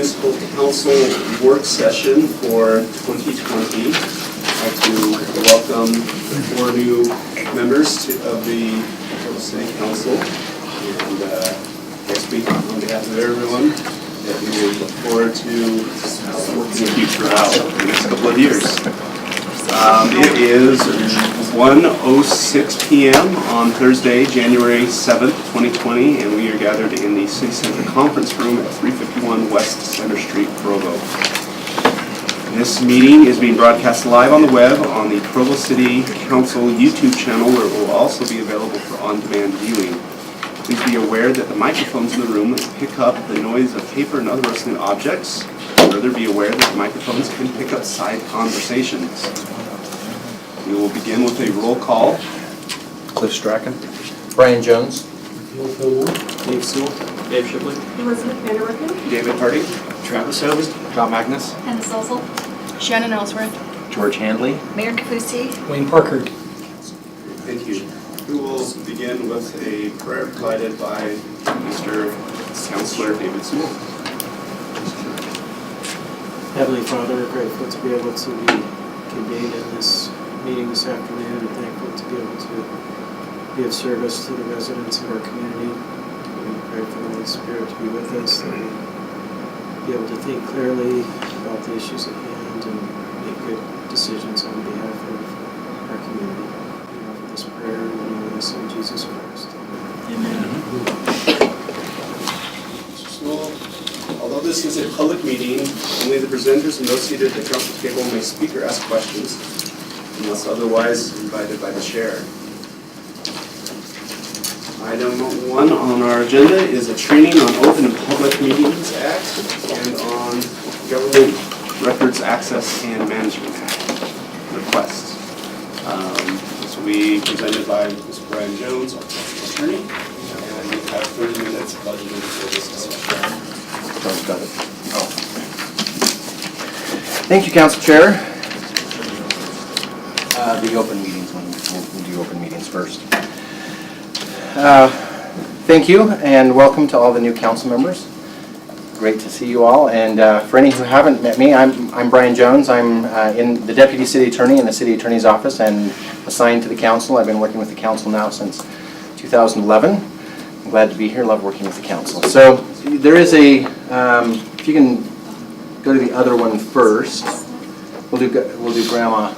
Municipal Council work session for 2020. I'd like to welcome 4 new members of the Provo City Council, and I speak on behalf of everyone that we look forward to working with you throughout the next couple of years. It is 1:06 p.m. on Thursday, January 7th, 2020, and we are gathered in the City Center Conference Room at 351 West Center Street, Provo. This meeting is being broadcast live on the web on the Provo City Council YouTube channel, where it will also be available for on-demand viewing. Please be aware that the microphones in the room pick up the noise of paper and other rustling objects. Further, be aware that the microphones can pick up side conversations. We will begin with a roll call. Cliff Strachan. Brian Jones. Dave Sewell. Dave Shipley. Elizabeth Vanderwerken. David Hardy. Travis Hovis. John Magnus. Hannah Salzel. Shannon Ellsworth. George Handley. Mayor Kafusi. Wayne Parker. Thank you. We will begin with a prayer provided by Mr. Councilor David Sewell. Heavenly Father, we're grateful to be able to be convened in this meeting this afternoon, and thankful to be able to be of service to the residents of our community. We pray for the Holy Spirit to be with us, that we be able to think clearly about the issues at hand and make good decisions on behalf of our community. We offer this prayer in the name of the Son, Jesus Christ. Amen. Although this is a public meeting, only the presenters and those seated at the council table may speak or ask questions, unless otherwise invited by the chair. Item 1 on our agenda is a training on Open and Public Meetings Act and on Government Records Access and Management Act requests. This will be presented by Mr. Brian Jones, our attorney, and we have 30 minutes budgeted for this discussion. Got it. Oh. Thank you, Council Chair. The open meetings, we'll do open meetings first. Thank you, and welcome to all the new council members. Great to see you all. And for any who haven't met me, I'm Brian Jones. I'm in the Deputy City Attorney in the City Attorney's Office and assigned to the council. I've been working with the council now since 2011. I'm glad to be here. Love working with the council. So there is a, if you can go to the other one first, we'll do GRAMA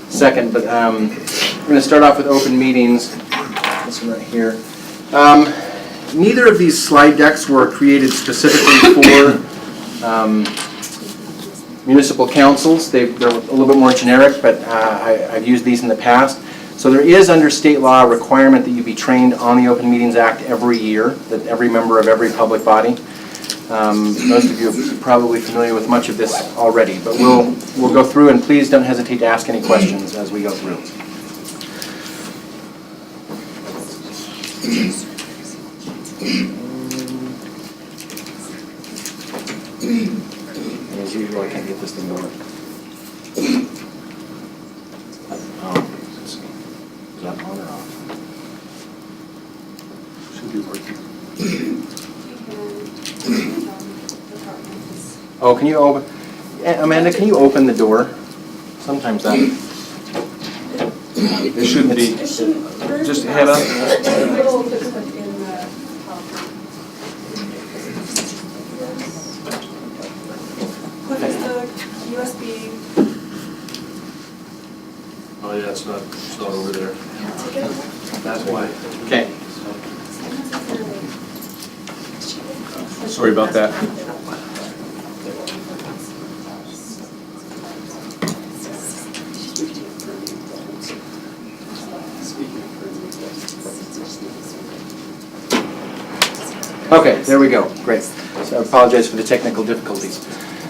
second, but we're going to start off with open meetings. This one right here. Neither of these slide decks were created specifically for municipal councils. They're a little bit more generic, but I've used these in the past. So there is under state law a requirement that you be trained on the Open Meetings Act every year, that every member of every public body. Most of you are probably familiar with much of this already, but we'll go through, and please don't hesitate to ask any questions as we go through. As usual, I can't get this thing to work. Let's see. Is that on or off? Should be working. Oh, can you open? Amanda, can you open the door? Sometimes that. It shouldn't be. Just head up. What is the USB? Oh yeah, it's not over there. That's why. Okay. Sorry about that. Okay, there we go. Great. So I apologize for the technical difficulties.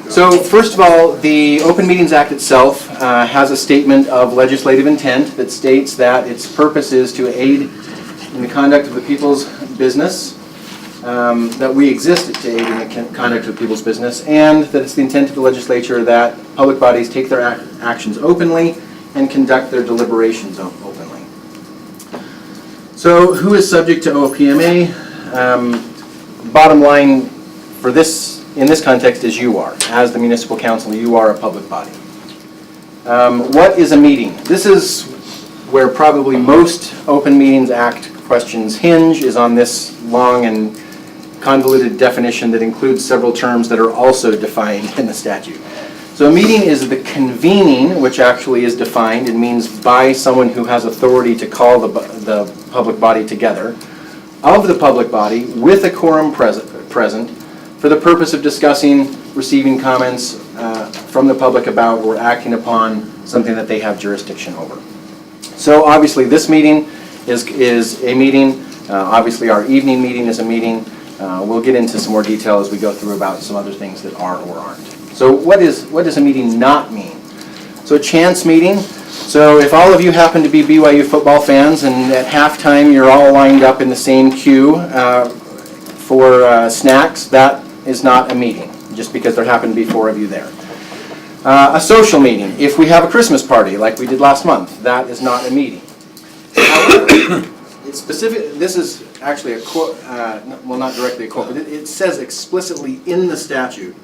So first of all, the Open Meetings Act itself has a statement of legislative intent that states that its purpose is to aid in the conduct of the people's business, that we exist to aid in the conduct of people's business, and that it's the intent of the legislature that public bodies take their actions openly and conduct their deliberations openly. So who is subject to OPMA? Bottom line for this in this context as you are. As the municipal council, you are a public body. What is a meeting? This is where probably most Open Meetings Act questions hinge, is on this long and convoluted definition that includes several terms that are also defined in the statute. So a meeting is the convening, which actually is defined and means by someone who has authority to call the public body together, of the public body with a quorum present for the purpose of discussing, receiving comments from the public about or acting upon something that they have jurisdiction over. So obviously this meeting is a meeting. Obviously our evening meeting is a meeting. We'll get into some more detail as we go through about some other things that are or aren't. So what does a meeting not mean? So a chance meeting. So if all of you happen to be BYU football fans and at halftime you're all lined up in the same queue for snacks, that is not a meeting, just because there happen to be 4 of you there. A social meeting. If we have a Christmas party like we did last month, that is not a meeting. However, it's specific. This is actually a quote, well, not directly a quote, but it says explicitly in the statute,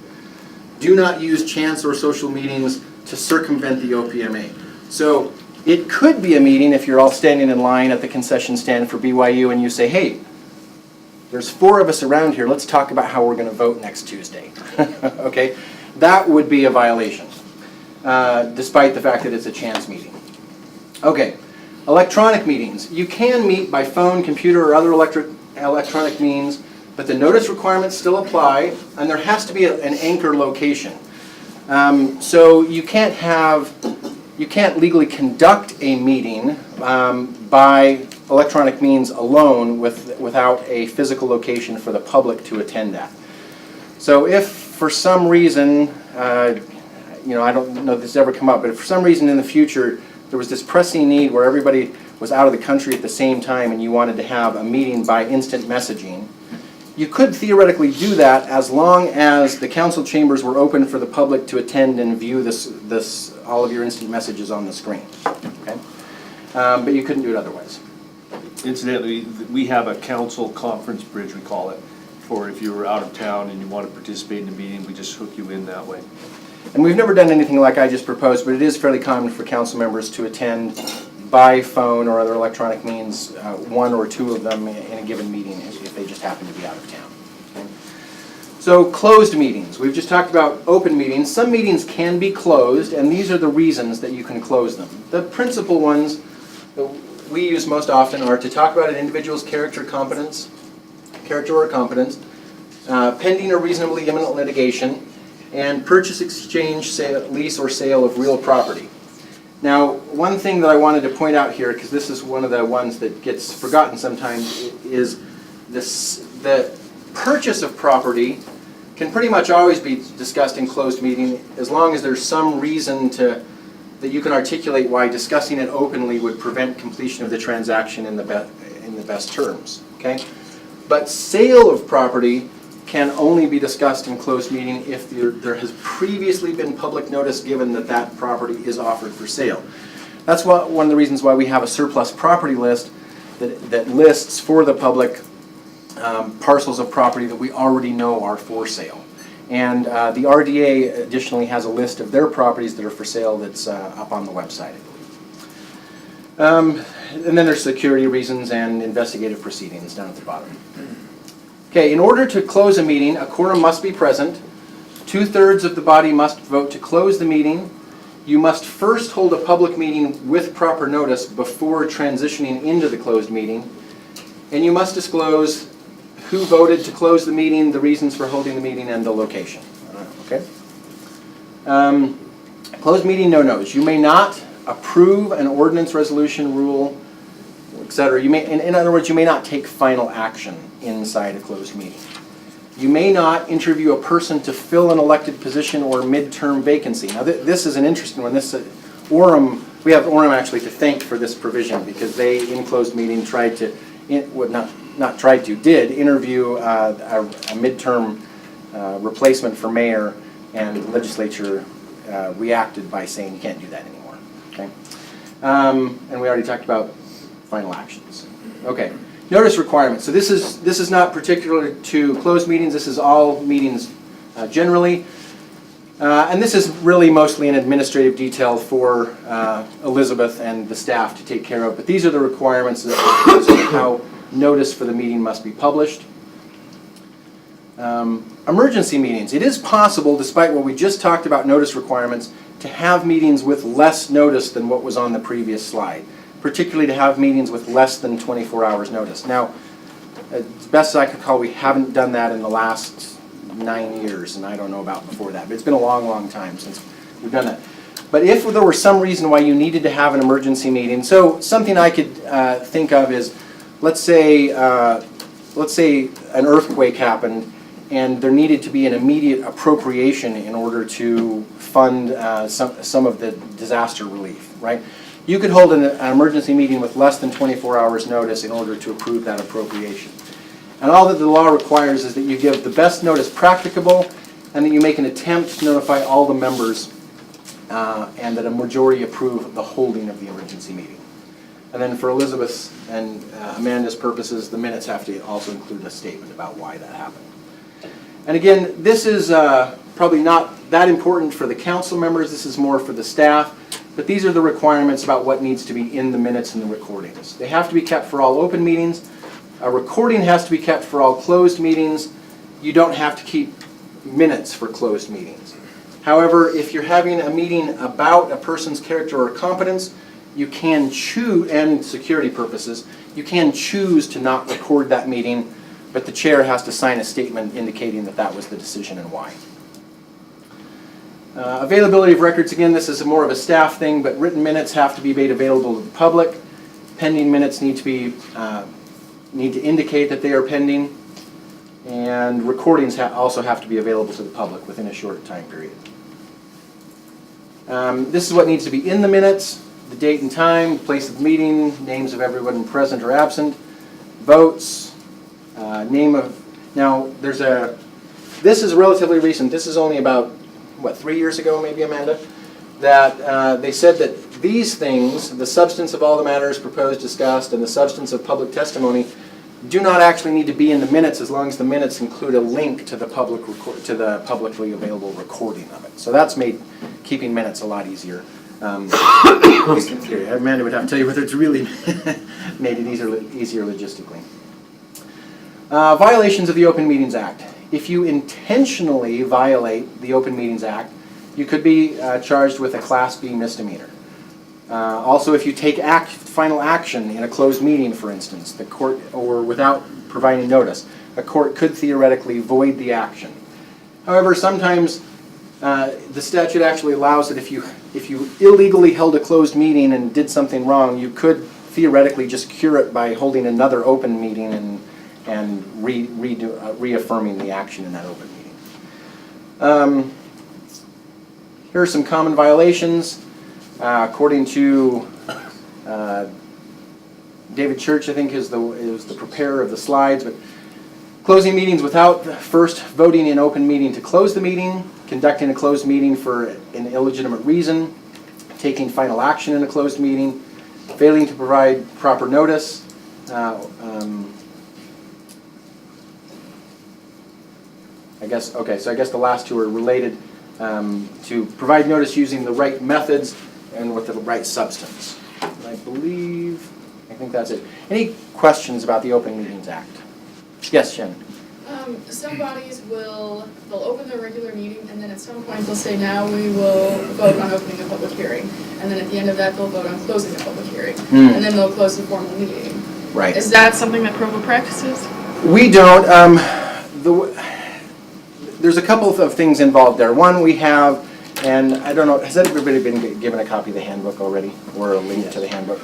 do not use chance or social meetings to circumvent the OPMA. So it could be a meeting if you're all standing in line at the concession stand for BYU and you say, hey, there's 4 of us around here, let's talk about how we're going to vote next Tuesday. Okay, that would be a violation, despite the fact that it's a chance meeting. Okay, electronic meetings. You can meet by phone, computer, or other electronic means, but the notice requirements still apply, and there has to be an anchor location. So you can't legally conduct a meeting by electronic means alone without a physical location for the public to attend at. So if for some reason, I don't know if this has ever come up, but if for some reason in the future there was this pressing need where everybody was out of the country at the same time and you wanted to have a meeting by instant messaging, you could theoretically do that as long as the council chambers were open for the public to attend and view all of your instant messages on the screen. Okay? But you couldn't do it otherwise. Incidentally, we have a council conference bridge, we call it, for if you were out of town and you want to participate in the meeting, we just hook you in that way. And we've never done anything like I just proposed, but it is fairly common for council members to attend by phone or other electronic means, 1 or 2 of them in a given meeting if they just happen to be out of town. Okay? So closed meetings. We've just talked about open meetings. Some meetings can be closed, and these are the reasons that you can close them. The principal ones that we use most often are to talk about an individual's character or competence, pending or reasonably imminent litigation, and purchase, exchange, sale, lease, or sale of real property. Now, one thing that I wanted to point out here, because this is one of the ones that gets forgotten sometimes, is the purchase of property can pretty much always be discussed in closed meeting as long as there's some reason that you can articulate why discussing it openly would prevent completion of the transaction in the best terms. Okay? But sale of property can only be discussed in closed meeting if there has previously been public notice given that that property is offered for sale. That's one of the reasons why we have a surplus property list that lists for the public parcels of property that we already know are for sale. And the RDA additionally has a list of their properties that are for sale that's up on the website, I believe. And then there's security reasons and investigative proceedings down at the bottom. Okay, in order to close a meeting, a quorum must be present. 2/3 of the body must vote to close the meeting. You must first hold a public meeting with proper notice before transitioning into the closed meeting. And you must disclose who voted to close the meeting, the reasons for holding the meeting, and the location. Okay. Closed meeting no-nos. You may not approve an ordinance, resolution, rule, etc. You may, in other words, you may not take final action inside a closed meeting. You may not interview a person to fill an elected position or midterm vacancy. Now, this is an interesting one. This we have Orem actually to thank for this provision because they, in closed meeting, did interview a midterm replacement for mayor, and the legislature reacted by saying you can't do that anymore. Okay, and we already talked about final actions. Okay, notice requirements. So this is not particular to closed meetings. This is all meetings generally. And this is really mostly an administrative detail for Elizabeth and the staff to take care of, but these are the requirements of how notice for the meeting must be published. Emergency meetings. It is possible, despite what we just talked about notice requirements, to have meetings with less notice than what was on the previous slide, particularly to have meetings with less than 24 hours notice. Now, as best as I could call, we haven't done that in the last 9 years, and I don't know about before that, but it's been a long, long time since we've done that. But if there were some reason why you needed to have an emergency meeting, so something I could think of is, let's say an earthquake happened and there needed to be an immediate appropriation in order to fund some of the disaster relief, right? You could hold an emergency meeting with less than 24 hours notice in order to approve that appropriation. And all that the law requires is that you give the best notice practicable and that you make an attempt to notify all the members and that a majority approve the holding of the emergency meeting. And then for Elizabeth's and Amanda's purposes, the minutes have to also include a statement about why that happened. And again, this is probably not that important for the council members, this is more for the staff, but these are the requirements about what needs to be in the minutes and the recordings. They have to be kept for all open meetings. A recording has to be kept for all closed meetings. You don't have to keep minutes for closed meetings. However, if you're having a meeting about a person's character or competence, you can choose, and security purposes, you can choose to not record that meeting, but the chair has to sign a statement indicating that that was the decision and why. Availability of records, again, this is more of a staff thing, but written minutes have to be made available to the public. Pending minutes need to indicate that they are pending, and recordings also have to be available to the public within a short time period. This is what needs to be in the minutes: the date and time, place of meeting, names of everyone present or absent, votes, name of. Now, this is relatively recent. This is only about, what, 3 years ago, maybe, Amanda, that they said that these things, the substance of all the matters proposed, discussed, and the substance of public testimony, do not actually need to be in the minutes as long as the minutes include a link to the publicly available recording of it. So that's made keeping minutes a lot easier. Amanda would have to tell you whether it's really made it easier logistically. Violations of the Open Meetings Act. If you intentionally violate the Open Meetings Act, you could be charged with a Class B misdemeanor. Also, if you take final action in a closed meeting, for instance, the court, or without providing notice, a court could theoretically void the action. However, sometimes the statute actually allows that if you illegally held a closed meeting and did something wrong, you could theoretically just cure it by holding another open meeting and reaffirming the action in that open meeting. Here are some common violations. According to David Church, I think is the preparer of the slides, but closing meetings without first voting in open meeting to close the meeting, conducting a closed meeting for an illegitimate reason, taking final action in a closed meeting, failing to provide proper notice, I guess the last two are related, to provide notice using the right methods and with the right substance. I think that's it. Any questions about the Open Meetings Act? Yes, Jen? Some bodies they'll open their regular meeting, and then at some point they'll say, now we will vote on opening a public hearing. And then at the end of that, they'll vote on closing a public hearing. And then they'll close the formal meeting. Right. Is that something that Provo practices? We don't. There's a couple of things involved there. One, we have, and I don't know, has everybody been given a copy of the handbook already, or a link to the handbook?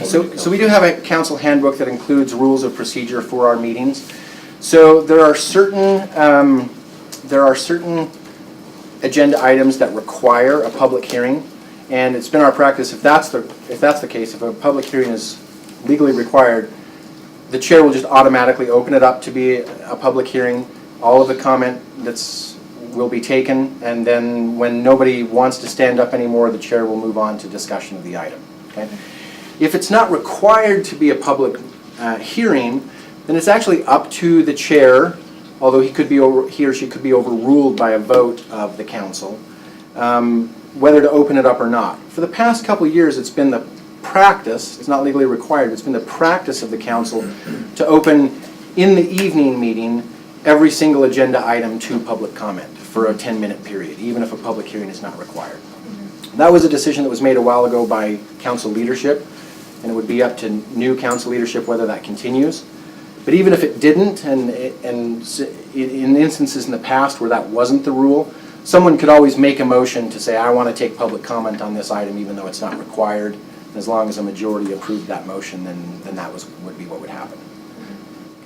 So we do have a council handbook that includes rules of procedure for our meetings. So there are certain agenda items that require a public hearing, and it's been our practice, if that's the case, if a public hearing is legally required, the chair will just automatically open it up to be a public hearing. All of the comment will be taken, and then when nobody wants to stand up anymore, the chair will move on to discussion of the item. Okay? If it's not required to be a public hearing, then it's actually up to the chair although he or she could be overruled by a vote of the council, whether to open it up or not. For the past couple of years, it's been the practice, it's not legally required, it's been the practice of the council to open in the evening meeting every single agenda item to public comment for a 10-minute period, even if a public hearing is not required. That was a decision that was made a while ago by council leadership, and it would be up to new council leadership whether that continues. But even if it didn't, and in instances in the past where that wasn't the rule, someone could always make a motion to say, I want to take public comment on this item even though it's not required. And as long as a majority approved that motion, then that would be what would happen.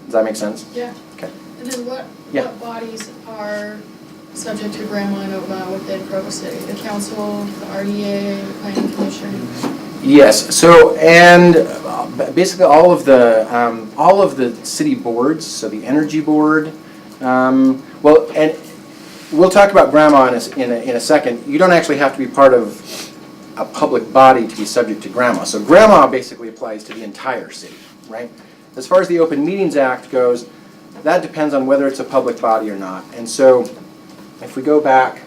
Does that make sense? Yeah. Okay. And then what bodies are subject to GRAMA and OPMA within Provo City? The council, the RDA, the planning commission? Yes, so, and basically all of the city boards, so the energy board, well, and we'll talk about GRAMA in a second. You don't actually have to be part of a public body to be subject to GRAMA. So GRAMA basically applies to the entire city, right? As far as the Open Meetings Act goes, that depends on whether it's a public body or not. And so if we go back,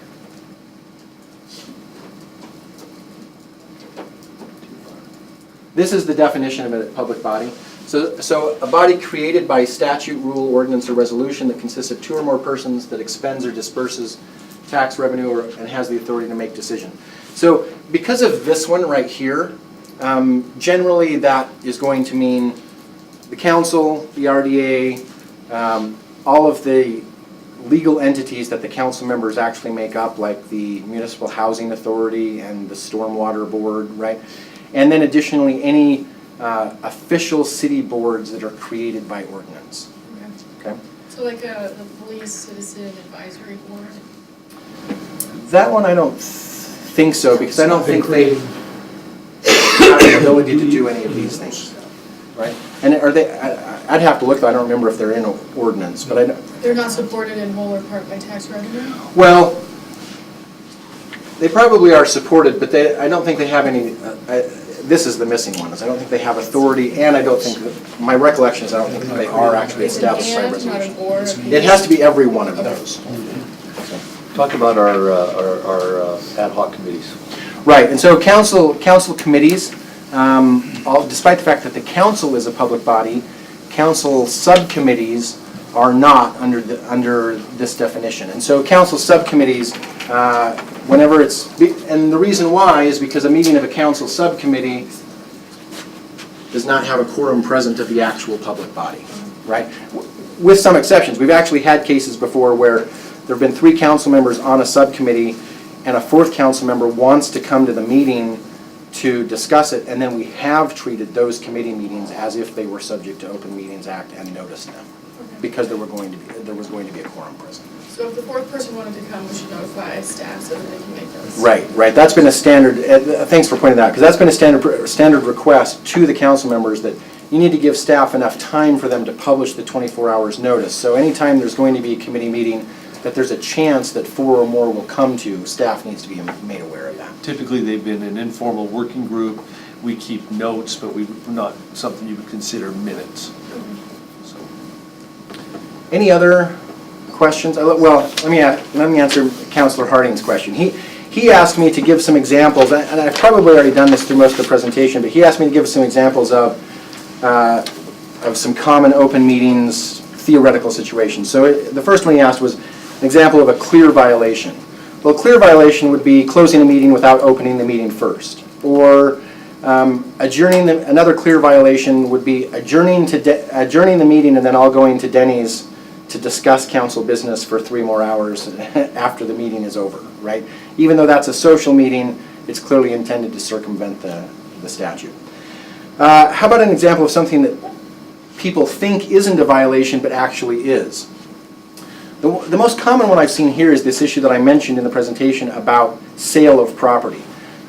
this is the definition of a public body. So a body created by statute, rule, ordinance, or resolution that consists of two or more persons that expends or disperses tax revenue and has the authority to make decision. So because of this one right here, generally that is going to mean the council, the RDA, all of the legal entities that the council members actually make up, like the Municipal Housing Authority and the Stormwater Board, right? And then additionally, any official city boards that are created by ordinance. Okay. So like the police citizen advisory board? That one I don't think so, because I don't think they have the ability to do any of these things, right? And are they? I'd have to look though. I don't remember if they're in ordinance, but I know. They're not supported in whole or part by tax revenue? Well, they probably are supported, but I don't think they have any. This is the missing one. Is I don't think they have authority, and I don't think that, my recollection is I don't think that they are actually established by resolution. It has to be every one of those. Talk about our ad hoc committees. Right, and so council committees, despite the fact that the council is a public body, council subcommittees are not under this definition. And so council subcommittees, whenever and the reason why is because a meeting of a council subcommittee does not have a quorum present of the actual public body, right? With some exceptions. We've actually had cases before where there have been 3 council members on a subcommittee and a 4th council member wants to come to the meeting to discuss it, and then we have treated those committee meetings as if they were subject to Open Meetings Act and noticed them, because there was going to be a quorum present. So if the 4th person wanted to come, we should notify staff so that they can make those? Right. That's been a standard, thanks for pointing that out, because that's been a standard request to the council members that you need to give staff enough time for them to publish the 24 hours notice. So anytime there's going to be a committee meeting that there's a chance that 4 or more will come to, staff needs to be made aware of that. Typically, they've been an informal working group. We keep notes, but we're not something you would consider minutes. So. Any other questions? Well, let me answer Councilor Harding's question. He asked me to give some examples, and I've probably already done this through most of the presentation, but he asked me to give some examples of some common open meetings theoretical situations. So the first one he asked was an example of a clear violation. Well, a clear violation would be closing a meeting without opening the meeting first. Or another clear violation would be adjourning the meeting and then all going to Denny's to discuss council business for 3 more hours after the meeting is over, right? Even though that's a social meeting, it's clearly intended to circumvent the statute. How about an example of something that people think isn't a violation but actually is? The most common one I've seen here is this issue that I mentioned in the presentation about sale of property.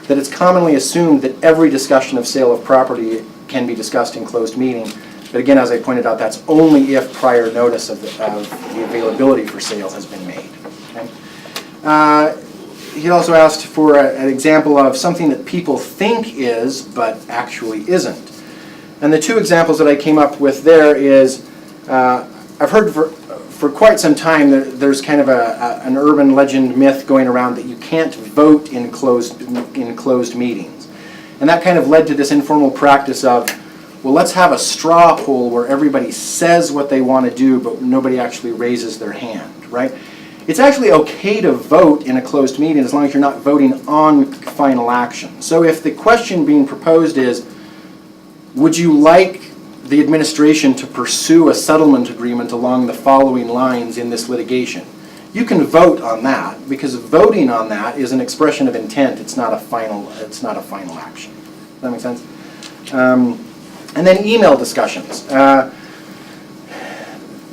That it's commonly assumed that every discussion of sale of property can be discussed in closed meeting. But again, as I pointed out, that's only if prior notice of the availability for sale has been made. Okay? He also asked for an example of something that people think is but actually isn't. And the 2 examples that I came up with there is, I've heard for for quite some time, there's kind of an urban legend myth going around that you can't vote in closed meetings. And that kind of led to this informal practice of, well, let's have a straw poll where everybody says what they want to do, but nobody actually raises their hand, right? It's actually okay to vote in a closed meeting as long as you're not voting on final action. So if the question being proposed is, would you like the administration to pursue a settlement agreement along the following lines in this litigation? You can vote on that, because voting on that is an expression of intent. It's not a final action. Does that make sense? And then email discussions.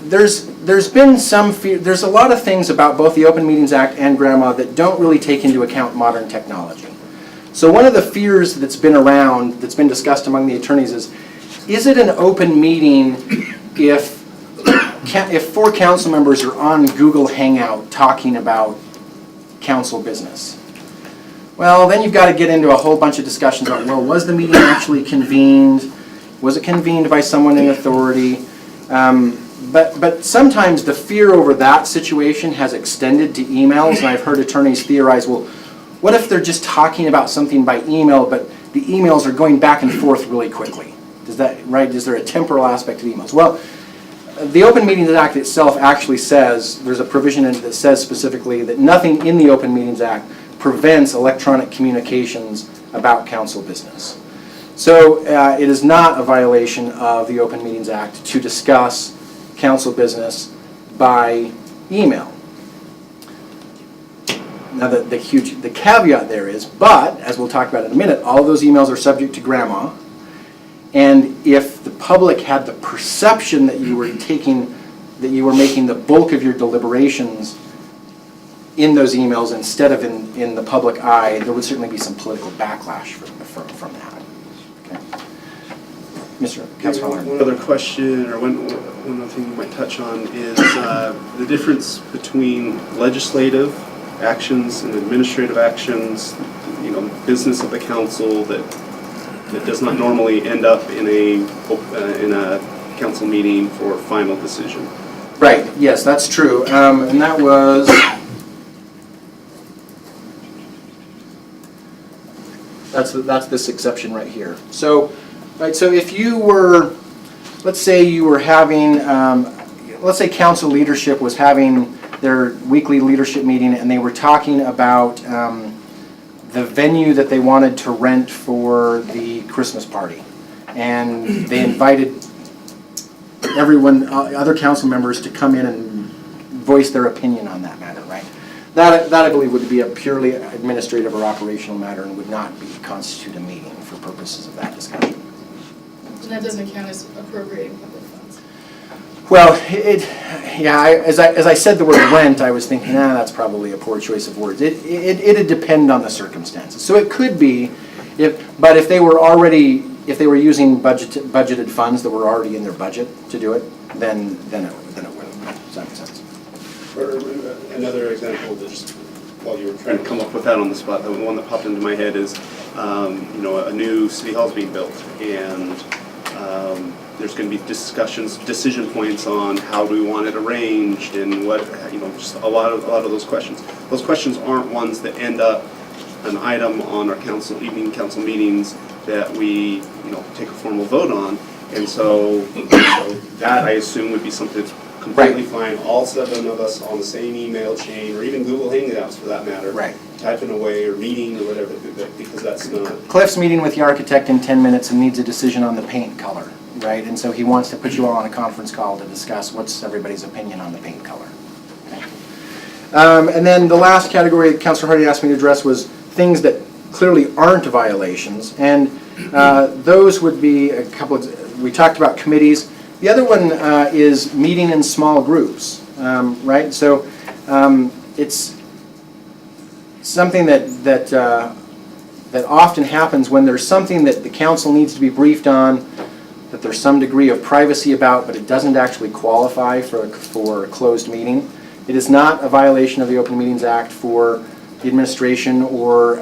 There's been some fear, there's a lot of things about both the Open Meetings Act and GRAMA that don't really take into account modern technology. So one of the fears that's been around, that's been discussed among the attorneys is it an open meeting if 4 council members are on Google Hangout talking about council business? Well, then you've got to get into a whole bunch of discussions about, well, was the meeting actually convened? Was it convened by someone in authority? But sometimes the fear over that situation has extended to emails, and I've heard attorneys theorize, well, what if they're just talking about something by email, but the emails are going back and forth really quickly? Is there a temporal aspect to the emails? Well, the Open Meetings Act itself actually says, there's a provision in it that says specifically that nothing in the Open Meetings Act prevents electronic communications about council business. So it is not a violation of the Open Meetings Act to discuss council business by email. Now the caveat there is, but as we'll talk about in a minute, all of those emails are subject to GRAMA, and if the public had the perception that you were making the bulk of your deliberations in those emails instead of in the public eye, there would certainly be some political backlash from that. Okay. Mr. Councilor. One other question, or one other thing you might touch on is the difference between legislative actions and administrative actions, business of the council that does not normally end up in a council meeting for final decision. Right, yes, that's true. And that was, that's this exception right here. So, right, so if you were, let's say you were having, let's say council leadership was having their weekly leadership meeting and they were talking about the venue that they wanted to rent for the Christmas party. And they invited everyone, other council members to come in and voice their opinion on that matter, right? That I believe would be a purely administrative or operational matter and would not constitute a meeting for purposes of that discussion. And that doesn't count as appropriating public funds. Well, as I said the word rent, I was thinking, that's probably a poor choice of words. It'd depend on the circumstances. So it could be, but if they were using budgeted funds that were already in their budget to do it, then it wouldn't. Does that make sense? For another example, just while you were trying to come up with that on the spot, the one that popped into my head is, a new city hall is being built, and there's going to be decision points on how do we want it arranged, and what, just a lot of those questions. Those questions aren't ones that end up an item on our evening council meetings that we, take a formal vote on, and so that I assume would be something that's completely fine. All 7 of us on the same email chain, or even Google Hangouts for that matter, right, typing away or meeting or whatever, because that's not. Cliff's meeting with the architect in 10 minutes and needs a decision on the paint color, right? And so he wants to put you all on a conference call to discuss what's everybody's opinion on the paint color. Okay. And then the last category that Councilor Hardy asked me to address was things that clearly aren't violations, and those would be a couple of, we talked about committees. The other one is meeting in small groups, right? So it's something that often happens when there's something that the council needs to be briefed on, that there's some degree of privacy about, but it doesn't actually qualify for a closed meeting. It is not a violation of the Open Meetings Act for the administration or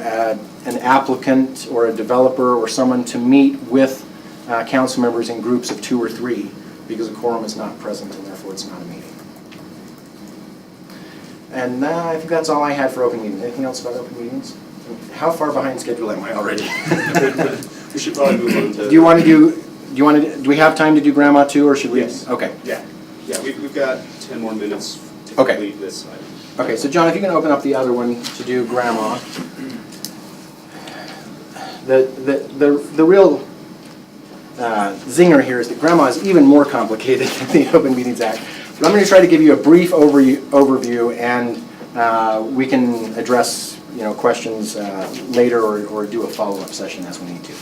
an applicant or a developer or someone to meet with council members in groups of 2 or 3, because a quorum is not present and therefore it's not a meeting. And I think that's all I had for open meetings. Anything else about open meetings? How far behind schedule am I already? We should probably move on to. Do we have time to do grandma too, or should we? Yes. Okay. Yeah, we've got 10 more minutes to Okay. complete this item. Okay, so John, if you can open up the other one to do grandma. The real zinger here is that grandma is even more complicated than the Open Meetings Act. But I'm going to try to give you a brief overview, and we can address questions later or do a follow-up session as we need to.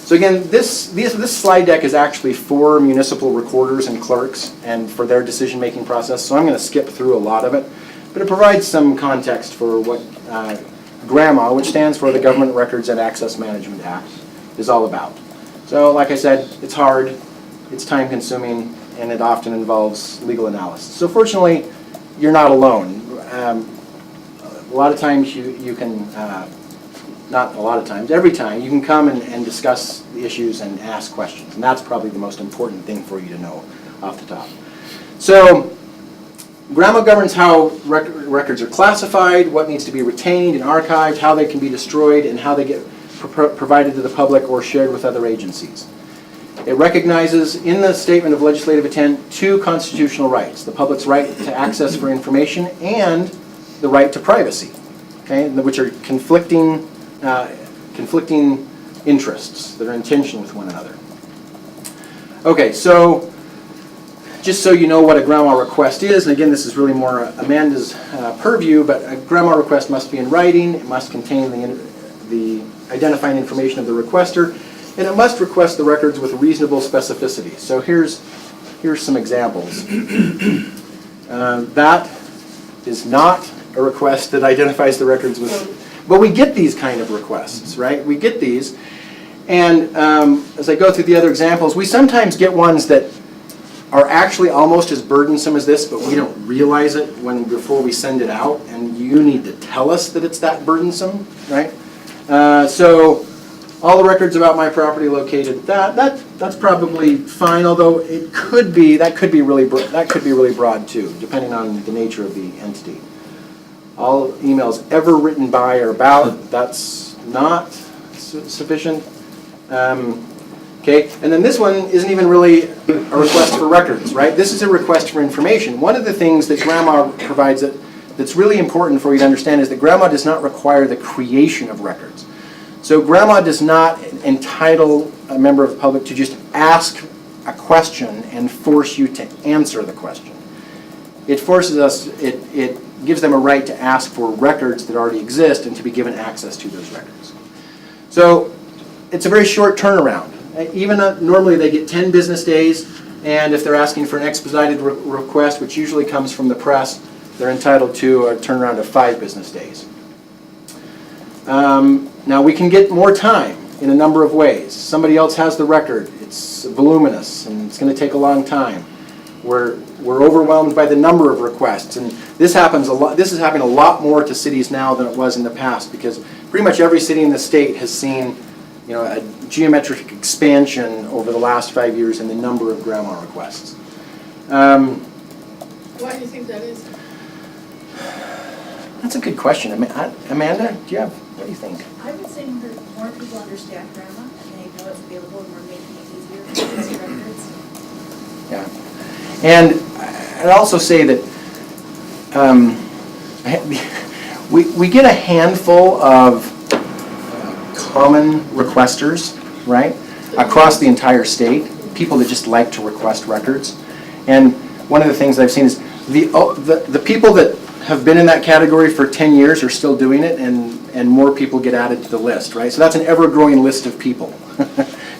So again, this slide deck is actually for municipal recorders and clerks and for their decision-making process, so I'm going to skip through a lot of it. But it provides some context for what GRAMA, which stands for the Government Records and Access Management Act, is all about. So like I said, it's hard, it's time-consuming, and it often involves legal analysis. So fortunately, you're not alone. A lot of times you can, not a lot of times, every time you can come and discuss the issues and ask questions. And that's probably the most important thing for you to know off the top. So GRAMA governs how records are classified, what needs to be retained and archived, how they can be destroyed, and how they get provided to the public or shared with other agencies. It recognizes in the Statement of Legislative Intent 2 constitutional rights: the public's right to access for information and the right to privacy, okay, which are conflicting interests that are in tension with one another. Okay, so just so you know what a GRAMA request is, and again, this is really more Amanda's purview, but a GRAMA request must be in writing, it must contain the identifying information of the requester, and it must request the records with reasonable specificity. So here's some examples. That is not a request that identifies the records with, but we get these kind of requests, right? We get these, and as I go through the other examples, we sometimes get ones that are actually almost as burdensome as this, but we don't realize it before we send it out, and you need to tell us that it's that burdensome, right? So all the records about my property located that's probably fine, although it could be that could be really broad too, depending on the nature of the entity. All emails ever written by or about, that's not sufficient. Okay, and then this one isn't even really a request for records, right? This is a request for information. One of the things that GRAMA provides that's really important for you to understand is that GRAMA does not require the creation of records. So GRAMA does not entitle a member of the public to just ask a question and force you to answer the question. It forces us, it gives them a right to ask for records that already exist and to be given access to those records. So it's a very short turnaround. Even normally they get 10 business days, and if they're asking for an expedited request, which usually comes from the press, they're entitled to a turnaround of 5 business days. Now we can get more time in a number of ways. Somebody else has the record, it's voluminous, and it's going to take a long time. We're overwhelmed by the number of requests, and this happens a lot. This is happening a lot more to cities now than it was in the past, because pretty much every city in the state has seen, a geometric expansion over the last 5 years in the number of GRAMA requests. Why do you think that is? That's a good question. Amanda, what do you think? I would say that more people understand GRAMA and they know it's available and we're making it easier to access records. Yeah. And I'd also say that we get a handful of common requesters, right, across the entire state, people that just like to request records. And one of the things I've seen is the people that have been in that category for 10 years are still doing it, and more people get added to the list, right? So that's an ever-growing list of people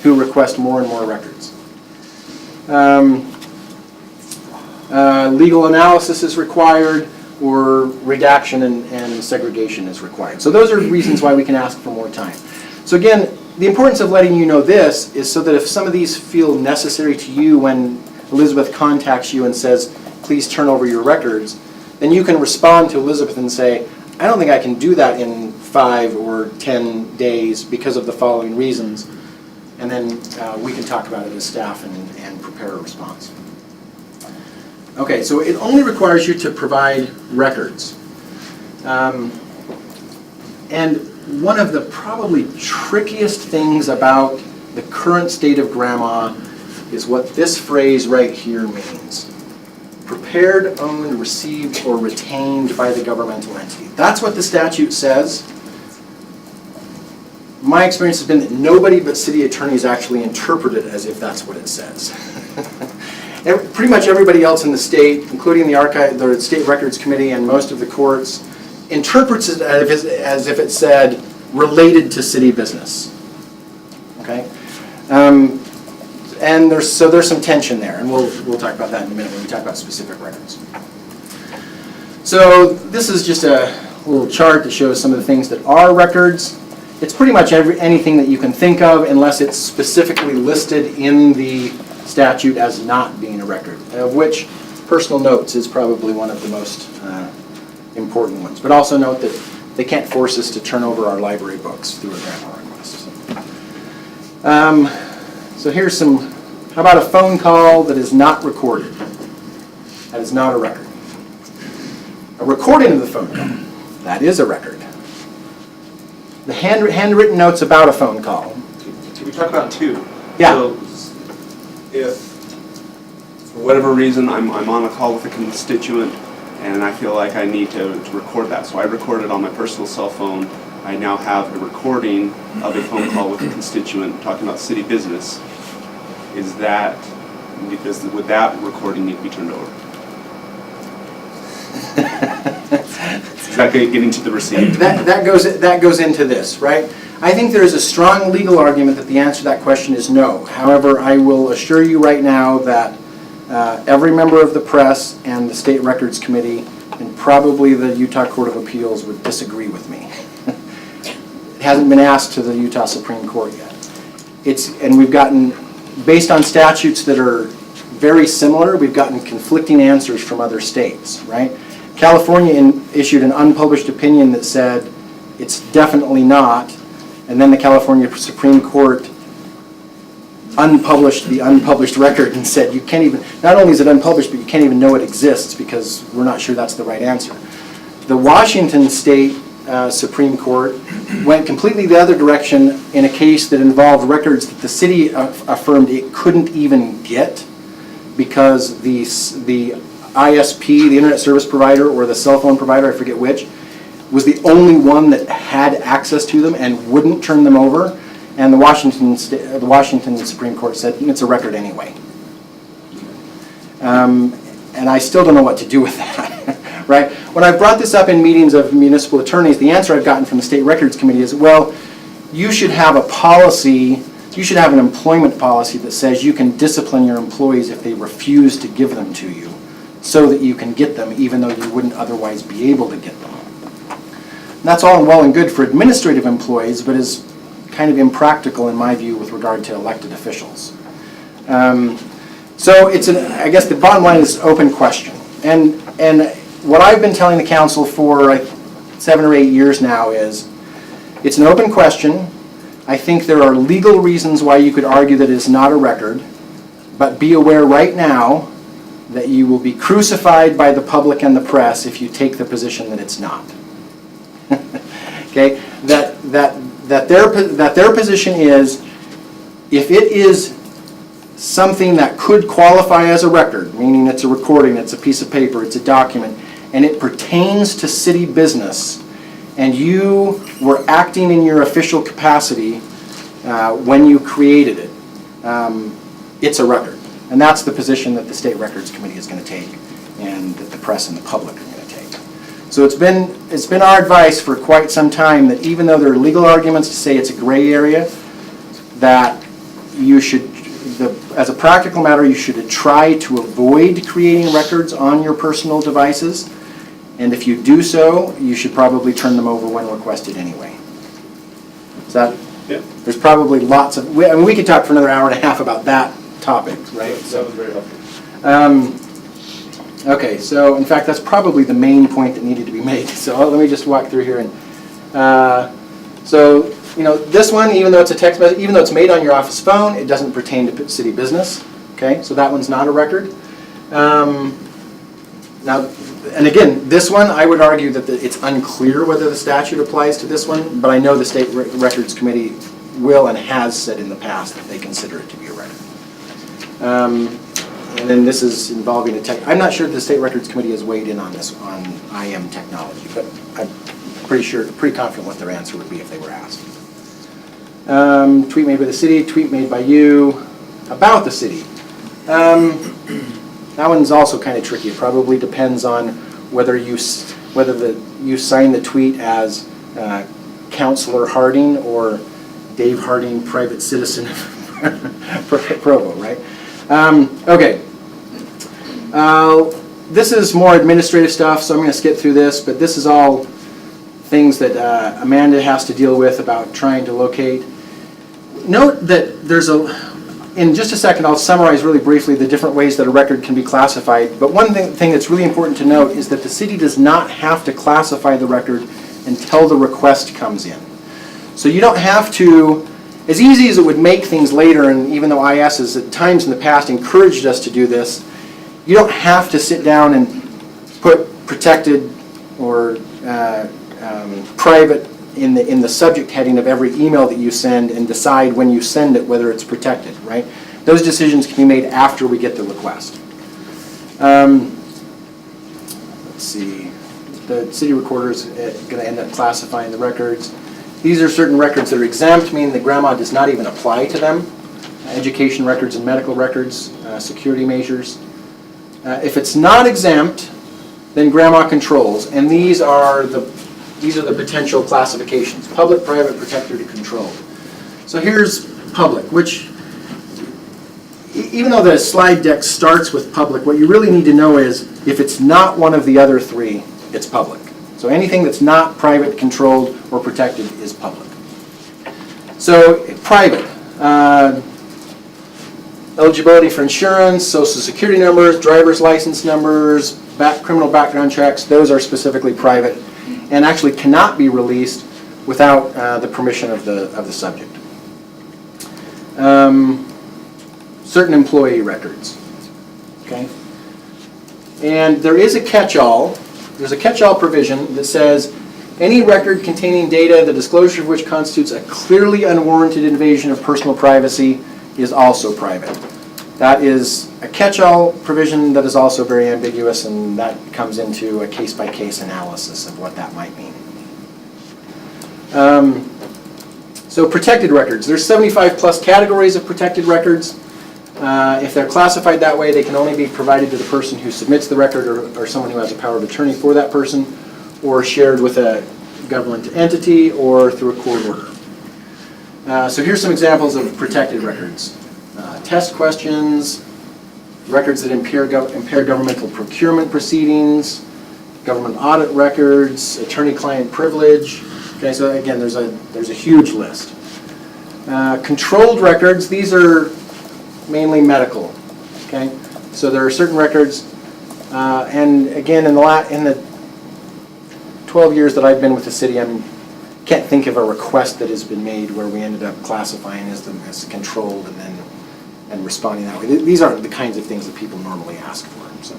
who request more and more records. Legal analysis is required, or redaction and segregation is required. So those are reasons why we can ask for more time. So again, the importance of letting you know this is so that if some of these feel necessary to you when Elizabeth contacts you and says, please turn over your records, then you can respond to Elizabeth and say, I don't think I can do that in 5 or 10 days because of the following reasons. And then we can talk about it as staff and prepare a response. Okay, so it only requires you to provide records. And one of the probably trickiest things about the current state of GRAMA is what this phrase right here means. Prepared, owned, received, or retained by the governmental entity. That's what the statute says. My experience has been that nobody but city attorneys actually interpret it as if that's what it says. Pretty much everybody else in the state, including the State Records Committee and most of the courts, interprets it as if it said related to city business. Okay, and there's some tension there, and we'll talk about that in a minute when we talk about specific records. So this is just a little chart that shows some of the things that are records. It's pretty much anything that you can think of unless it's specifically listed in the statute as not being a record, of which personal notes is probably one of the most important ones. But also note that they can't force us to turn over our library books through a GRAMA request. So here's some, how about a phone call that is not recorded? That is not a record. A recording of the phone call, that is a record. The handwritten notes about a phone call. Can we talk about two? Yeah. So if, for whatever reason, I'm on a call with a constituent and I feel like I need to record that. So I record it on my personal cell phone. I now have a recording of a phone call with a constituent talking about city business. Would that recording need to be turned over? Is that getting to the receipt? That goes into this, right? I think there is a strong legal argument that the answer to that question is no. However, I will assure you right now that every member of the press and the State Records Committee and probably the Utah Court of Appeals would disagree with me. It hasn't been asked to the Utah Supreme Court yet. And we've gotten, based on statutes that are very similar, we've gotten conflicting answers from other states, right? California issued an unpublished opinion that said it's definitely not, and then the California Supreme Court unpublished the unpublished record and said you can't even, not only is it unpublished, but you can't even know it exists because we're not sure that's the right answer. The Washington State Supreme Court went completely the other direction in a case that involved records that the city affirmed it couldn't even get because the ISP, the Internet Service Provider, or the cell phone provider, I forget which, was the only one that had access to them and wouldn't turn them over. And the Washington Supreme Court said it's a record anyway. And I still don't know what to do with that, right? When I've brought this up in meetings of municipal attorneys, the answer I've gotten from the State Records Committee is, well, you should have a policy, you should have an employment policy that says you can discipline your employees if they refuse to give them to you so that you can get them even though you wouldn't otherwise be able to get them. And that's all well and good for administrative employees, but is kind of impractical in my view with regard to elected officials. So I guess the bottom line is open question. And what I've been telling the council for 7 or 8 years now is it's an open question. I think there are legal reasons why you could argue that it's not a record, but be aware right now that you will be crucified by the public and the press if you take the position that it's not. Okay, that their position is, if it is something that could qualify as a record, meaning it's a recording, it's a piece of paper, it's a document, and it pertains to city business, and you were acting in your official capacity when you created it, it's a record. And that's the position that the State Records Committee is going to take, and that the press and the public are going to take. So it's been our advice for quite some time that even though there are legal arguments to say it's a gray area, that you should, as a practical matter, you should try to avoid creating records on your personal devices. And if you do so, you should probably turn them over when requested anyway. Is that? Yeah. There's probably lots of, we could talk for another hour and a half about that topic, right? That was very helpful. Okay, so in fact, that's probably the main point that needed to be made. So let me just walk through here. So, this one, even though it's a text message, even though it's made on your office phone, it doesn't pertain to city business. Okay, so that one's not a record. Now, and again, this one, I would argue that it's unclear whether the statute applies to this one, but I know the State Records Committee will and has said in the past that they consider it to be a record. And then this is involving I'm not sure the State Records Committee has weighed in on this, on IM technology, but I'm pretty confident what their answer would be if they were asked. Tweet made by the city, tweet made by you about the city. That one's also kind of tricky. It probably depends on whether you sign the tweet as Councilor Harding or Dave Harding, private citizen of Provo, right? Okay. This is more administrative stuff, so I'm going to skip through this, but this is all things that Amanda has to deal with about trying to locate. Note that in just a second, I'll summarize really briefly the different ways that a record can be classified, but one thing that's really important to note is that the city does not have to classify the record until the request comes in. So you don't have to, as easy as it would make things later, and even though IS has at times in the past encouraged us to do this, you don't have to sit down and put protected or private in the subject heading of every email that you send and decide when you send it whether it's protected, right? Those decisions can be made after we get the request. Let's see. The city recorder is going to end up classifying the records. These are certain records that are exempt, meaning that GRAMA does not even apply to them. Education records and medical records, security measures. If it's not exempt, then GRAMA controls, and these are the potential classifications: public, private, protected, or controlled. So here's public, which, even though the slide deck starts with public, what you really need to know is if it's not one of the other three, it's public. So anything that's not private, controlled, or protected is public. So private, eligibility for insurance, social security numbers, driver's license numbers, criminal background checks, those are specifically private and actually cannot be released without the permission of the subject. Certain employee records, okay? And there is a catch-all. There's a catch-all provision that says any record containing data, the disclosure of which constitutes a clearly unwarranted invasion of personal privacy, is also private. That is a catch-all provision that is also very ambiguous, and that comes into a case-by-case analysis of what that might mean. So protected records. There's 75 plus categories of protected records. If they're classified that way, they can only be provided to the person who submits the record or someone who has a power of attorney for that person, or shared with a government entity or through a court order. So here's some examples of protected records. Test questions, records that impair governmental procurement proceedings, government audit records, attorney-client privilege. Okay, so again, there's a huge list. Controlled records, these are mainly medical. Okay, so there are certain records, and again, in the 12 years that I've been with the city, can't think of a request that has been made where we ended up classifying as controlled and responding that way. These aren't the kinds of things that people normally ask for. So.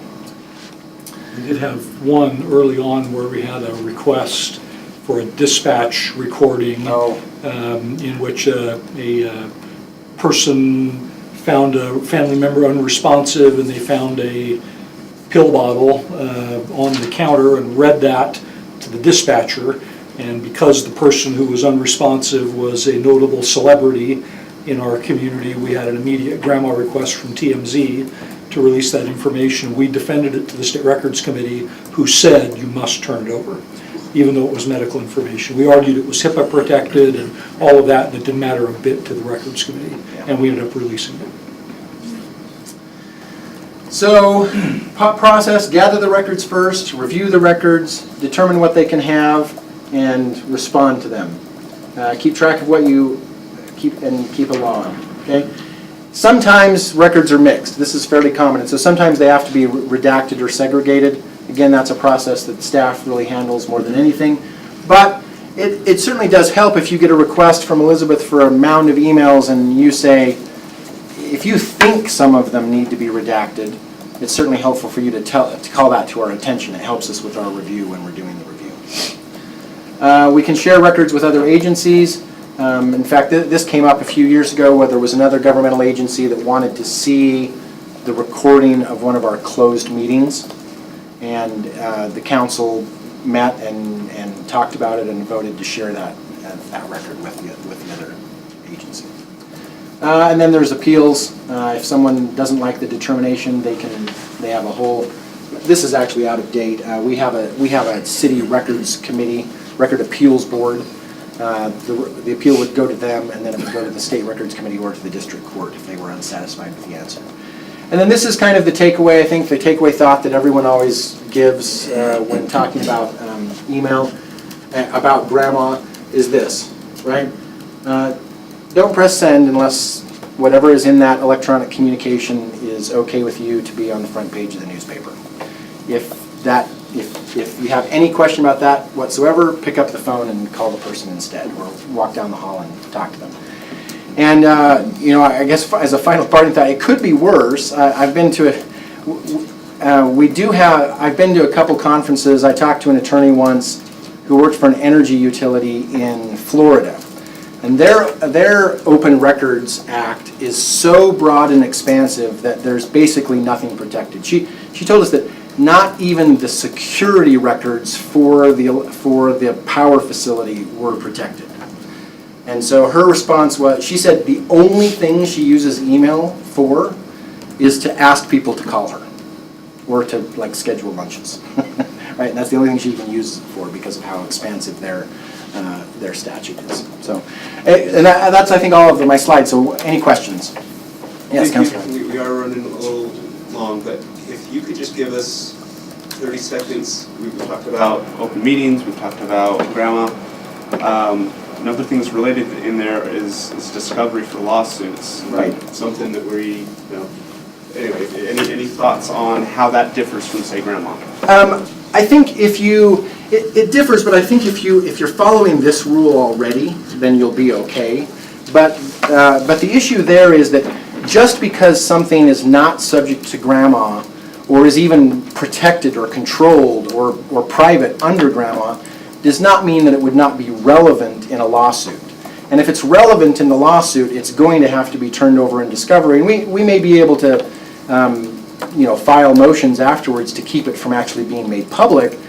We did have one early on where we had a request for a dispatch recording in which a person found a family member unresponsive, and they found a pill bottle on the counter and read that to the dispatcher. And because the person who was unresponsive was a notable celebrity in our community, we had an immediate GRAMA request from TMZ to release that information. We defended it to the State Records Committee, who said you must turn it over, even though it was medical information. We argued it was HIPAA protected and all of that, and it didn't matter a bit to the Records Committee, and we ended up releasing it. So, process, gather the records first, review the records, determine what they can have, and respond to them. Keep track of what you keep a log. Okay. Sometimes records are mixed. This is fairly common, and so sometimes they have to be redacted or segregated. Again, that's a process that staff really handles more than anything. But it certainly does help if you get a request from Elizabeth for a mound of emails, and you say, if you think some of them need to be redacted, it's certainly helpful for you to call that to our attention. It helps us with our review when we're doing the review. We can share records with other agencies. In fact, this came up a few years ago where there was another governmental agency that wanted to see the recording of one of our closed meetings. And the council met and talked about it and voted to share that record with the other agency. And then there's appeals. If someone doesn't like the determination, they have a whole. This is actually out of date. We have a city records committee, record appeals board. The appeal would go to them, and then it would go to the state records committee or to the district court if they were unsatisfied with the answer. And then this is kind of the takeaway. I think the takeaway thought that everyone always gives when talking about email about GRAMA is this, right? Don't press send unless whatever is in that electronic communication is okay with you to be on the front page of the newspaper. If you have any question about that whatsoever, pick up the phone and call the person instead, or walk down the hall and talk to them. And I guess as a final parting thought, it could be worse. I've been to a couple conferences. I talked to an attorney once who worked for an energy utility in Florida. And their Open Records Act is so broad and expansive that there's basically nothing protected. She told us that not even the security records for the power facility were protected. And so her response was, she said the only thing she uses email for is to ask people to call her or to schedule lunches. Right? And that's the only thing she can use it for because of how expansive their statute is. So, and that's I think all of my slides. So, any questions? Yes, Councilor. We are running a little long, but if you could just give us 30 seconds. We've talked about open meetings. We've talked about GRAMA. Another thing that's related in there is discovery for lawsuits. Right. Something that anyway, any thoughts on how that differs from, say, GRAMA? I think it differs, but I think if you're following this rule already, then you'll be okay. But the issue there is that just because something is not subject to GRAMA or is even protected or controlled or private under GRAMA does not mean that it would not be relevant in a lawsuit. And if it's relevant in the lawsuit, it's going to have to be turned over in discovery. And we may be able to file motions afterwards to keep it from actually being made public.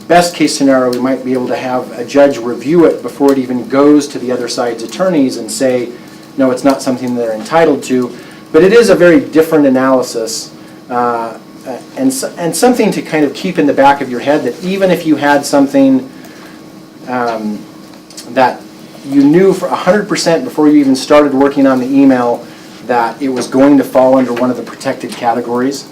Best case scenario, we might be able to have a judge review it before it even goes to the other side's attorneys and say, no, it's not something they're entitled to. But it is a very different analysis and something to kind of keep in the back of your head, that even if you had something that you knew for 100% before you even started working on the email that it was going to fall under one of the protected categories,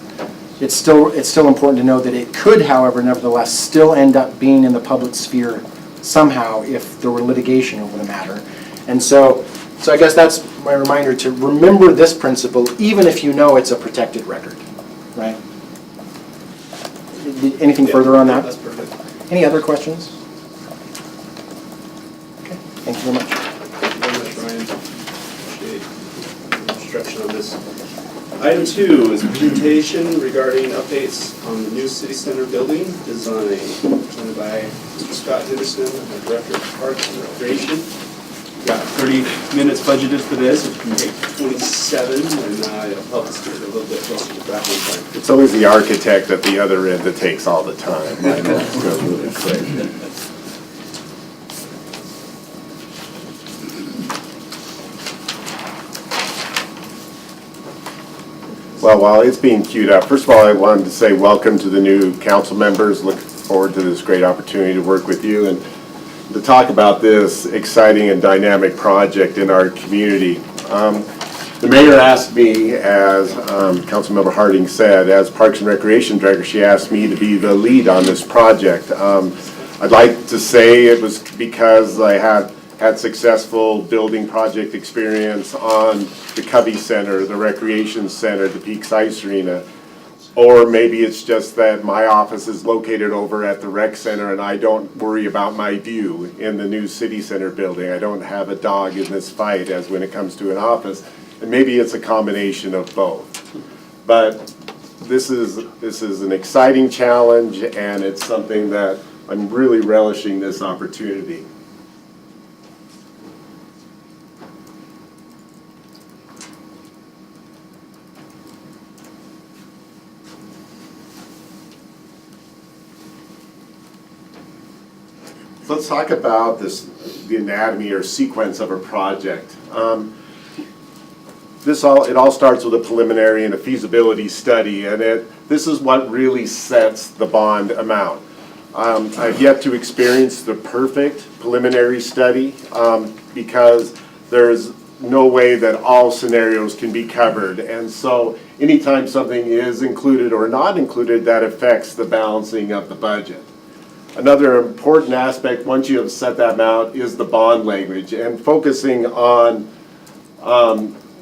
it's still important to know that it could, however, nevertheless, still end up being in the public sphere somehow if there were litigation over the matter. And so I guess that's my reminder to remember this principle, even if you know it's a protected record, right? Anything further on that? That's perfect. Any other questions? Okay, thank you very much. Thank you very much, Ryan. Appreciate the instruction on this. Item 2 is a presentation regarding updates on the new city center building design, presented by Mr. Scott Henderson, the Director of Parks and Recreation. We've got 30 minutes budgeted for this. It can take 27, and it'll help us get a little bit closer to that one time. It's always the architect at the other end that takes all the time. I know it's goes really quick. Well, while it's being queued up, first of all, I wanted to say welcome to the new council members. Look forward to this great opportunity to work with you and to talk about this exciting and dynamic project in our community. The mayor asked me, as Councilmember Harding said, as Parks and Recreation Director, she asked me to be the lead on this project. I'd like to say it was because I had successful building project experience on the Covey Center, the Recreation Center, the Peaks Ice Arena. Or maybe it's just that my office is located over at the Rec Center and I don't worry about my view in the new City Center building. I don't have a dog in this fight as when it comes to an office. And maybe it's a combination of both. But this is an exciting challenge, and it's something that I'm really relishing this opportunity. Let's talk about the anatomy or sequence of a project. It all starts with a preliminary and a feasibility study, and this is what really sets the bond amount. I've yet to experience the perfect preliminary study because there's no way that all scenarios can be covered, and so anytime something is included or not included, that affects the balancing of the budget. Another important aspect, once you have set that amount, is the bond language and focusing on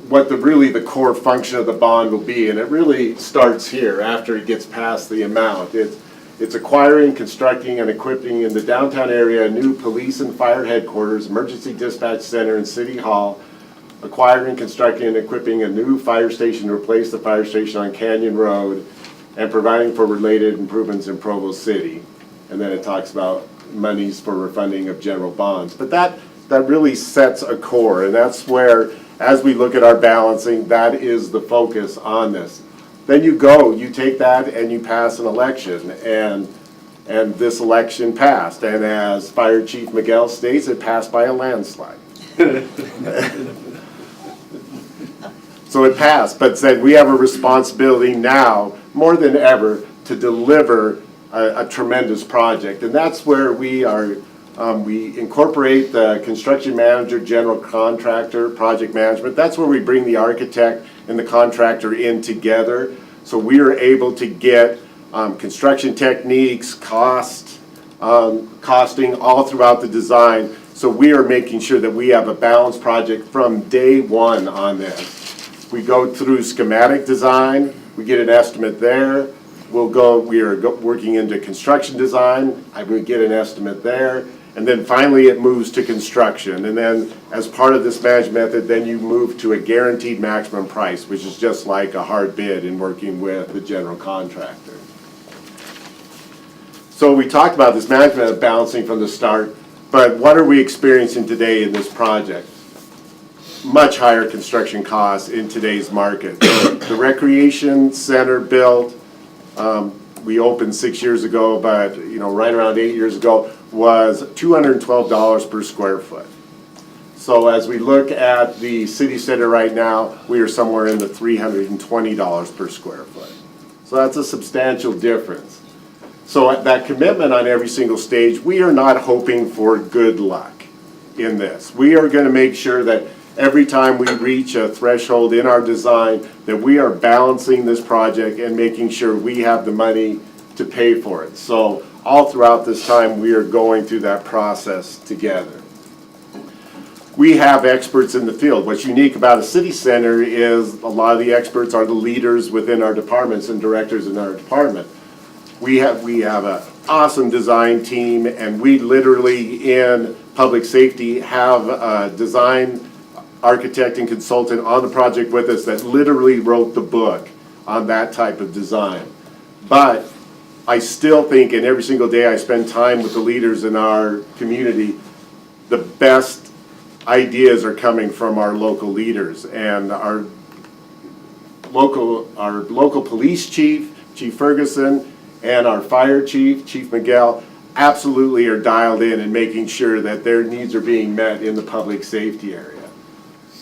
what really the core function of the bond will be. And it really starts here after it gets past the amount. It's acquiring, constructing, and equipping in the downtown area a new police and fire headquarters, emergency dispatch center, and city hall. Acquiring, constructing, and equipping a new fire station to replace the fire station on Canyon Road, and providing for related improvements in Provo City. And then it talks about monies for refunding of general bonds. But that really sets a core, and that's where, as we look at our balancing, that is the focus on this. Then you take that and you pass an election, and this election passed. And as Fire Chief Miguel states, it passed by a landslide. So it passed, but said we have a responsibility now, more than ever, to deliver a tremendous project. And that's where we incorporate the construction manager, general contractor, project management. That's where we bring the architect and the contractor in together. So we are able to get construction techniques, costing all throughout the design. So we are making sure that we have a balanced project from day one on this. We go through schematic design, we get an estimate there. We are working into construction design, I would get an estimate there, and then finally it moves to construction. And then as part of this management method, then you move to a guaranteed maximum price, which is just like a hard bid in working with the general contractor. So we talked about this management of balancing from the start, but what are we experiencing today in this project? Much higher construction costs in today's market. The recreation center built, we opened 6 years ago, but right around 8 years ago, was $212 per square foot. So as we look at the city center right now, we are somewhere in the $320 per square foot. So that's a substantial difference. So at that commitment on every single stage, we are not hoping for good luck in this. We are going to make sure that every time we reach a threshold in our design, that we are balancing this project and making sure we have the money to pay for it. So all throughout this time, we are going through that process together. We have experts in the field. What's unique about a city center is a lot of the experts are the leaders within our departments and directors in our department. We have an awesome design team, and we literally in public safety have a design architect and consultant on the project with us that literally wrote the book on that type of design. But I still think, and every single day I spend time with the leaders in our community, the best ideas are coming from our local leaders. And our local police chief, Chief Ferguson, and our fire chief, Chief Miguel, absolutely are dialed in and making sure that their needs are being met in the public safety area.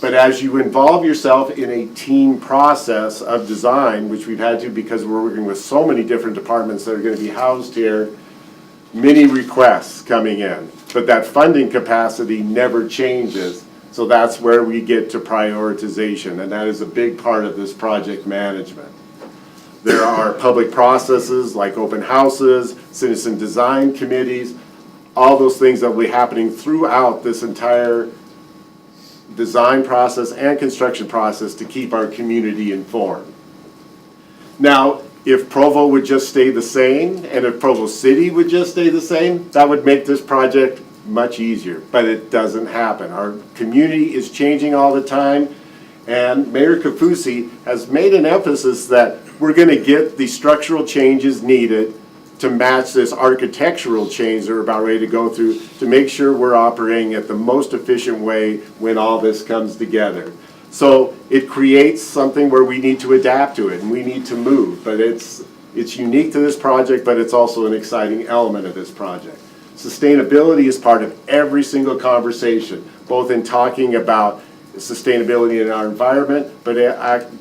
But as you involve yourself in a team process of design, which we've had to because we're working with so many different departments that are going to be housed here, many requests coming in. But that funding capacity never changes, so that's where we get to prioritization, and that is a big part of this project management. There are public processes like open houses, citizen design committees, all those things that will be happening throughout this entire design process and construction process to keep our community informed. Now, if Provo would just stay the same, and if Provo City would just stay the same, that would make this project much easier, but it doesn't happen. Our community is changing all the time, And Mayor Kafusi has made an emphasis that we're going to get the structural changes needed to match this architectural change that we're about ready to go through to make sure we're operating at the most efficient way when all this comes together. So it creates something where we need to adapt to it and we need to move, but it's unique to this project, but it's also an exciting element of this project. Sustainability is part of every single conversation, both in talking about sustainability in our environment, but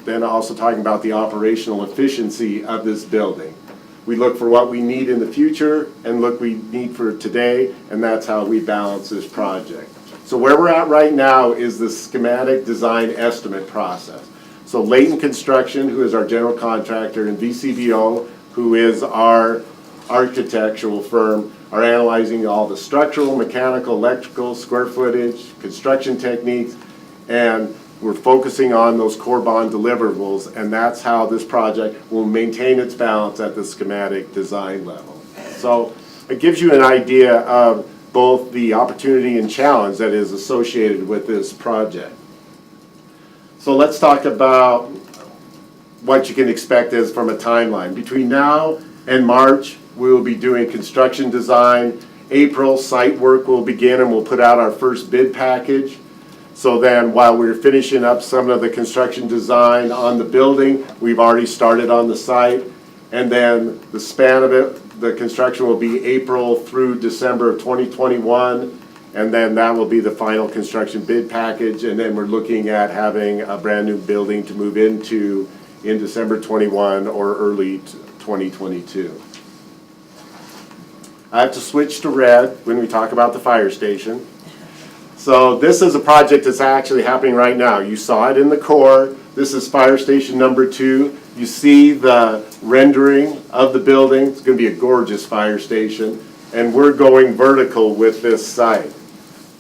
then also talking about the operational efficiency of this building. We look for what we need in the future and look we need for today, and that's how we balance this project. So where we're at right now is the schematic design estimate process. So Layton Construction, who is our general contractor, and VCBO, who is our architectural firm, are analyzing all the structural, mechanical, electrical, square footage, construction techniques, and we're focusing on those core bond deliverables, and that's how this project will maintain its balance at the schematic design level. So it gives you an idea of both the opportunity and challenge that is associated with this project. So let's talk about what you can expect as from a timeline. Between now and March, we will be doing construction design. April, site work will begin and we'll put out our first bid package. So then while we're finishing up some of the construction design on the building, we've already started on the site. And then the span of it, the construction will be April through December of 2021. And then that will be the final construction bid package. And then we're looking at having a brand new building to move into in December 21 or early 2022. I have to switch to red when we talk about the fire station. So this is a project that's actually happening right now. You saw it in the core. This is fire station number 2. You see the rendering of the building. It's going to be a gorgeous fire station. And we're going vertical with this site.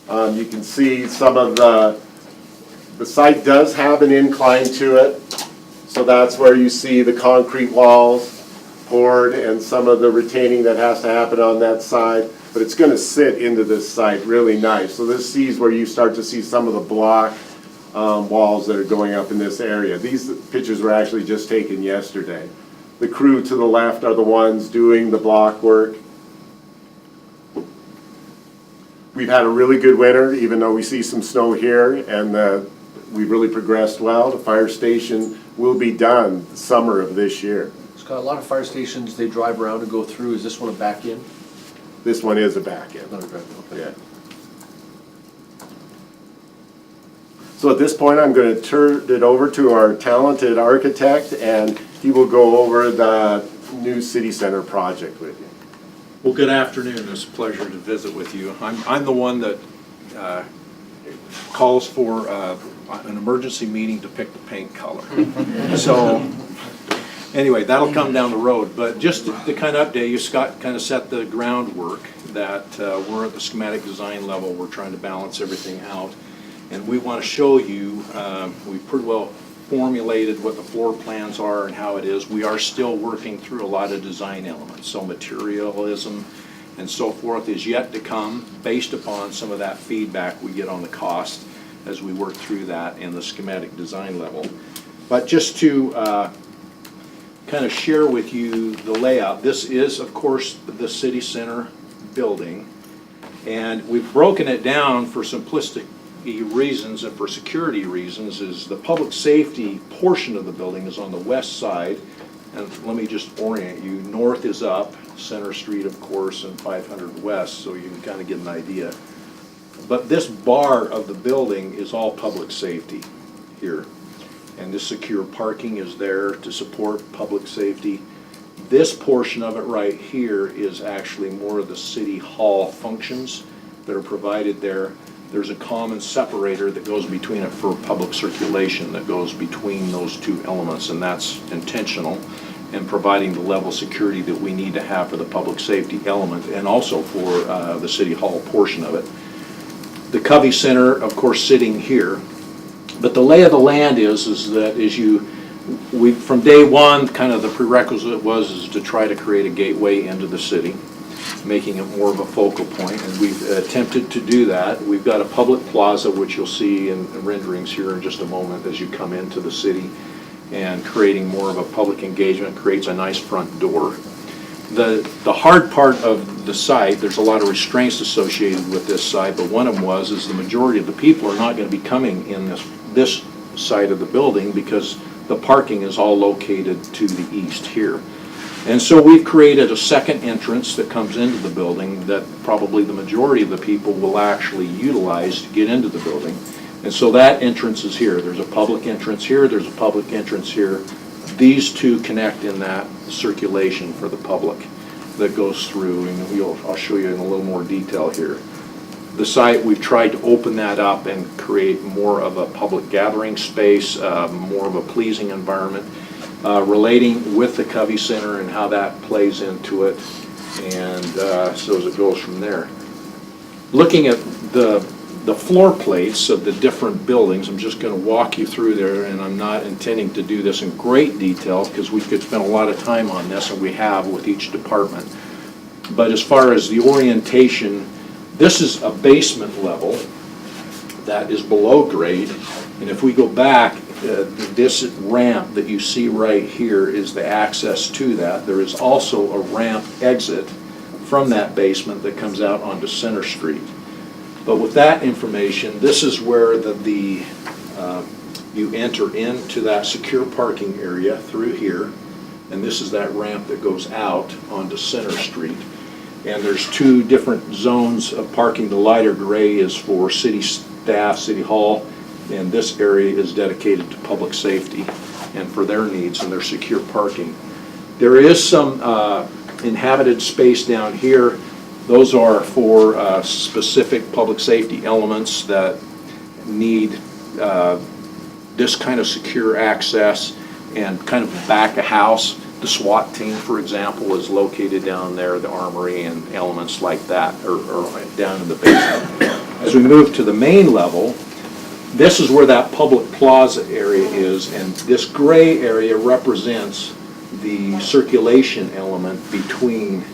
You can see some of the site does have an incline to it. So that's where you see the concrete walls poured and some of the retaining that has to happen on that side. But it's going to sit into this site really nice. So this is where you start to see some of the block walls that are going up in this area. These pictures were actually just taken yesterday. The crew to the left are the ones doing the block work. We've had a really good winter, even though we see some snow here, and we've really progressed well. The fire station will be done the summer of this year. Scott, a lot of fire stations, they drive around and go through. Is this one a back in? This one is a back end. Not a drive in, okay. Yeah. So at this point, I'm going to turn it over to our talented architect, and he will go over the new city center project with you. Well, good afternoon. It's a pleasure to visit with you. I'm the one that calls for an emergency meeting to pick the paint color. So anyway, that'll come down the road. But just to kind of update you, Scott kind of set the groundwork that we're at the schematic design level. We're trying to balance everything out. And we want to show you, we've pretty well formulated what the floor plans are and how it is. We are still working through a lot of design elements. So materialism and so forth is yet to come based upon some of that feedback we get on the cost as we work through that in the schematic design level. But just to kind of share with you the layout, this is of course the city center building, and we've broken it down for simplistic reasons and for security reasons. Is the public safety portion of the building is on the west side, and let me just orient you. North is up, Center Street of course, and 500 West, so you can kind of get an idea. But this bar of the building is all public safety here, and this secure parking is there to support public safety. This portion of it right here is actually more of the city hall functions that are provided there. There's a common separator that goes between it for public circulation that goes between those two elements, and that's intentional in providing the level of security that we need to have for the public safety element and also for the city hall portion of it. The Covey Center, of course, sitting here, but the lay of the land is that from day one, kind of the prerequisite was to try to create a gateway into the city. making it more of a focal point, and we've attempted to do that. We've got a public plaza, which you'll see in renderings here in just a moment as you come into the city, and creating more of a public engagement creates a nice front door. The hard part of the site, there's a lot of restraints associated with this site, but one of them is the majority of the people are not going to be coming in this side of the building because the parking is all located to the east here. And so we've created a second entrance that comes into the building that probably the majority of the people will actually utilize to get into the building. And so that entrance is here. There's a public entrance here, there's a public entrance here. These two connect in that circulation for the public that goes through, and I'll show you in a little more detail here. The site, we've tried to open that up and create more of a public gathering space, more of a pleasing environment. Relating with the Covey Center and how that plays into it, and so as it goes from there. Looking at the floor plates of the different buildings, I'm just going to walk you through there, and I'm not intending to do this in great detail because we could spend a lot of time on this, and we have with each department. But as far as the orientation, this is a basement level that is below grade, and if we go back, this ramp that you see right here is the access to that. There is also a ramp exit from that basement that comes out onto Center Street. But with that information, this is where you enter into that secure parking area through here, and this is that ramp that goes out onto Center Street. And there's two different zones of parking. The lighter gray is for city staff, City Hall, and this area is dedicated to public safety and for their needs and their secure parking. There is some inhabited space down here. Those are for specific public safety elements that need this kind of secure access and kind of back a house. The SWAT team, for example, is located down there, the armory and elements like that are down in the basement. As we move to the main level, this is where that public plaza area is, and this gray area represents the circulation element between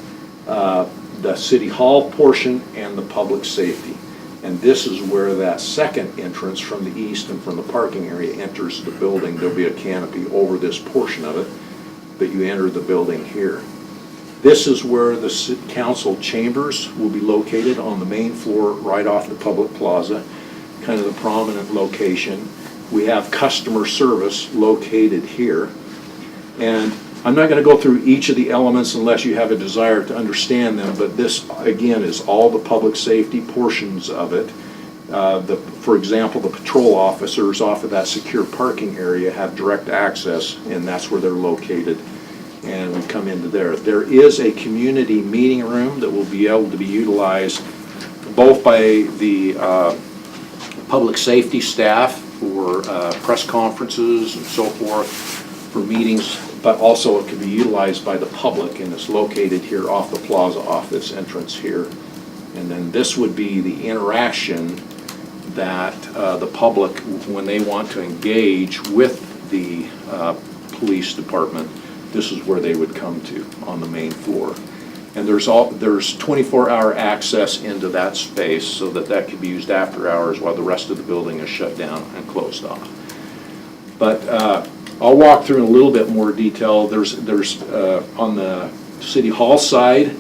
the City Hall portion and the public safety. And this is where that second entrance from the east and from the parking area enters the building. There'll be a canopy over this portion of it, but you enter the building here. This is where the council chambers will be located on the main floor right off the public plaza, kind of the prominent location. We have customer service located here. And I'm not going to go through each of the elements unless you have a desire to understand them, but this, again, is all the public safety portions of it. For example, the patrol officers off of that secure parking area have direct access, and that's where they're located. And we come into there. There is a community meeting room that will be able to be utilized both by the public safety staff for press conferences and so forth, for meetings, but also it can be utilized by the public, and it's located here off the plaza, off this entrance here. And then this would be the interaction that the public, when they want to engage with the police department, this is where they would come to on the main floor. And there's 24-hour access into that space so that can be used after hours while the rest of the building is shut down and closed off. But I'll walk through in a little bit more detail. There's on the City Hall side,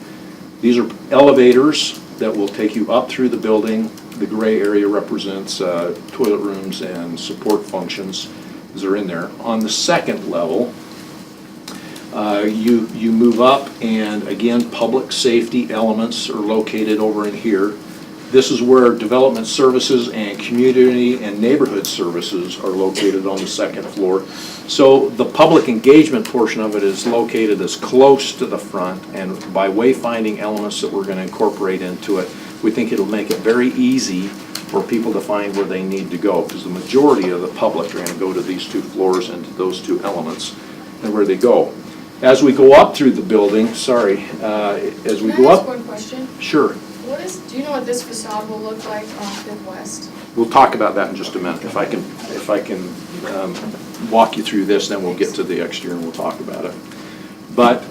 these are elevators that will take you up through the building. The gray area represents toilet rooms and support functions that are in there. On the second level, you move up, and again, public safety elements are located over in here. This is where development services and community and neighborhood services are located on the second floor. So the public engagement portion of it is located as close to the front, and by wayfinding elements that we're going to incorporate into it, we think it'll make it very easy for people to find where they need to go, because the majority of the public are going to go to these two floors and to those two elements and where they go. As we go up through the building, as we go up. Can I ask one question? Sure. Do you know what this facade will look like on Fifth West? We'll talk about that in just a minute. If I can walk you through this, then we'll get to the exterior and we'll talk about it. But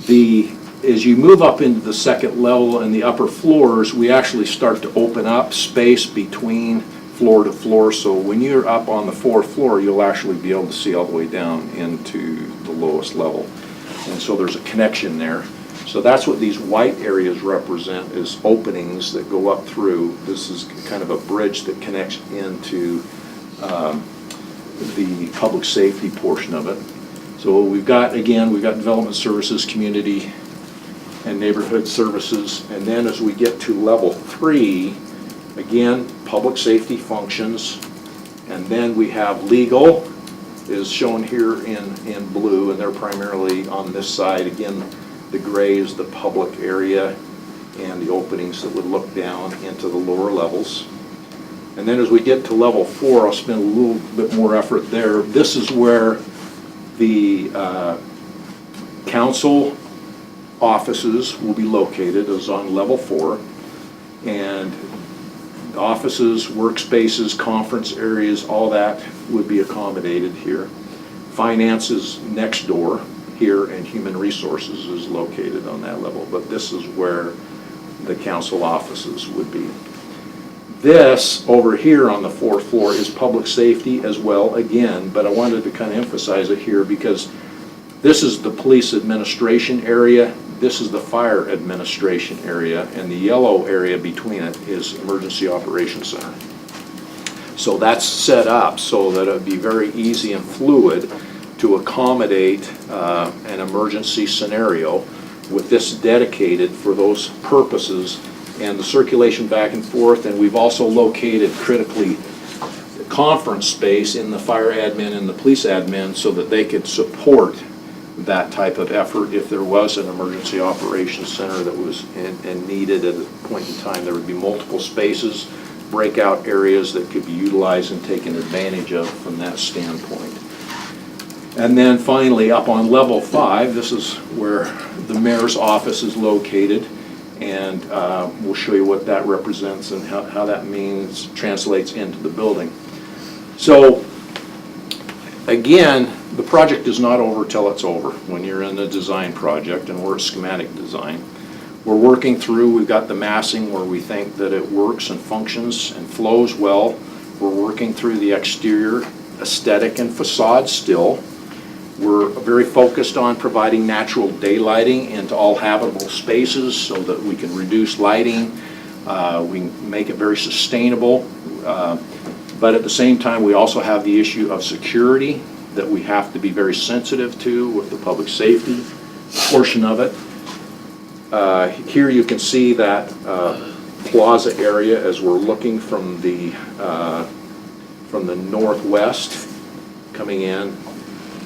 the as you move up into the second level and the upper floors, we actually start to open up space between floor to floor. So when you're up on the 4th floor, you'll actually be able to see all the way down into the lowest level. And so there's a connection there. So that's what these white areas represent, is openings that go up through. This is kind of a bridge that connects into the public safety portion of it. So we've got development services, community and neighborhood services. And then as we get to level 3, again, public safety functions. And then we have legal is shown here in blue, and they're primarily on this side. Again, the gray is the public area and the openings that would look down into the lower levels. And then as we get to level 4, I'll spend a little bit more effort there. This is where the council offices will be located, is on level 4. And offices, workspaces, conference areas, all that would be accommodated here. Finance is next door here, and human resources is located on that level. But this is where the council offices would be. This over here on the 4th floor is public safety as well, again, but I wanted to kind of emphasize it here because this is the police administration area, this is the fire administration area, and the yellow area between it is Emergency Operations Center. So that's set up so that it would be very easy and fluid to accommodate an emergency scenario with this dedicated for those purposes, and the circulation back and forth. And we've also located critically conference space in the fire admin and the police admin so that they could support that type of effort if there was an emergency operations center that was and needed at a point in time. There would be multiple spaces, breakout areas that could be utilized and taken advantage of from that standpoint. And then finally, up on level 5, this is where the mayor's office is located, and we'll show you what that represents and how that means translates into the building. So again, the project is not over till it's over when you're in the design project, and we're at schematic design. We're working through, we've got the massing where we think that it works and functions and flows well. We're working through the exterior aesthetic and facade still. We're very focused on providing natural daylighting into all habitable spaces so that we can reduce lighting. We can make it very sustainable. But at the same time, we also have the issue of security that we have to be very sensitive to with the public safety portion of it. Here you can see that plaza area as we're looking from the northwest coming in.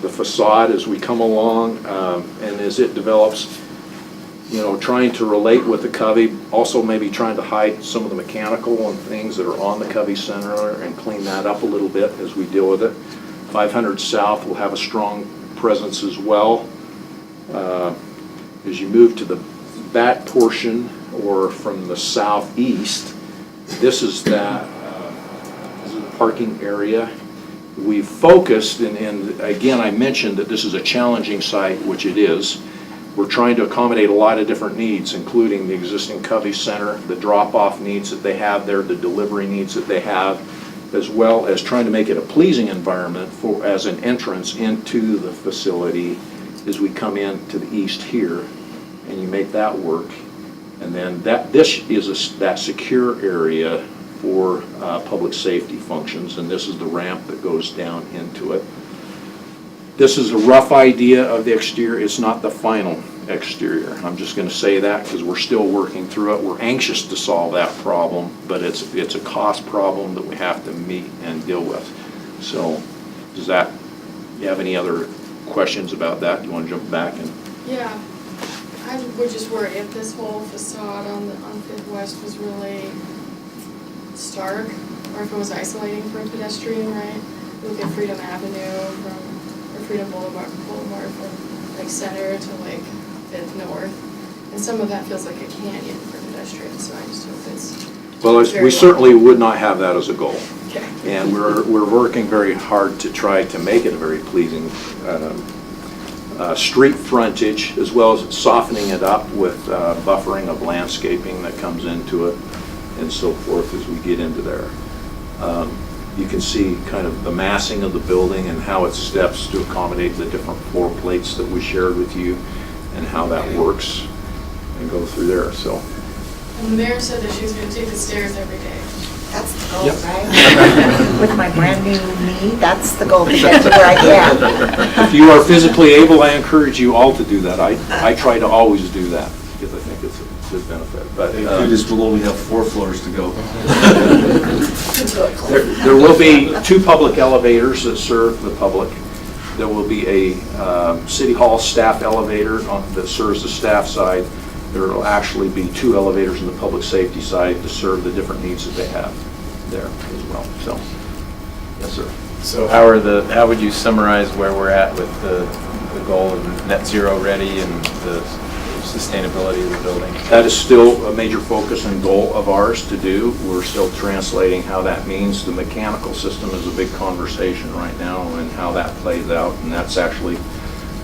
The facade as we come along and as it develops, you know, trying to relate with the Covey, also maybe trying to hide some of the mechanical and things that are on the Covey Center and clean that up a little bit as we deal with it. 500 South will have a strong presence as well. As you move to that portion or from the southeast, this is that this is the parking area. We've focused, and again, I mentioned that this is a challenging site, which it is. We're trying to accommodate a lot of different needs, including the existing Covey Center, the drop-off needs that they have there, the delivery needs that they have, as well as trying to make it a pleasing environment for as an entrance into the facility as we come in to the east here, and you make that work. And then this is that secure area for public safety functions, and this is the ramp that goes down into it. This is a rough idea of the exterior. It's not the final exterior. I'm just going to say that because we're still working through it. We're anxious to solve that problem, but it's a cost problem that we have to meet and deal with. So does that, you have any other questions about that? Do you want to jump back? And Yeah, I would just worry if this whole facade on Fifth West was really stark, or if it was isolating for a pedestrian, right? Look at Freedom Avenue or Freedom Boulevard from like center to like Fifth North, and some of that feels like a canyon for pedestrians. So I just hope it's well, we certainly would not have that as a goal. Okay. And we're working very hard to try to make it a very pleasing street frontage, as well as softening it up with buffering of landscaping that comes into it and so forth as we get into there. You can see kind of the massing of the building and how it steps to accommodate the different floor plates that we shared with you and how that works and go through there. So And the mayor said that she's gonna take the stairs every day. That's the goal, Yep. right? With my brand new knee, that's the goal to get to where I am. if you are physically able, I encourage you all to do that. I try to always do that because I think it's a good benefit. But Just below, we have 4 floors to go. there will be 2 public elevators that serve the public. There will be a City Hall staff elevator that serves the staff side. There will actually be 2 elevators on the public safety side to serve the different needs that they have there as well. So, yes, sir. So how would you summarize where we're at with the goal of net zero ready and the sustainability of the building? That is still a major focus and goal of ours to do. We're still translating how that means. The mechanical system is a big conversation right now and how that plays out, and that's actually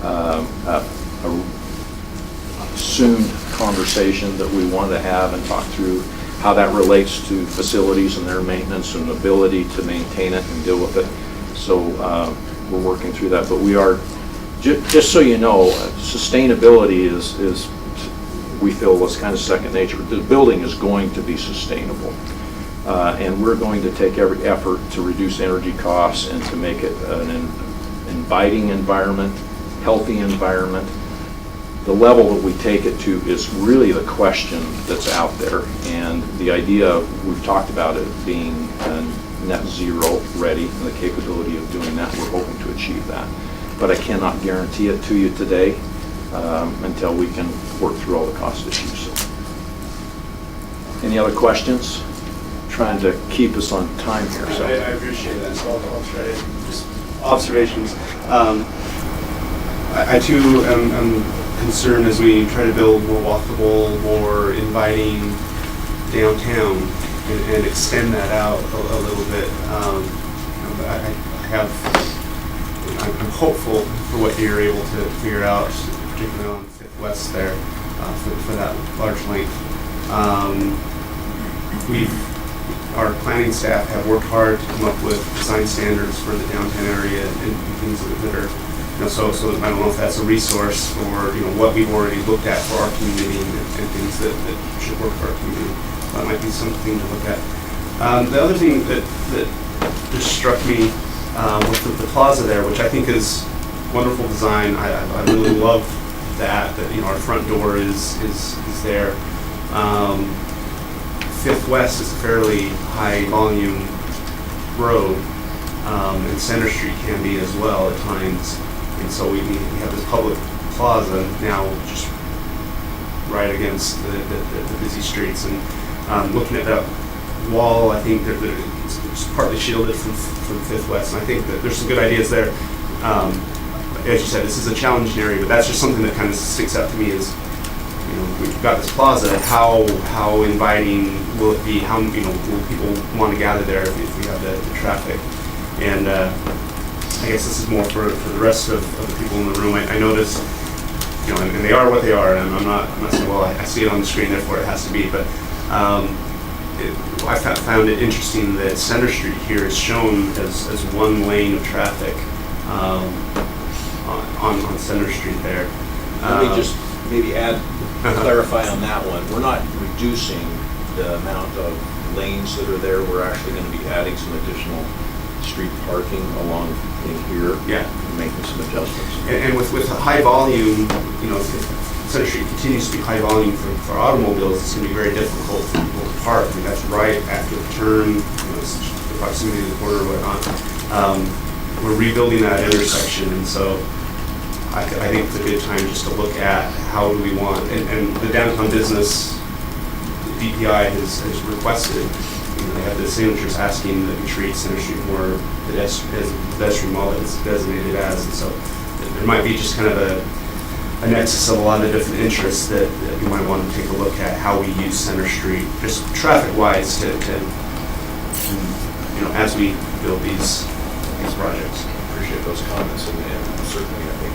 a soon conversation that we want to have and talk through how that relates to facilities and their maintenance and ability to maintain it and deal with it. So we're working through that, but we are, just so you know, sustainability is we feel was kind of second nature. The building is going to be sustainable, and we're going to take every effort to reduce energy costs and to make it an inviting environment, healthy environment. The level that we take it to is really the question that's out there, and the idea we've talked about it being net zero ready and the capability of doing that. We're hoping to achieve that, but I cannot guarantee it to you today until we can work through all the cost issues. So, any other questions? Trying to keep us on time here. So I appreciate that. So I'll try to just observations. I too am concerned as we try to build more walkable, more inviting downtown and extend that out a little bit. I'm hopeful for what you're able to figure out, particularly on 5th West there, for that large length. Our planning staff have worked hard to come up with design standards for the downtown area and things that are, so I don't know if that's a resource for, what we've already looked at for our community and things that should work for our community. That might be something to look at. The other thing that just struck me with the plaza there, which I think is wonderful design. I really love that our front door is there. 5th West is a fairly high volume road, and Center Street can be as well at times. And so we have this public plaza now just right against the busy streets. And looking at that wall, I think that it's partly shielded from 5th West. And I think that there's some good ideas there. As you said, this is a challenging area, but that's just something that kind of sticks out to me is, we've got this plaza. How inviting will it be? How will people want to gather there if we have the traffic? And I guess this is more for the rest of the people in the room. I noticed, and they are what they are, and I'm not saying, well, I see it on the screen, therefore it has to be, but I found it interesting that Center Street here is shown as one lane of traffic on Center Street there. let me just maybe clarify on that one. We're not reducing the amount of lanes that are there. We're actually going to be adding some additional street parking along in here. Yeah. And making some adjustments. And with a high volume, if Center Street continues to be high volume for automobiles, it's going to be very difficult for people to park. I mean, that's right after the turn, the proximity to the corner or whatnot. We're rebuilding that intersection, and so I think it's a good time just to look at how do we want, and the downtown business, the DPI has requested, they have the signatures asking that we treat Center Street more as a pedestrian mall that it's designated as, and so there might be just kind of a nexus of a lot of different interests that you might want to take a look at how we use Center Street, just traffic-wise, to as we build these projects. Appreciate those comments, and certainly I think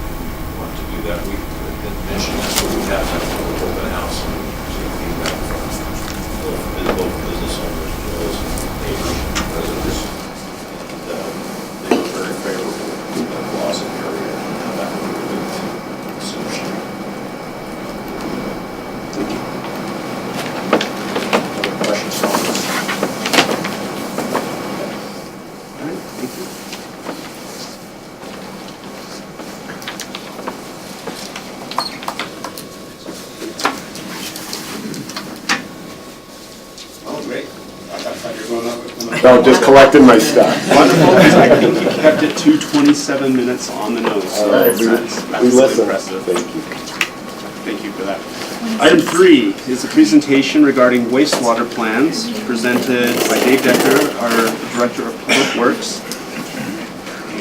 want to do that. We didn't mention that, but we have had an open house, so feedback from both business owners, as well as neighbors, residents. And they were very favorable to the Blossom area and how that would be a good solution. Other questions, comments? All right, thank you. Oh, great. I thought you were going up. No, just collecting my stuff. Wonderful. I think you kept it to 27 minutes on the nose. So All right, we that's listen. impressive. Thank you. Thank you for that. Item 3 is a presentation regarding wastewater plans presented by Dave Decker, our Director of Public Works.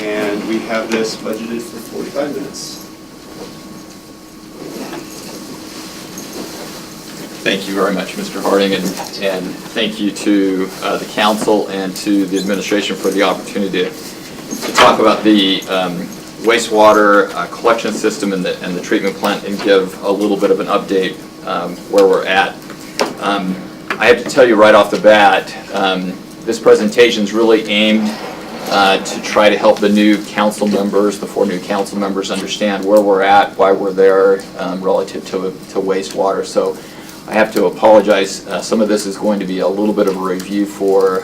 And we have this budgeted for 45 minutes. Thank you very much, Mr. Harding, and thank you to the council and to the administration for the opportunity to talk about the wastewater collection system and the treatment plant and give a little bit of an update where we're at. I have to tell you right off the bat, this presentation is really aimed to try to help the new council members, the 4 new council members, understand where we're at, why we're there relative to wastewater. So I have to apologize. Some of this is going to be a little bit of a review for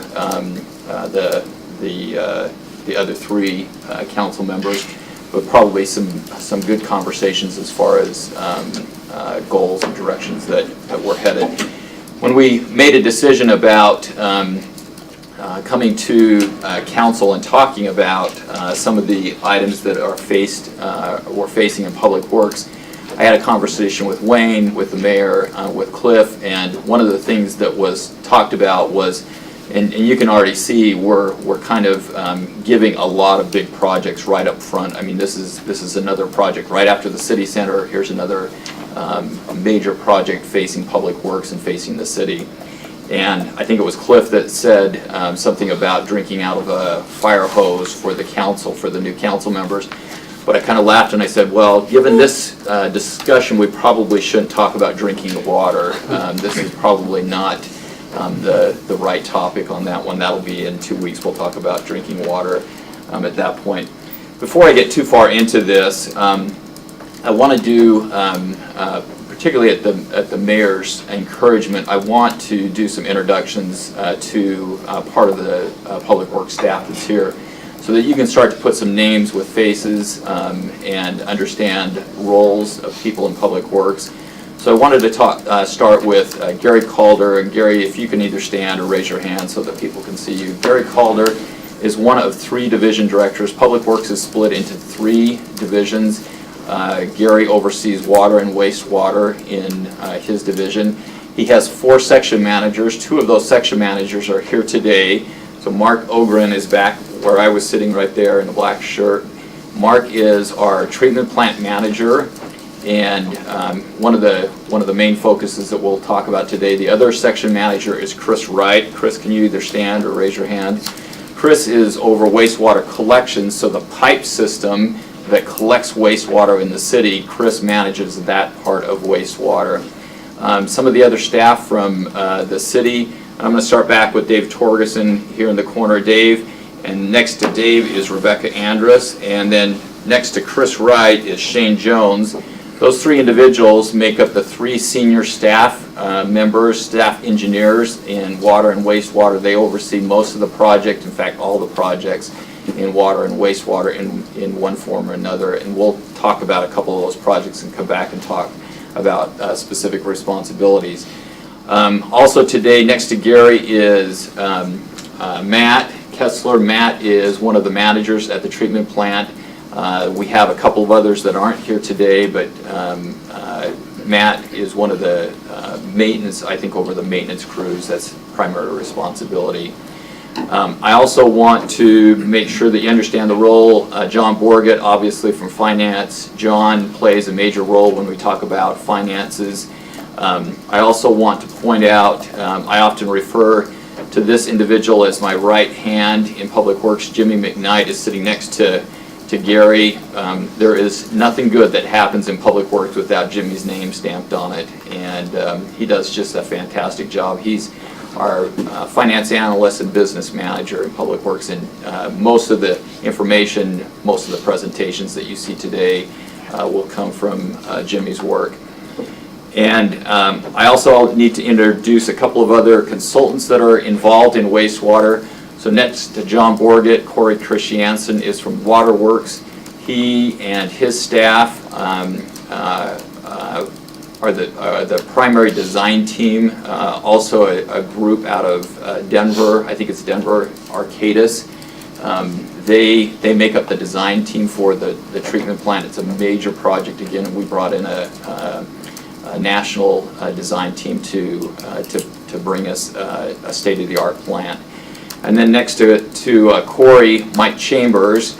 the other 3 council members, but probably some good conversations as far as goals and directions that we're headed. When we made a decision about coming to council and talking about some of the items that are we're facing in Public Works, I had a conversation with Wayne, with the mayor, with Cliff, and one of the things that was talked about was, and you can already see, we're kind of giving a lot of big projects right up front. I mean, this is another project right after the city center. Here's another major project facing Public Works and facing the city. And I think it was Cliff that said something about drinking out of a fire hose for the council, for the new council members. But I kind of laughed and I said, well, given this discussion, we probably shouldn't talk about drinking water. This is probably not the right topic on that one. That'll be in 2 weeks. We'll talk about drinking water at that point. Before I get too far into this, I want to do, particularly at the mayor's encouragement, I want to do some introductions to part of the Public Works staff that's here, so that you can start to put some names with faces and understand roles of people in Public Works. So I wanted to start with Gary Calder. And Gary, if you can either stand or raise your hand so that people can see you. Gary Calder is one of 3 division directors. Public Works is split into 3 divisions. Gary oversees water and wastewater in his division. He has 4 section managers. 2 of those section managers are here today. So Mark Ogren is back where I was sitting right there in the black shirt. Mark is our treatment plant manager, and one of the main focuses that we'll talk about today. The other section manager is Chris Wright. Chris, can you either stand or raise your hand? Chris is over wastewater collection, so the pipe system that collects wastewater in the city, Chris manages that part of wastewater. Some of the other staff from the city, I'm going to start back with Dave Torgerson here in the corner. Dave, and next to Dave is Rebecca Andrus, and then next to Chris Wright is Shane Jones. Those 3 individuals make up the 3 senior staff members, staff engineers in water and wastewater. They oversee most of the project, in fact all the projects in water and wastewater in one form or another. And we'll talk about a couple of those projects and come back and talk about specific responsibilities. Also today next to Gary is Matt Kessler. Matt is one of the managers at the treatment plant. We have a couple of others that aren't here today, but Matt is one of the maintenance, I think, over the maintenance crews. That's primary responsibility. I also want to make sure that you understand the role. John Borgett, obviously from finance. John plays a major role when we talk about finances. I also want to point out, I often refer to this individual as my right hand in Public Works. Jimmy McKnight is sitting next to to Gary. There is nothing good that happens in Public Works without Jimmy's name stamped on it, and he does just a fantastic job. He's our finance analyst and business manager in Public Works, and most of the information, most of the presentations that you see today will come from Jimmy's work. And I also need to introduce a couple of other consultants that are involved in wastewater. So next to John Borgett, Corey Christiansen is from Waterworks. He and his staff are the primary design team. Also a group out of Denver, I think it's Denver Arcadis. They make up the design team for the treatment plant. It's a major project again, and we brought in a national design team to bring us a state-of-the-art plant. And then next to Corey, Mike Chambers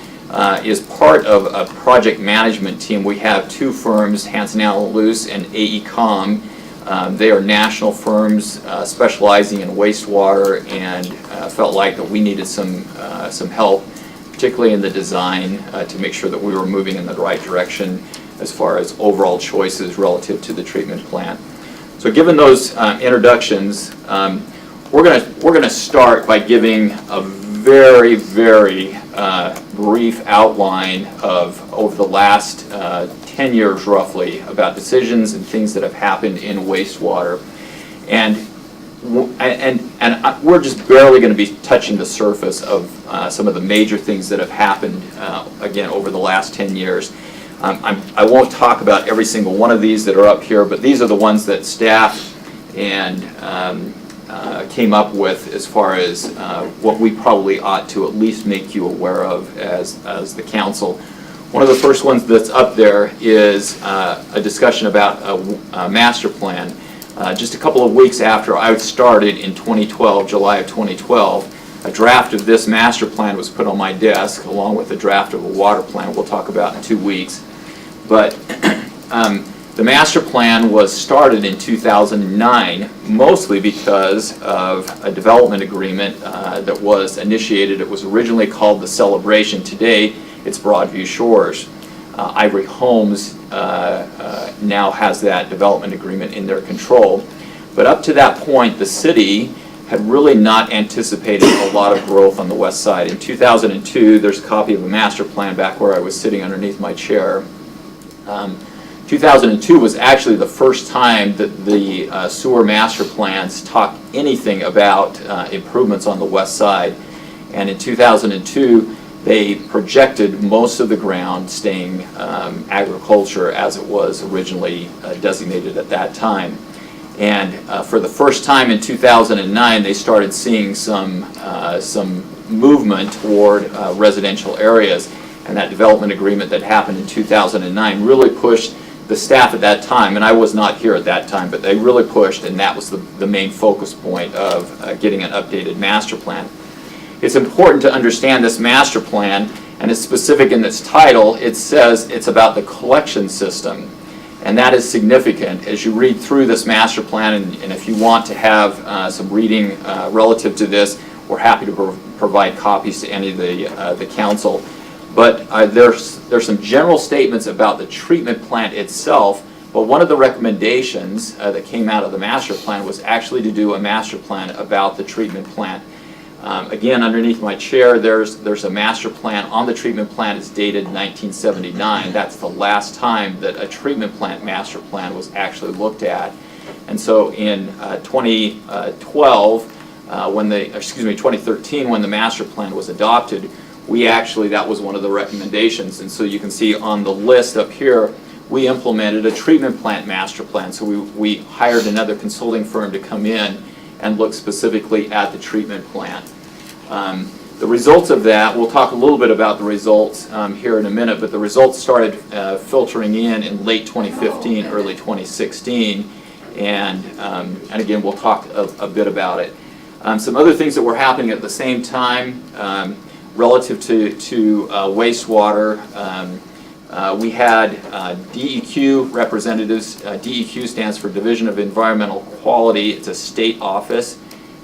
is part of a project management team. We have two firms, Hansen Allen Luce and AECOM. They are national firms specializing in wastewater, and felt like that we needed some help, particularly in the design, to make sure that we were moving in the right direction as far as overall choices relative to the treatment plant. So given those introductions, we're gonna start by giving a very, very brief outline of over the last 10 years roughly about decisions and things that have happened in wastewater. And we're just barely going to be touching the surface of some of the major things that have happened, again, over the last 10 years. I won't talk about every single one of these that are up here, but these are the ones that staff and came up with as far as what we probably ought to at least make you aware of as the council. One of the first ones that's up there is a discussion about a master plan. Just a couple of weeks after I started in 2012, July of 2012, a draft of this master plan was put on my desk along with a draft of a water plan we'll talk about in 2 weeks. But the master plan was started in 2009 mostly because of a development agreement that was initiated. It was originally called the Celebration. Today it's Broadview Shores. Ivory Homes now has that development agreement in their control. But up to that point, the city had really not anticipated a lot of growth on the west side. In 2002, there's a copy of a master plan back where I was sitting underneath my chair. 2002 was actually the first time that the sewer master plans talked anything about improvements on the west side. And in 2002, they projected most of the ground staying agriculture as it was originally designated at that time. And for the first time in 2009, they started seeing some movement toward residential areas. And that development agreement that happened in 2009 really pushed the staff at that time, and I was not here at that time, but they really pushed, and that was the main focus point of getting an updated master plan. It's important to understand this master plan, and it's specific in its title. It says it's about the collection system, and that is significant. As you read through this master plan, and if you want to have some reading relative to this, we're happy to provide copies to any of the council. But there's some general statements about the treatment plant itself, but one of the recommendations that came out of the master plan was actually to do a master plan about the treatment plant. Again, underneath my chair, there's a master plan on the treatment plant. It's dated 1979. That's the last time that a treatment plant master plan was actually looked at. And so in 2013, when the master plan was adopted, that was one of the recommendations. And so you can see on the list up here, we implemented a treatment plant master plan. So we hired another consulting firm to come in and look specifically at the treatment plant. The results of that, we'll talk a little bit about the results here in a minute, but the results started filtering in late 2015, early 2016, and again, we'll talk a bit about it. Some other things that were happening at the same time relative to wastewater, we had DEQ representatives. DEQ stands for Division of Environmental Quality. It's a state office,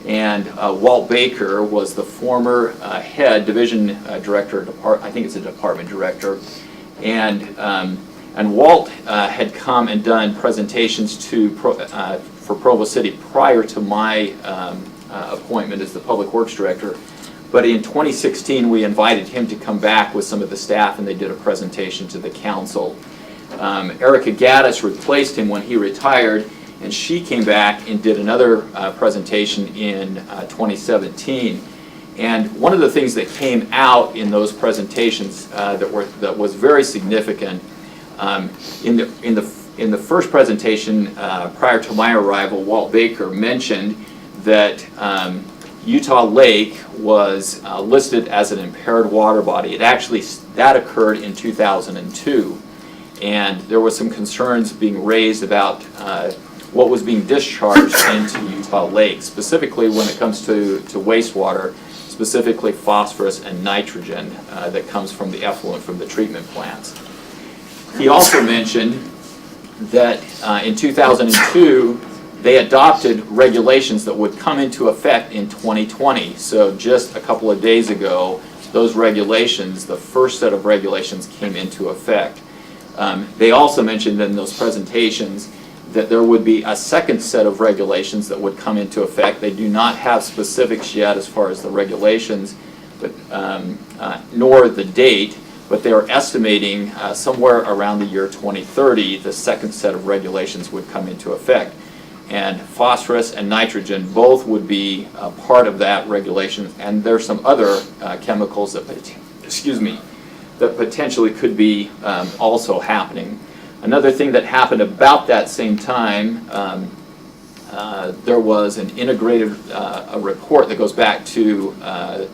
And Walt Baker was the former head division director, I think it's a department director. And Walt had come and done presentations for Provo City prior to my appointment as the Public Works Director. But in 2016, we invited him to come back with some of the staff, and they did a presentation to the council. Erica Gaddis replaced him when he retired, and she came back and did another presentation in 2017. And one of the things that came out in those presentations that was very significant, in the first presentation prior to my arrival, Walt Baker mentioned that Utah Lake was listed as an impaired water body. That occurred in 2002, and there was some concerns being raised about what was being discharged into Utah Lake, specifically when it comes to wastewater, specifically phosphorus and nitrogen that comes from the effluent from the treatment plants. He also mentioned that in 2002, they adopted regulations that would come into effect in 2020. So just a couple of days ago, those regulations, the first set of regulations, came into effect. They also mentioned in those presentations that there would be a second set of regulations that would come into effect. They do not have specifics yet as far as the regulations, but nor the date, but they are estimating somewhere around the year 2030, the second set of regulations would come into effect. And phosphorus and nitrogen both would be part of that regulation, and there's some other chemicals that, that potentially could be also happening. Another thing that happened about that same time, there was an integrated a report that goes back to the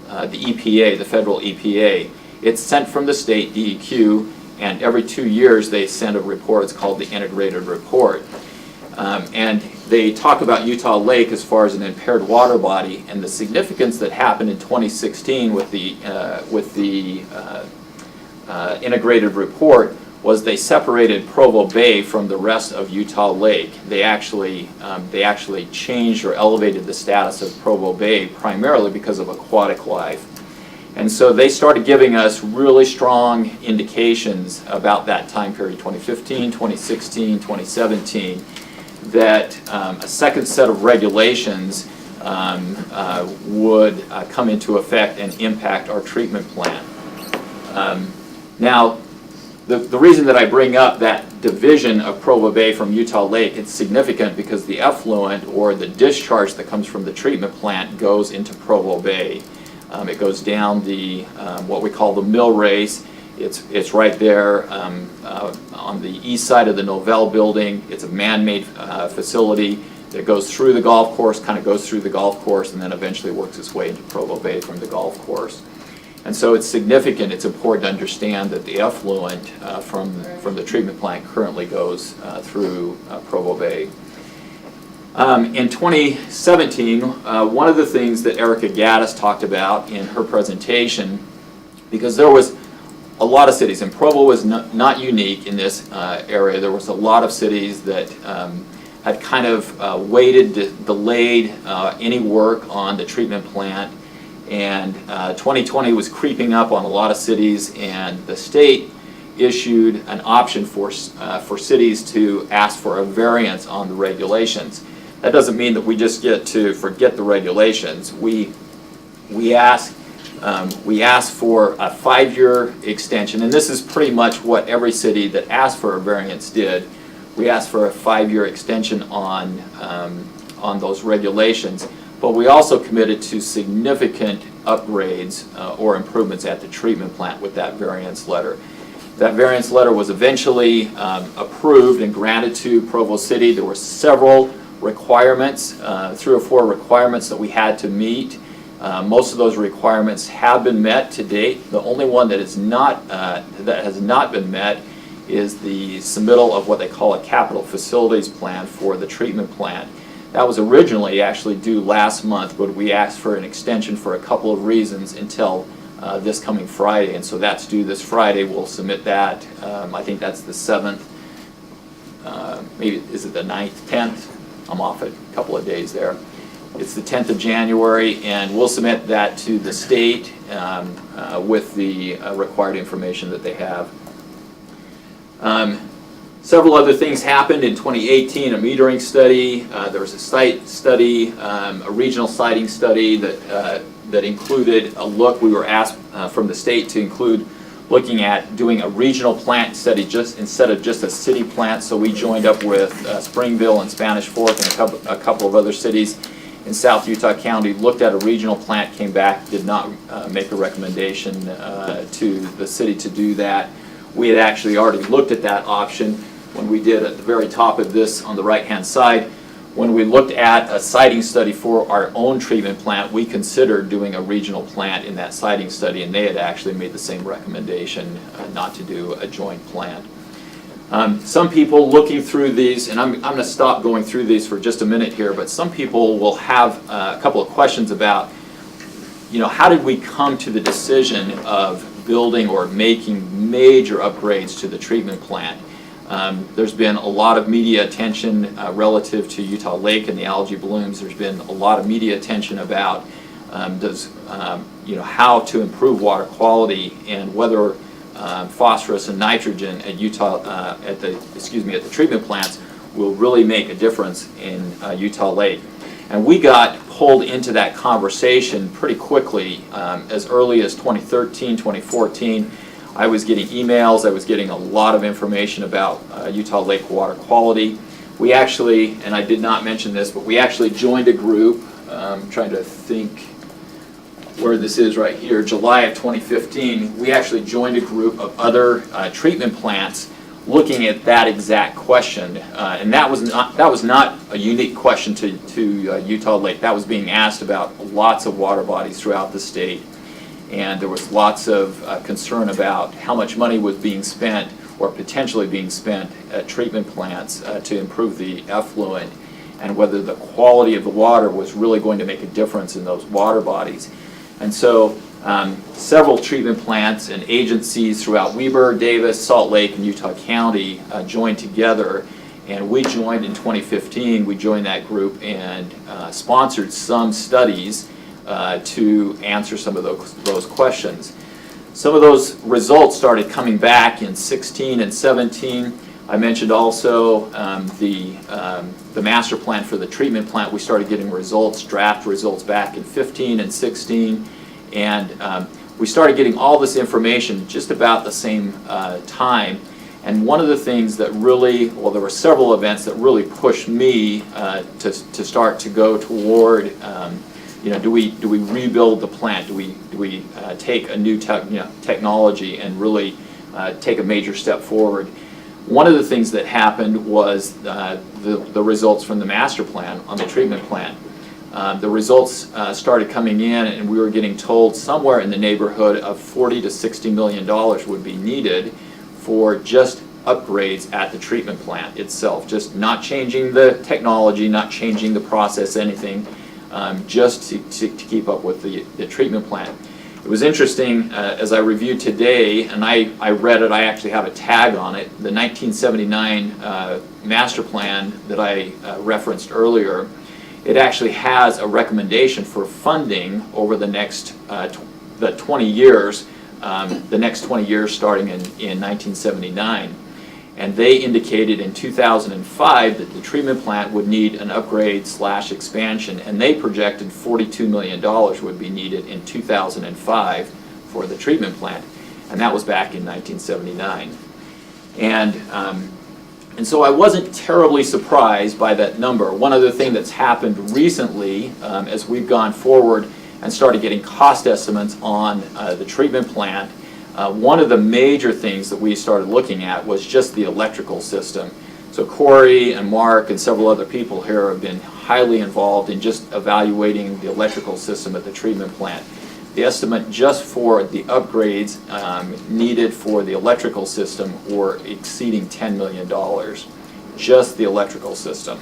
EPA, the federal EPA. It's sent from the state DEQ, and every 2 years they send a report. It's called the integrated report. And they talk about Utah Lake as far as an impaired water body, and the significance that happened in 2016 with the integrated report was they separated Provo Bay from the rest of Utah Lake. They actually changed or elevated the status of Provo Bay primarily because of aquatic life. And so they started giving us really strong indications about that time period, 2015, 2016, 2017, that a second set of regulations would come into effect and impact our treatment plant. Now, the reason that I bring up that division of Provo Bay from Utah Lake, it's significant because the effluent or the discharge that comes from the treatment plant goes into Provo Bay. It goes down the what we call the mill race. It's right there on the east side of the Novell building. It's a man-made facility that goes through the golf course, kind of goes through the golf course, and then eventually works its way into Provo Bay from the golf course. And so it's significant, it's important to understand that the effluent from the treatment plant currently goes through Provo Bay. In 2017, one of the things that Erica Gaddis talked about in her presentation, because there was a lot of cities, and Provo was not unique in this area. There was a lot of cities that had kind of waited, delayed any work on the treatment plant, and 2020 was creeping up on a lot of cities, and the state issued an option for cities to ask for a variance on the regulations. That doesn't mean that we just get to forget the regulations. We ask for a 5-year extension, and this is pretty much what every city that asked for a variance did. We asked for a 5-year extension on those regulations, but we also committed to significant upgrades or improvements at the treatment plant with that variance letter. That variance letter was eventually approved and granted to Provo City. There were several requirements, 3 or 4 requirements that we had to meet. Most of those requirements have been met to date. The only one that has not been met is the submittal of what they call a capital facilities plan for the treatment plant. That was originally actually due last month, but we asked for an extension for a couple of reasons until this coming Friday, and so that's due this Friday. We'll submit that. I think that's the 7th. Maybe is it the 9th, 10th? I'm off a couple of days there. It's the 10th of January, and we'll submit that to the state with the required information that they have. Several other things happened in 2018, a metering study, there was a site study, a regional siting study that included a look. We were asked from the state to include looking at doing a regional plant study just instead of just a city plant, so we joined up with Springville and Spanish Fork and a couple of other cities in South Utah County, looked at a regional plant, came back, did not make a recommendation to the city to do that. We had actually already looked at that option when we did at the very top of this on the right-hand side. When we looked at a siting study for our own treatment plant, we considered doing a regional plant in that siting study, and they had actually made the same recommendation not to do a joint plant. Some people looking through these, and I'm going to stop going through these for just a minute here, but some people will have a couple of questions about, how did we come to the decision of building or making major upgrades to the treatment plant? There's been a lot of media attention relative to Utah Lake and the algae blooms. There's been a lot of media attention about how to improve water quality and whether phosphorus and nitrogen at at the treatment plants will really make a difference in Utah Lake. And we got pulled into that conversation pretty quickly as early as 2013, 2014. I was getting emails, I was getting a lot of information about Utah Lake water quality. We actually, and I did not mention this, but we actually joined a group, I'm trying to think where this is right here, July of 2015, we actually joined a group of other treatment plants looking at that exact question. And that was not a unique question to Utah Lake. That was being asked about lots of water bodies throughout the state. And there was lots of concern about how much money was being spent or potentially being spent at treatment plants to improve the effluent, and whether the quality of the water was really going to make a difference in those water bodies. And so several treatment plants and agencies throughout Weber, Davis, Salt Lake, and Utah County joined together, and we joined in 2015. We joined that group and sponsored some studies to answer some of those questions. Some of those results started coming back in 16 and 17. I mentioned also the master plan for the treatment plant. We started getting results, draft results back in 15 and 16. And we started getting all this information just about the same time. And one of the things that really, well, there were several events that really pushed me to start to go toward, do we rebuild the plant? Do we take a new technology and really take a major step forward? One of the things that happened was the results from the master plan on the treatment plant. The results started coming in, and we were getting told somewhere in the neighborhood of $40 to $60 million would be needed for just upgrades at the treatment plant itself, just not changing the technology, not changing the process, anything, just to keep up with the treatment plant. It was interesting, as I reviewed today, and I read it, I actually have a tag on it, the 1979 master plan that I referenced earlier. It actually has a recommendation for funding over the next 20 years, the next 20 years starting in 1979. And they indicated in 2005 that the treatment plant would need an upgrade/expansion, and they projected $42 million would be needed in 2005 for the treatment plant, and that was back in 1979. And so I wasn't terribly surprised by that number. One other thing that's happened recently, as we've gone forward and started getting cost estimates on the treatment plant, one of the major things that we started looking at was just the electrical system. So Corey and Mark and several other people here have been highly involved in just evaluating the electrical system at the treatment plant. The estimate just for the upgrades needed for the electrical system were exceeding $10 million, just the electrical system.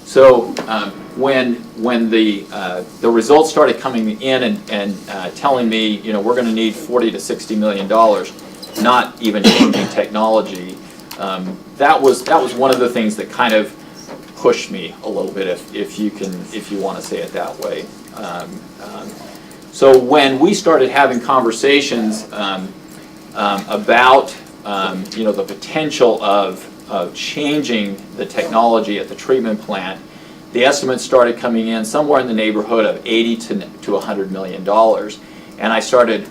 So when the results started coming in and telling me, we're going to need $40 to $60 million, not even changing technology, that was one of the things that kind of pushed me a little bit, if you want to say it that way. So when we started having conversations about the potential of changing the technology at the treatment plant, the estimates started coming in somewhere in the neighborhood of $80 to $100 million. And I started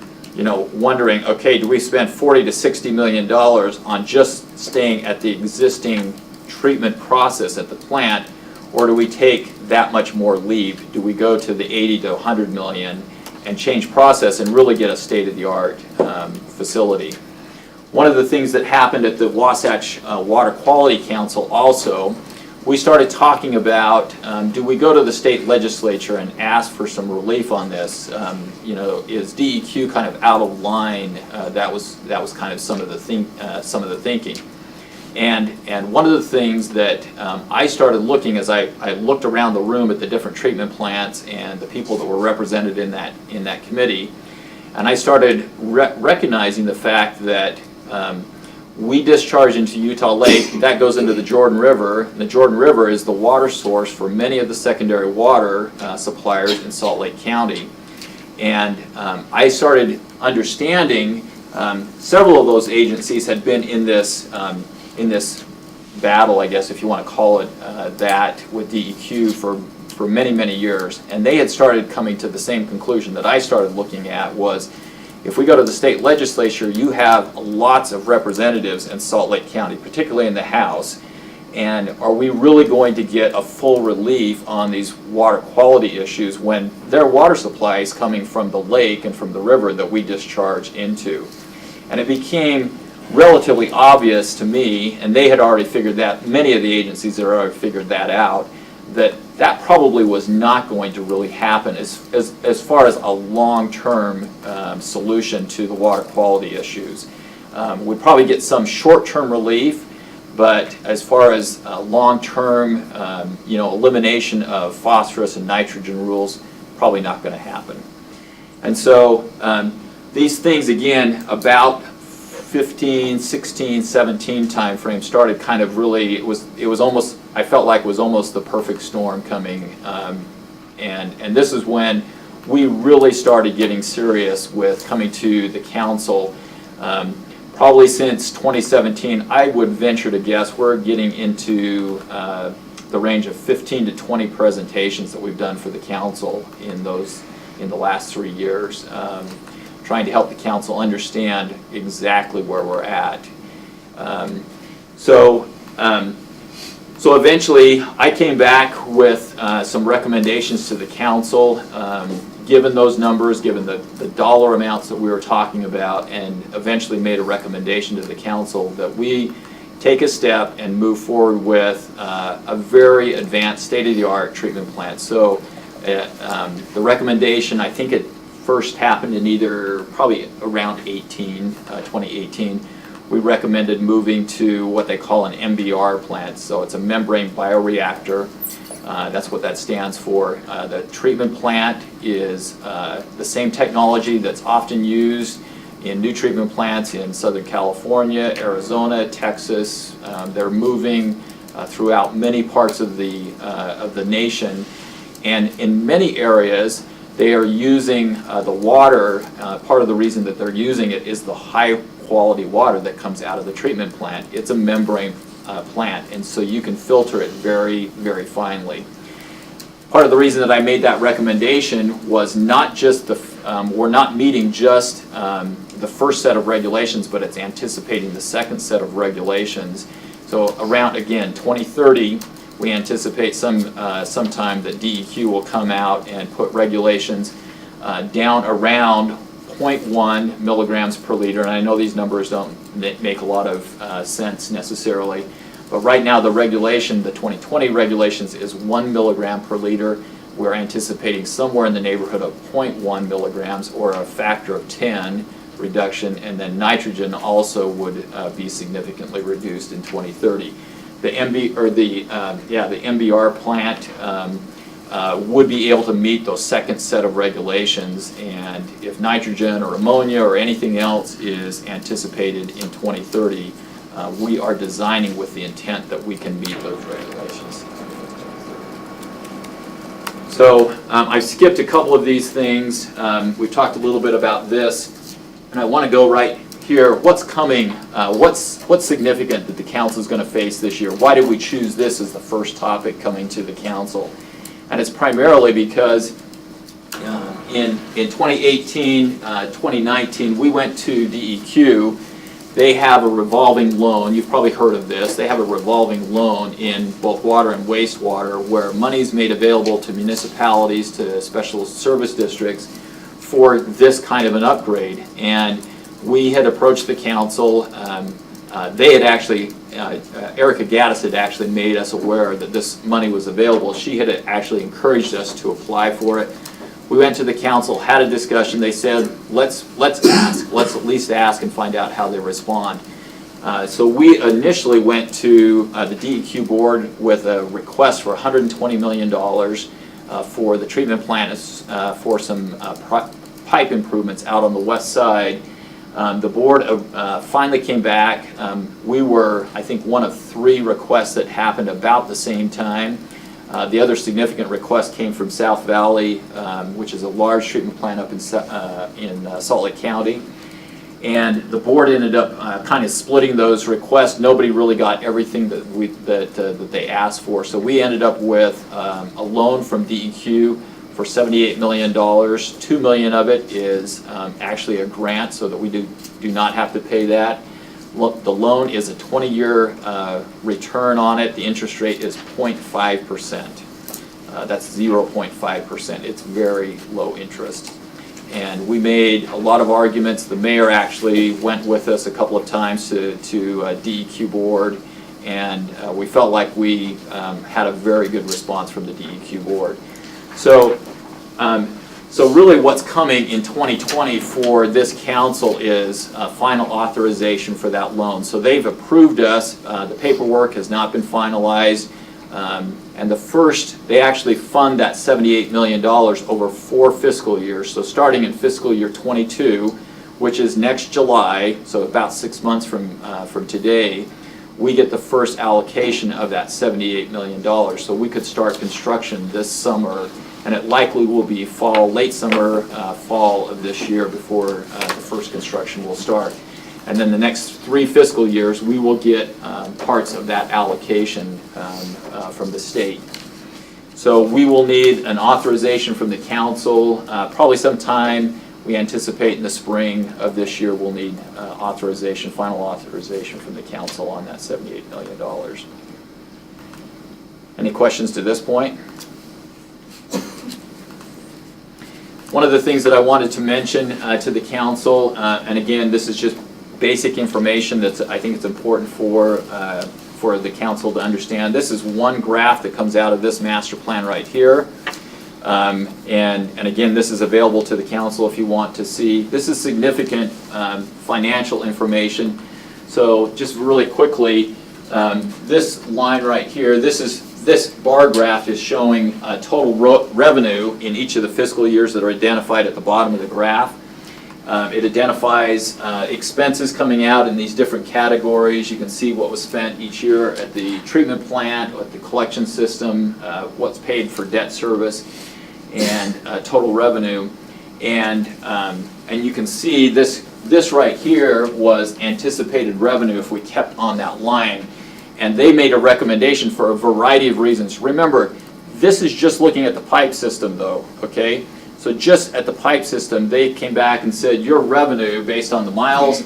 wondering, okay, do we spend $40 to $60 million on just staying at the existing treatment process at the plant, or do we take that much more leap? Do we go to the 80 to 100 million and change process and really get a state-of-the-art facility? One of the things that happened at the Wasatch Water Quality Council also, we started talking about, do we go to the state legislature and ask for some relief on this? Is DEQ kind of out of line? That was kind of some of the thinking. And one of the things that I started looking as I looked around the room at the different treatment plants and the people that were represented in that committee, and I started recognizing the fact that we discharge into Utah Lake, that goes into the Jordan River. And the Jordan River is the water source for many of the secondary water suppliers in Salt Lake County. And I started understanding several of those agencies had been in this battle, I guess, if you want to call it that, with DEQ for many, many years. And they had started coming to the same conclusion that I started looking at was, if we go to the state legislature, you have lots of representatives in Salt Lake County, particularly in the House, and are we really going to get a full relief on these water quality issues when their water supply is coming from the lake and from the river that we discharge into? And it became relatively obvious to me, and they had already figured that, many of the agencies had already figured that out, that that probably was not going to really happen as far as a long-term solution to the water quality issues. We'd probably get some short-term relief, but as far as long-term elimination of phosphorus and nitrogen rules, probably not going to happen. And so these things, again, about 15, 16, 17 time frame started kind of really, it was almost, I felt like it was almost the perfect storm coming. And this is when we really started getting serious with coming to the council. Probably since 2017, I would venture to guess we're getting into the range of 15 to 20 presentations that we've done for the council in the last 3 years. Trying to help the council understand exactly where we're at. So eventually I came back with some recommendations to the council, given those numbers, given the dollar amounts that we were talking about, and eventually made a recommendation to the council that we take a step and move forward with a very advanced state-of-the-art treatment plant. So the recommendation, I think it first happened in probably around 2018, we recommended moving to what they call an MBR plant. So it's a membrane bioreactor. That's what that stands for. The treatment plant is the same technology that's often used in new treatment plants in Southern California, Arizona, Texas. They're moving throughout many parts of the nation. And in many areas, they are using the water. Part of the reason that they're using it is the high quality water that comes out of the treatment plant. It's a membrane plant, and so you can filter it very, very finely. Part of the reason that I made that recommendation was not just we're not meeting just the first set of regulations, but it's anticipating the second set of regulations. So around, again, 2030, we anticipate sometime that DEQ will come out and put regulations down around 0.1 milligrams per liter. And I know these numbers don't make a lot of sense necessarily, but right now the regulation, the 2020 regulations, is 1 milligram per liter. We're anticipating somewhere in the neighborhood of 0.1 milligrams, or a factor of 10 reduction, and then nitrogen also would be significantly reduced in 2030. The MBR plant would be able to meet those second set of regulations, and if nitrogen or ammonia or anything else is anticipated in 2030, we are designing with the intent that we can meet those regulations. So I've skipped a couple of these things. We've talked a little bit about this, and I want to go right here. What's coming? What's significant that the council is going to face this year? Why did we choose this as the first topic coming to the council? And it's primarily because in 2018, 2019, we went to DEQ. They have a revolving loan. You've probably heard of this. They have a revolving loan in both water and wastewater where money is made available to municipalities, to special service districts for this kind of an upgrade. And we had approached the council. They had actually, Erica Gaddis had actually made us aware that this money was available. She had actually encouraged us to apply for it. We went to the council, had a discussion. They said, let's ask. Let's at least ask and find out how they respond. So we initially went to the DEQ board with a request for $120 million for the treatment plant for some pipe improvements out on the west side. The board finally came back. We were, I think, one of 3 requests that happened about the same time. The other significant request came from South Valley, which is a large treatment plant up in Salt Lake County. And the board ended up kind of splitting those requests. Nobody really got everything that they asked for. So we ended up with a loan from DEQ for $78 million. $2 million of it is actually a grant so that we do not have to pay that. The loan is a 20-year return on it. The interest rate is 0.5%. That's 0.5%. It's very low interest. And we made a lot of arguments. The mayor actually went with us a couple of times to DEQ board, and we felt like we had a very good response from the DEQ board. So really what's coming in 2020 for this council is final authorization for that loan. So they've approved us. The paperwork has not been finalized. And they actually fund that $78 million over 4 fiscal years. So starting in fiscal year 22, which is next July, so about 6 months from today, we get the first allocation of that $78 million. So we could start construction this summer. And it likely will be late summer, fall of this year before the first construction will start. And then the next 3 fiscal years, we will get parts of that allocation from the state. So we will need an authorization from the council. Probably sometime, we anticipate in the spring of this year, we'll need final authorization from the council on that $78 million. Any questions to this point? One of the things that I wanted to mention to the council, and again, this is just basic information that I think it's important for the council to understand. This is one graph that comes out of this master plan right here. And again, this is available to the council if you want to see. This is significant financial information. So just really quickly, this line right here, this bar graph is showing total revenue in each of the fiscal years that are identified at the bottom of the graph. It identifies expenses coming out in these different categories. You can see what was spent each year at the treatment plant, at the collection system, what's paid for debt service, and total revenue. And you can see this right here was anticipated revenue if we kept on that line. And they made a recommendation for a variety of reasons. Remember, this is just looking at the pipe system though, okay? So just at the pipe system, they came back and said your revenue based on the miles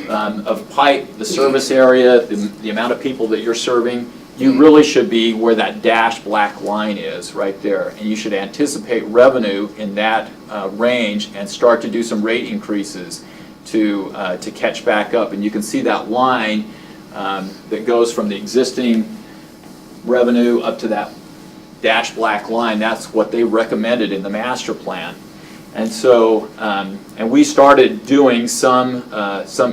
of pipe, the service area, the amount of people that you're serving, you really should be where that dashed black line is right there. And you should anticipate revenue in that range and start to do some rate increases to catch back up. And you can see that line that goes from the existing revenue up to that dashed black line. That's what they recommended in the master plan. And so, and we started doing some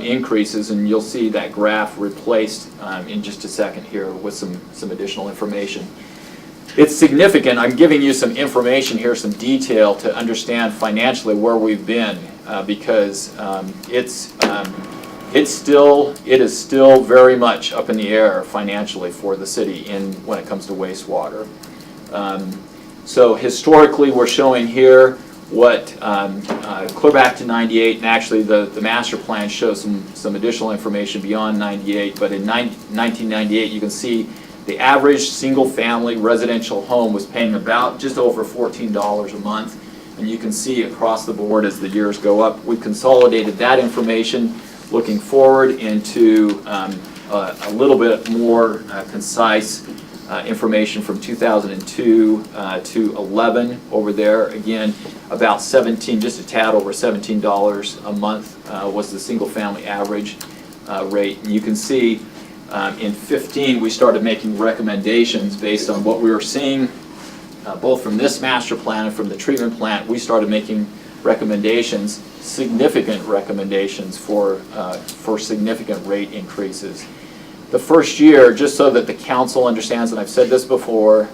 increases, and you'll see that graph replaced in just a second here with some additional information. It's significant. I'm giving you some information here, some detail to understand financially where we've been, because it is still very much up in the air financially for the city when it comes to wastewater. So historically, we're showing here what, clear back to 98, and actually the master plan shows some additional information beyond 98, but in 1998, you can see the average single-family residential home was paying about just over $14 a month, and you can see across the board as the years go up. We've consolidated that information looking forward into a little bit more concise information from 2002 to 11 over there. Again, about 17, just a tad over $17 a month was the single-family average rate. And you can see in 15 we started making recommendations based on what we were seeing both from this master plan and from the treatment plant. We started making recommendations, significant recommendations for significant rate increases. The first year, just so that the council understands, and I've said this before,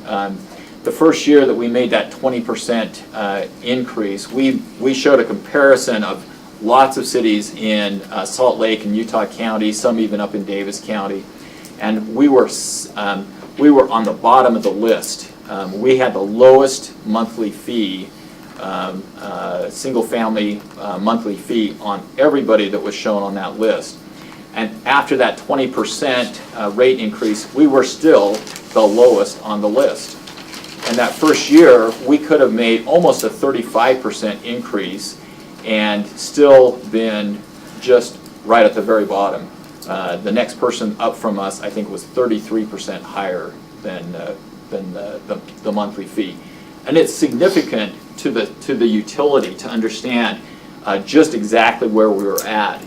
the first year that we made that 20% increase, we showed a comparison of lots of cities in Salt Lake and Utah County, some even up in Davis County, and we were on the bottom of the list. We had the lowest monthly fee, single-family monthly fee on everybody that was shown on that list. And after that 20% rate increase, we were still the lowest on the list. And that first year, we could have made almost a 35% increase and still been just right at the very bottom. The next person up from us, I think, was 33% higher than the monthly fee. And it's significant to the utility to understand just exactly where we were at.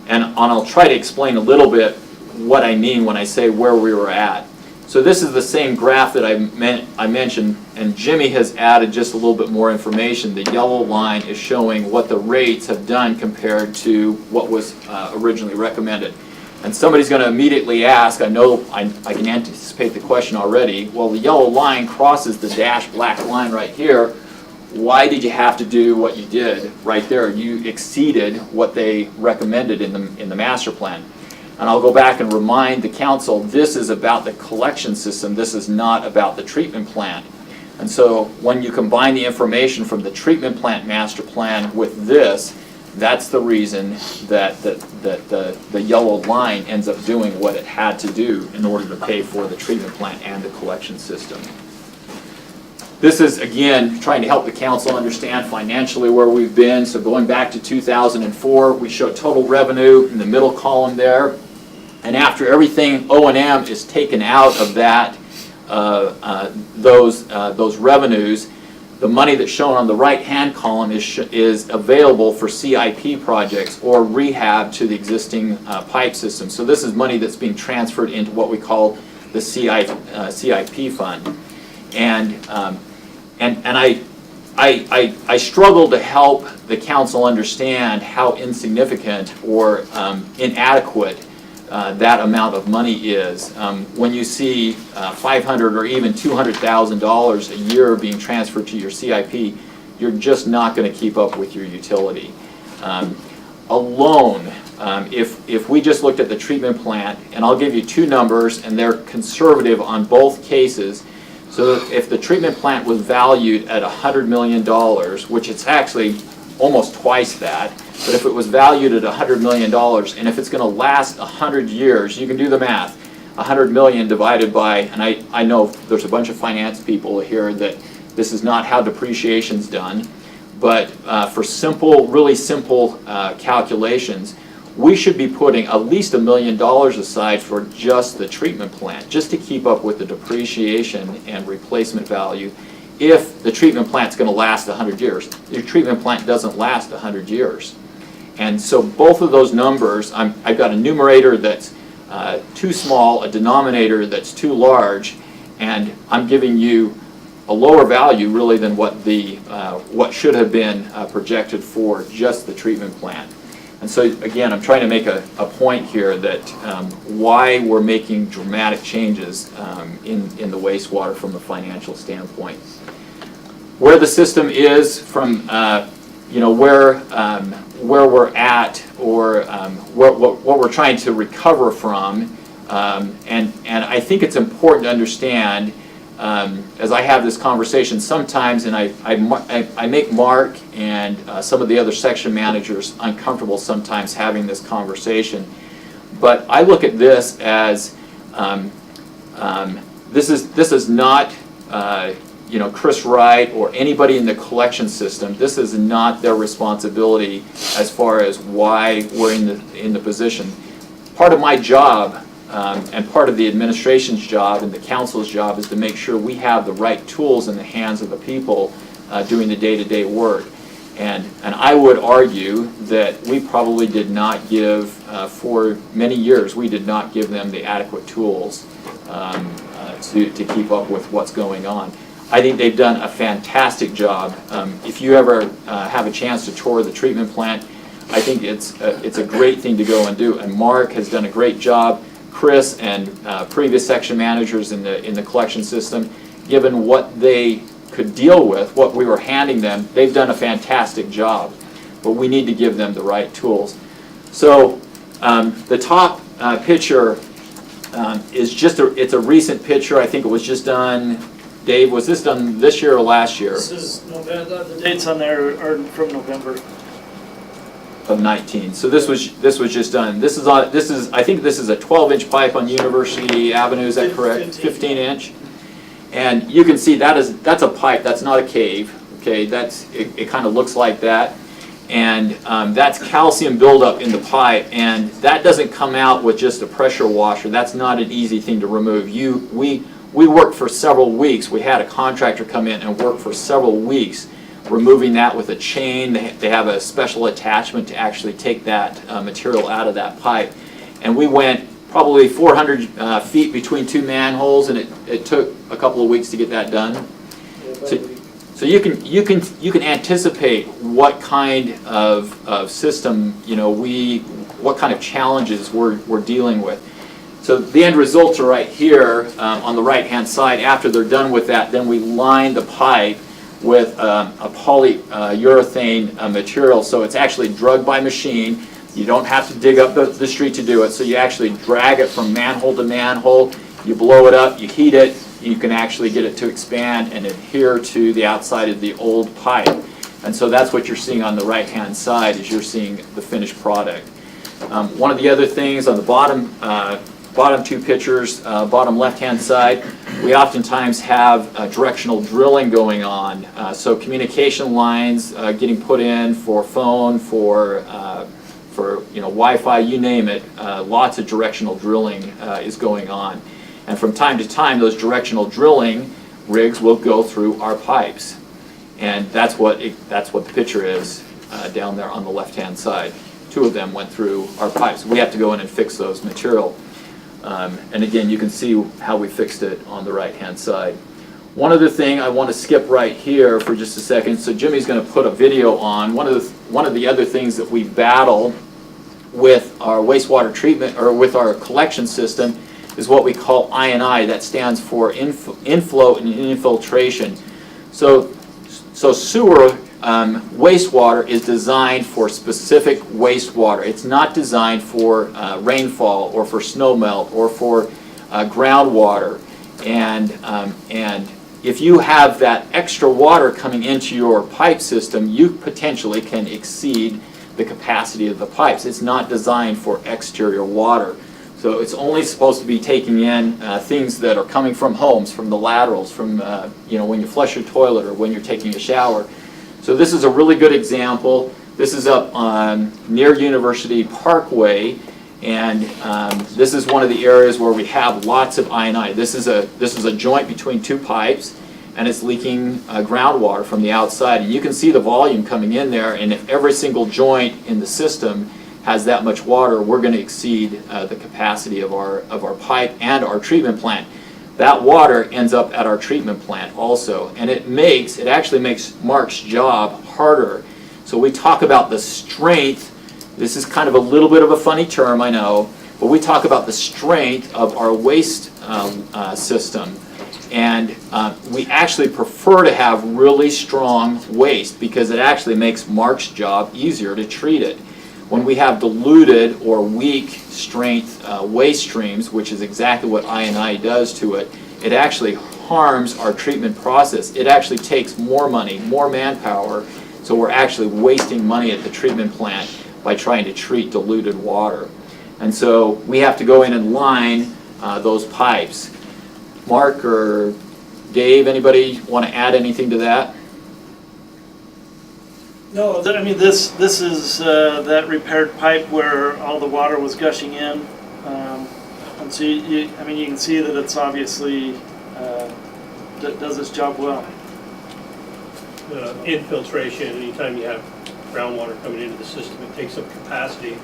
And I'll try to explain a little bit what I mean when I say where we were at. So this is the same graph that I mentioned, and Jimmy has added just a little bit more information. The yellow line is showing what the rates have done compared to what was originally recommended. And somebody's going to immediately ask, I know I can anticipate the question already, well, the yellow line crosses the dashed black line right here. Why did you have to do what you did right there? You exceeded what they recommended in the master plan. And I'll go back and remind the council, this is about the collection system. This is not about the treatment plant. And so when you combine the information from the treatment plant master plan with this, that's the reason that the yellow line ends up doing what it had to do in order to pay for the treatment plant and the collection system. This is, again, trying to help the council understand financially where we've been. So going back to 2004, we show total revenue in the middle column there. And after everything O&M is taken out of that, those revenues, the money that's shown on the right-hand column is available for CIP projects or rehab to the existing pipe system. So this is money that's being transferred into what we call the CIP fund. And I struggle to help the council understand how insignificant or inadequate that amount of money is. When you see $500,000 or even $200,000 a year being transferred to your CIP, you're just not going to keep up with your utility. Alone, if we just looked at the treatment plant, and I'll give you two numbers, and they're conservative on both cases. So if the treatment plant was valued at $100 million, which it's actually almost twice that, but if it was valued at $100 million, and if it's going to last 100 years, you can do the math. 100 million divided by, and I know there's a bunch of finance people here that this is not how depreciation's done, but for simple, really simple calculations, we should be putting at least $1 million aside for just the treatment plant, just to keep up with the depreciation and replacement value. If the treatment plant's going to last 100 years, your treatment plant doesn't last 100 years. And so both of those numbers, I've got a numerator that's too small, a denominator that's too large, and I'm giving you a lower value really than what should have been projected for just the treatment plant. And so again, I'm trying to make a point here that why we're making dramatic changes in the wastewater from a financial standpoint. Where the system is from, where we're at, or what we're trying to recover from, and I think it's important to understand as I have this conversation sometimes, and I make Mark and some of the other section managers uncomfortable sometimes having this conversation. But I look at this as this is not Chris Wright or anybody in the collection system. This is not their responsibility as far as why we're in the position. Part of my job and part of the administration's job and the council's job is to make sure we have the right tools in the hands of the people doing the day-to-day work. And I would argue that we probably did not give, for many years, we did not give them the adequate tools to keep up with what's going on. I think they've done a fantastic job. If you ever have a chance to tour the treatment plant, I think it's a great thing to go and do. And Mark has done a great job. Chris and previous section managers in the collection system, given what they could deal with, what we were handing them, they've done a fantastic job. But we need to give them the right tools. So the top picture is just it's a recent picture. I think it was just done. Dave, was this done this year or last year? This is November. The dates on there are from November of 19. So this was just done. This is I think this is a 12-inch pipe on University Avenue. Is that correct? 15-inch. And you can see that's a pipe. That's not a cave. Okay, it kind of looks like that. And that's calcium buildup in the pipe, and that doesn't come out with just a pressure washer. That's not an easy thing to remove. We worked for several weeks. We had a contractor come in and work for several weeks removing that with a chain. They have a special attachment to actually take that material out of that pipe. And we went probably 400 feet between two manholes, and it took a couple of weeks to get that done. So you can anticipate what kind of system, what kind of challenges we're dealing with. So the end results are right here on the right-hand side. After they're done with that, then we line the pipe with a polyurethane material. So it's actually drugged by machine. You don't have to dig up the street to do it. So you actually drag it from manhole to manhole. You blow it up, you heat it, you can actually get it to expand and adhere to the outside of the old pipe. And so that's what you're seeing on the right-hand side, is you're seeing the finished product. One of the other things on the bottom two pictures, bottom left-hand side, we oftentimes have directional drilling going on. So communication lines getting put in for phone, for Wi-Fi, you name it. Lots of directional drilling is going on. And from time to time, those directional drilling rigs will go through our pipes. And that's what the picture is down there on the left-hand side. Two of them went through our pipes. We have to go in and fix those material. And again, you can see how we fixed it on the right-hand side. One other thing I want to skip right here for just a second. So Jimmy's going to put a video on. One of the other things that we battle with our wastewater treatment, or with our collection system, is what we call I&I. That stands for inflow and infiltration. So sewer wastewater is designed for specific wastewater. It's not designed for rainfall or for snow melt or for groundwater. And if you have that extra water coming into your pipe system, you potentially can exceed the capacity of the pipes. It's not designed for exterior water. So it's only supposed to be taking in things that are coming from homes, from the laterals, from when you flush your toilet or when you're taking a shower. So this is a really good example. This is up on near University Parkway, and this is one of the areas where we have lots of I&I. This is a joint between two pipes, and it's leaking groundwater from the outside. And you can see the volume coming in there, and if every single joint in the system has that much water, we're going to exceed the capacity of our pipe and our treatment plant. That water ends up at our treatment plant also, and it actually makes Mark's job harder. So we talk about the strength. This is kind of a little bit of a funny term, I know, but we talk about the strength of our waste system. And we actually prefer to have really strong waste because it actually makes Mark's job easier to treat it. When we have diluted or weak strength waste streams, which is exactly what I&I does to it, it actually harms our treatment process. It actually takes more money, more manpower, so we're actually wasting money at the treatment plant by trying to treat diluted water. And so we have to go in and line those pipes. Mark or Dave, anybody want to add anything to that? No, I mean, this is that repaired pipe where all the water was gushing in. And so, you can see that it's obviously, does its job well. Infiltration, anytime you have groundwater coming into the system, it takes up capacity,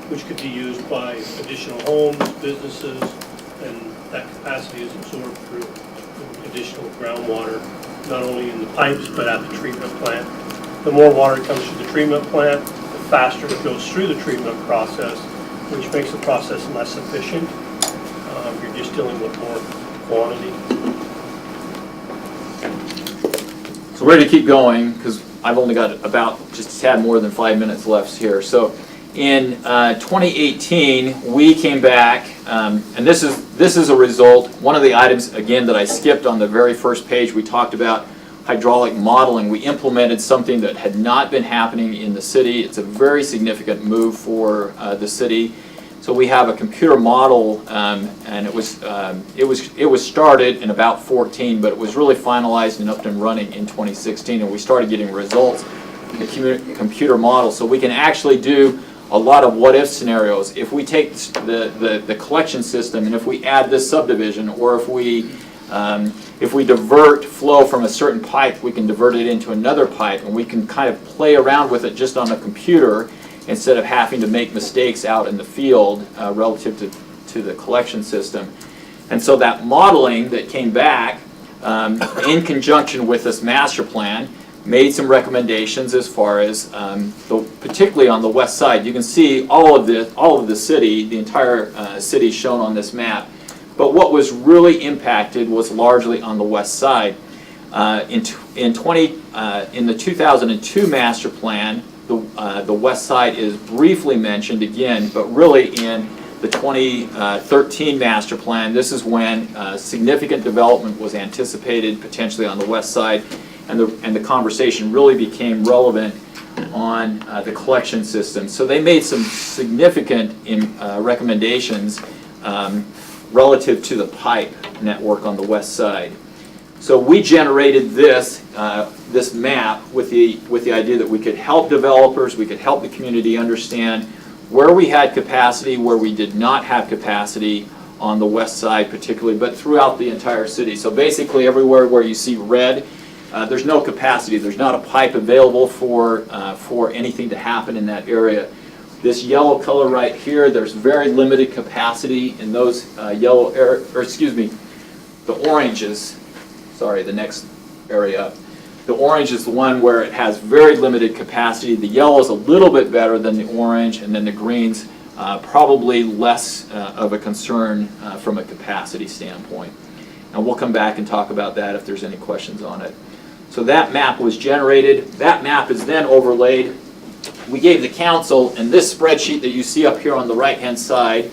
which could be used by additional homes, businesses, and that capacity is absorbed through additional groundwater, not only in the pipes, but at the treatment plant. The more water comes through the treatment plant, the faster it goes through the treatment process, which makes the process less efficient. You're just dealing with more quantity. So we're going to keep going because I've only got about just a tad more than 5 minutes left here. So in 2018, we came back, and this is a result. One of the items, again, that I skipped on the very first page, we talked about hydraulic modeling. We implemented something that had not been happening in the city. It's a very significant move for the city. So we have a computer model, and it was started in about 14, but it was really finalized and up and running in 2016, and we started getting results in the computer model. So we can actually do a lot of what-if scenarios. If we take the collection system, and if we add this subdivision, or if we divert flow from a certain pipe, we can divert it into another pipe, and we can kind of play around with it just on a computer instead of having to make mistakes out in the field relative to the collection system. And so that modeling that came back in conjunction with this master plan made some recommendations as far as, particularly on the west side. You can see all of the city, the entire city shown on this map. But what was really impacted was largely on the west side. In the 2002 master plan, the west side is briefly mentioned again, but really in the 2013 master plan, this is when significant development was anticipated potentially on the west side, and the conversation really became relevant on the collection system. So they made some significant recommendations relative to the pipe network on the west side. So we generated this map with the idea that we could help developers, we could help the community understand where we had capacity, where we did not have capacity on the west side particularly, but throughout the entire city. So basically everywhere where you see red, there's no capacity. There's not a pipe available for anything to happen in that area. This yellow color right here, there's very limited capacity in those the oranges. Sorry, the next area up. The orange is the one where it has very limited capacity. The yellow is a little bit better than the orange, and then the green's probably less of a concern from a capacity standpoint. And we'll come back and talk about that if there's any questions on it. So that map was generated. That map is then overlaid. We gave the council, and this spreadsheet that you see up here on the right-hand side,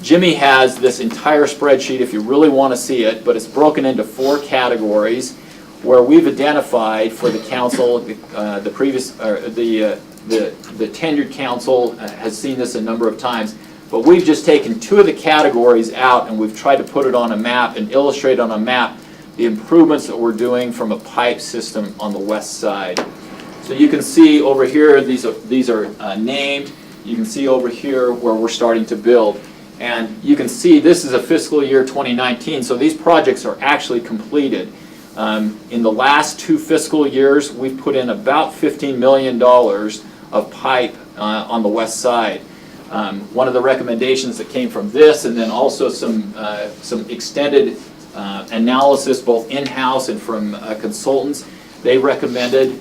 Jimmy has this entire spreadsheet if you really want to see it, but it's broken into 4 categories where we've identified for the council, the tenured council has seen this a number of times, but we've just taken 2 of the categories out and we've tried to put it on a map and illustrate on a map the improvements that we're doing from a pipe system on the west side. So you can see over here, these are named. You can see over here where we're starting to build. And you can see this is a fiscal year 2019, so these projects are actually completed. In the last 2 fiscal years, we've put in about $15 million of pipe on the west side. One of the recommendations that came from this, and then also some extended analysis both in-house and from consultants, they recommended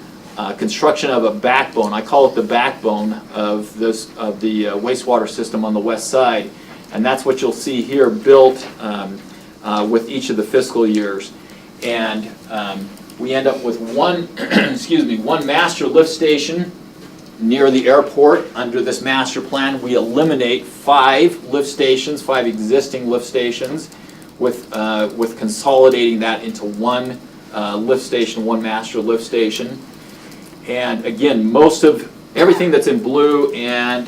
construction of a backbone. I call it the backbone of the wastewater system on the west side. And that's what you'll see here built with each of the fiscal years. And we end up with one master lift station near the airport. Under this master plan, we eliminate 5 lift stations, 5 existing lift stations. with consolidating that into one lift station, one master lift station. And again, most of everything that's in blue and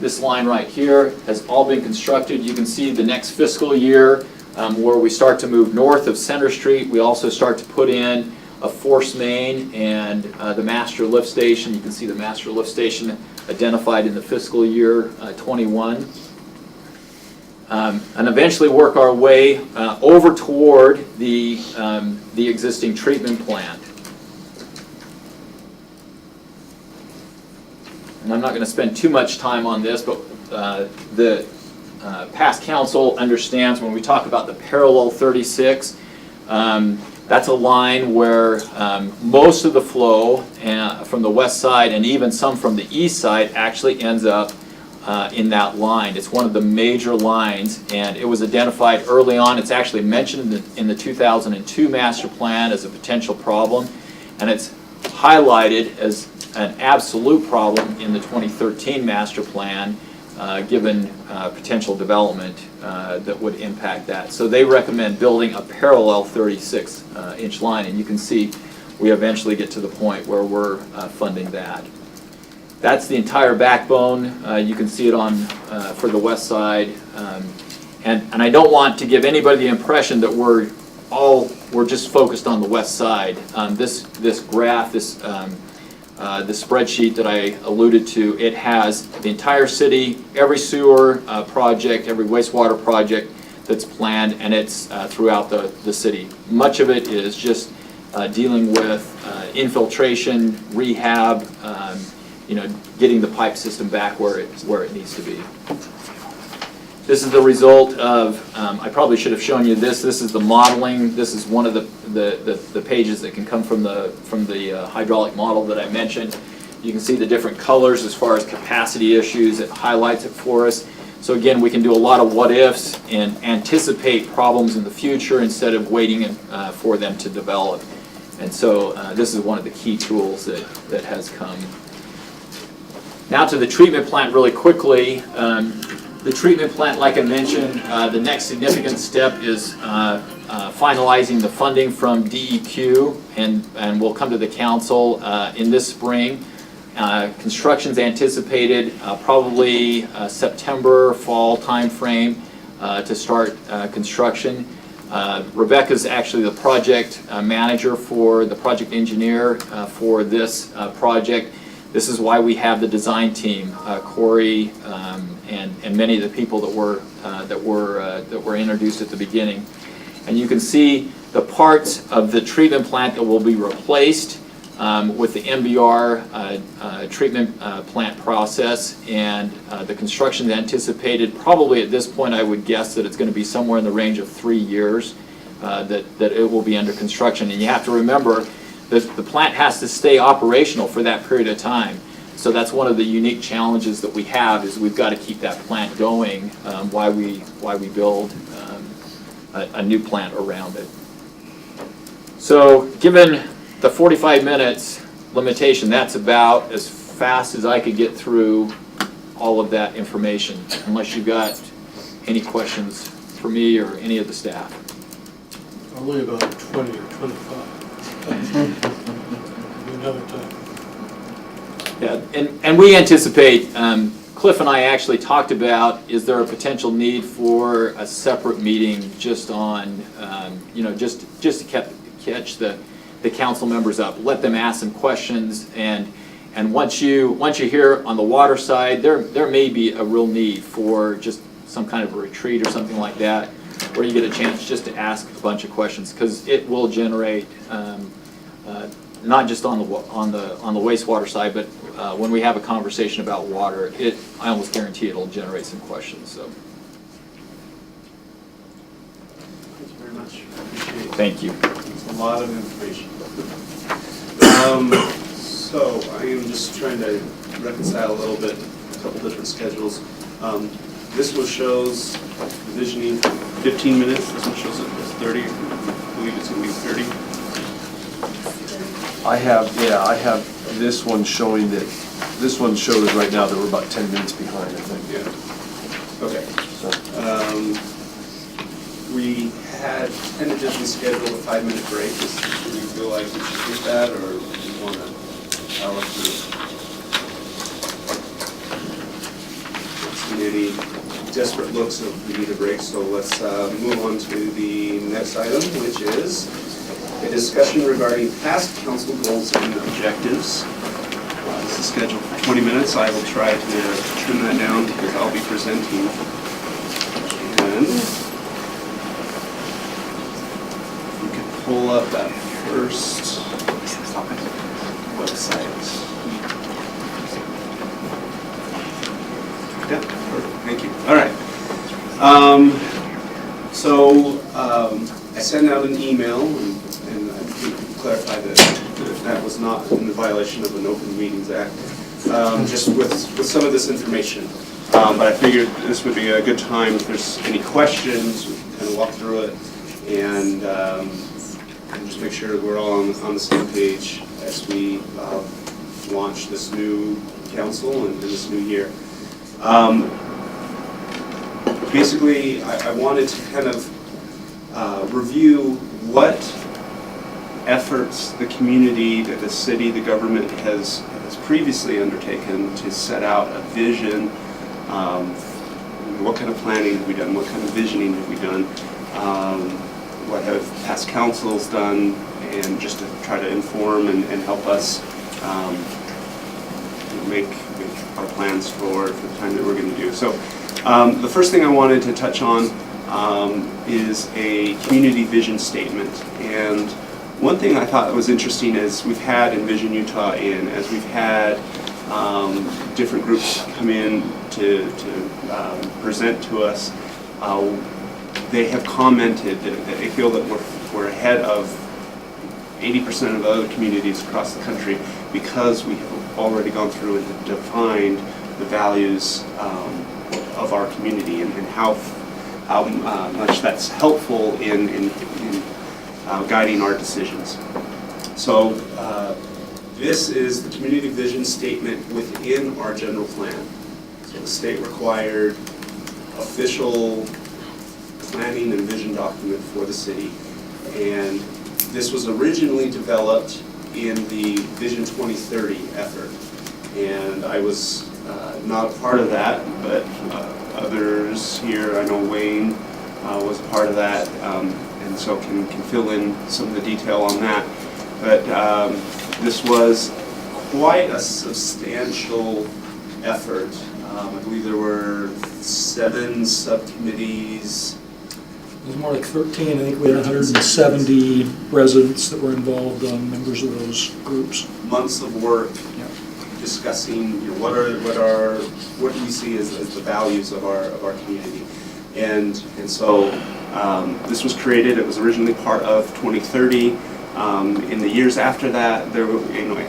this line right here has all been constructed. You can see the next fiscal year where we start to move north of Center Street. We also start to put in a force main and the master lift station. You can see the master lift station identified in the fiscal year 21. And eventually work our way over toward the existing treatment plant. And I'm not going to spend too much time on this, but the past council understands when we talk about the parallel 36, that's a line where most of the flow from the west side and even some from the east side actually ends up in that line. It's one of the major lines, and it was identified early on. It's actually mentioned in the 2002 master plan as a potential problem, and it's highlighted as an absolute problem in the 2013 master plan, given potential development that would impact that. So they recommend building a parallel 36-inch line, and you can see we eventually get to the point where we're funding that. That's the entire backbone. You can see it on for the west side, and I don't want to give anybody the impression that we're just focused on the west side. This graph, the spreadsheet that I alluded to, it has the entire city, every sewer project, every wastewater project that's planned, and it's throughout the city. Much of it is just dealing with infiltration, rehab, getting the pipe system back where it needs to be. This is the result of, I probably should have shown you this. This is the modeling. This is one of the pages that can come from the hydraulic model that I mentioned. You can see the different colors as far as capacity issues. It highlights it for us. So again, we can do a lot of what ifs and anticipate problems in the future instead of waiting for them to develop. And so this is one of the key tools that has come. Now to the treatment plant really quickly. The treatment plant, like I mentioned, the next significant step is finalizing the funding from DEQ, and we'll come to the council in this spring. Construction's anticipated probably September, fall timeframe to start construction. Rebecca's actually the project manager for the project engineer for this project. This is why we have the design team, Corey and many of the people that were introduced at the beginning. And you can see the parts of the treatment plant that will be replaced with the MBR treatment plant process, and the construction is anticipated probably at this point. I would guess that it's going to be somewhere in the range of 3 years that it will be under construction. And you have to remember that the plant has to stay operational for that period of time. So that's one of the unique challenges that we have, is we've got to keep that plant going while we build a new plant around it. So given the 45 minutes limitation, that's about as fast as I could get through all of that information, unless you've got any questions for me or any of the staff. Only about 20 or 25. Another time. Yeah, and we anticipate, Cliff and I actually talked about, is there a potential need for a separate meeting just on, just to catch the council members up, let them ask some questions, and once you hear on the water side, there may be a real need for just some kind of a retreat or something like that, where you get a chance just to ask a bunch of questions, because it will generate not just on the wastewater side, but when we have a conversation about water, I almost guarantee it'll generate some questions. So. Thank you very much. Appreciate it. Thank you. It's a lot of information. So I am just trying to reconcile a little bit, a couple different schedules. This one shows visioning 15 minutes. This one shows it as 30. I believe it's going to be 30. I have this one showing that, this one shows right now that we're about 10 minutes behind, I think. Yeah. Okay. So. We had tentatively scheduled a 5-minute break. Do you feel like we should do that, or do you want to power through? Any desperate looks of we need a break, so let's move on to the next item, which is a discussion regarding past council goals and objectives. This is scheduled for 20 minutes. I will try to trim that down because I'll be presenting. And we could pull up that first website. Yeah, perfect. Thank you. All right. I sent out an email, and I think to clarify that that was not in the violation of an Open Meetings Act, just with some of this information. But I figured this would be a good time if there's any questions, we can kind of walk through it and just make sure we're all on the same page as we launch this new council and this new year. Basically, I wanted to kind of review what efforts the community, the city, the government has previously undertaken to set out a vision. What kind of planning have we done? What kind of visioning have we done? What have past councils done? And just to try to inform and help us make our plans for the time that we're going to do. So the first thing I wanted to touch on is a community vision statement. And one thing I thought was interesting is we've had Envision Utah in, as we've had different groups come in to present to us, they have commented that they feel that we're ahead of 80% of the other communities across the country because we have already gone through and defined the values of our community and how much that's helpful in guiding our decisions. So this is the community vision statement within our general plan. So the state required official planning and vision document for the city, and this was originally developed in the Vision 2030 effort, and I was not a part of that, but others here, I know Wayne was a part of that, and so can fill in some of the detail on that. But this was quite a substantial effort. I believe there were 7 subcommittees. It was more like 13. I think we had 170 residents that were involved, members of those groups. Months of work discussing, what do we see as the values of our community, and so this was created. It was originally part of 2030. In the years after that, there were,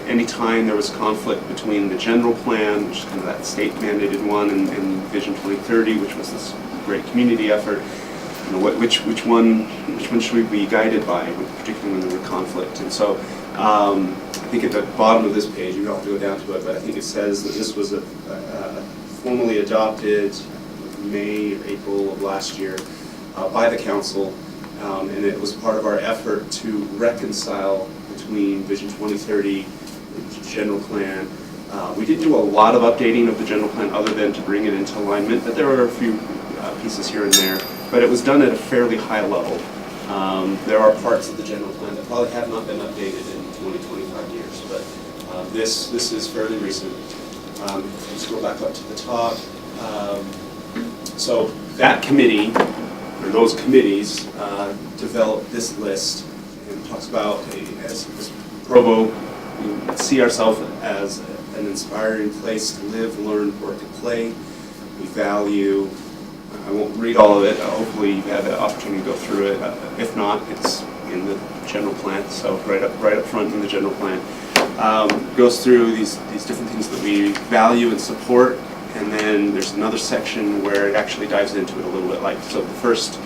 any time there was conflict between the general plan, which is kind of that state mandated one, and Vision 2030, which was this great community effort. Which one should we be guided by, particularly when there were conflict? And so I think at the bottom of this page, you don't have to go down to it, but I think it says that this was formally adopted May or April of last year by the council, and it was part of our effort to reconcile between Vision 2030, the general plan. We didn't do a lot of updating of the general plan other than to bring it into alignment, but there were a few pieces here and there. But it was done at a fairly high level. There are parts of the general plan that probably have not been updated in 20, 25 years, but this is fairly recent. Let's go back up to the top. So that committee, or those committees, developed this list and talks about, as Provo, we see ourselves as an inspiring place to live, learn, work, and play. We value, I won't read all of it, hopefully you've had the opportunity to go through it. If not, it's in the general plan, so right up front in the general plan. Goes through these different things that we value and support, and then there's another section where it actually dives into it a little bit. So the first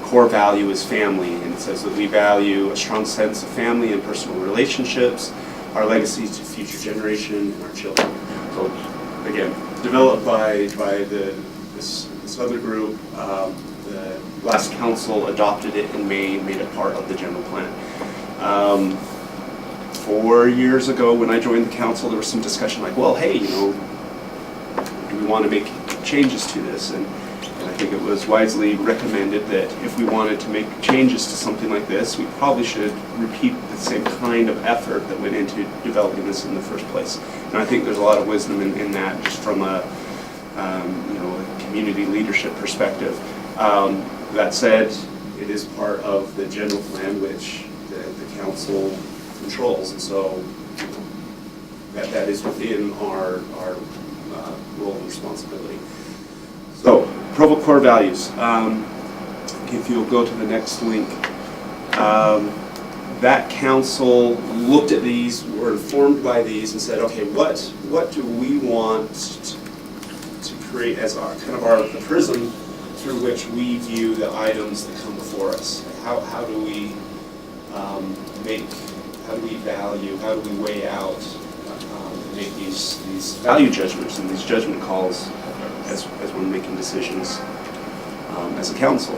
core value is family, and it says that we value a strong sense of family and personal relationships, our legacy to future generation, and our children. So again, developed by this this other group. The last council adopted it in May, made it part of the general plan. 4 years ago, when I joined the council, there was some discussion like, well, hey, do we want to make changes to this? And I think it was wisely recommended that if we wanted to make changes to something like this, we probably should repeat the same kind of effort that went into developing this in the first place. And I think there's a lot of wisdom in that, just from a community leadership perspective. That said, it is part of the general plan, which the council controls, and so that is within our role and responsibility. So, Provo core values. If you'll go to the next link, that council looked at these, were informed by these, and said, okay, what do we want to create as the prism through which we view the items that come before us? How do we value, how do we weigh out, make these value judgments and these judgment calls as we're making decisions as a council?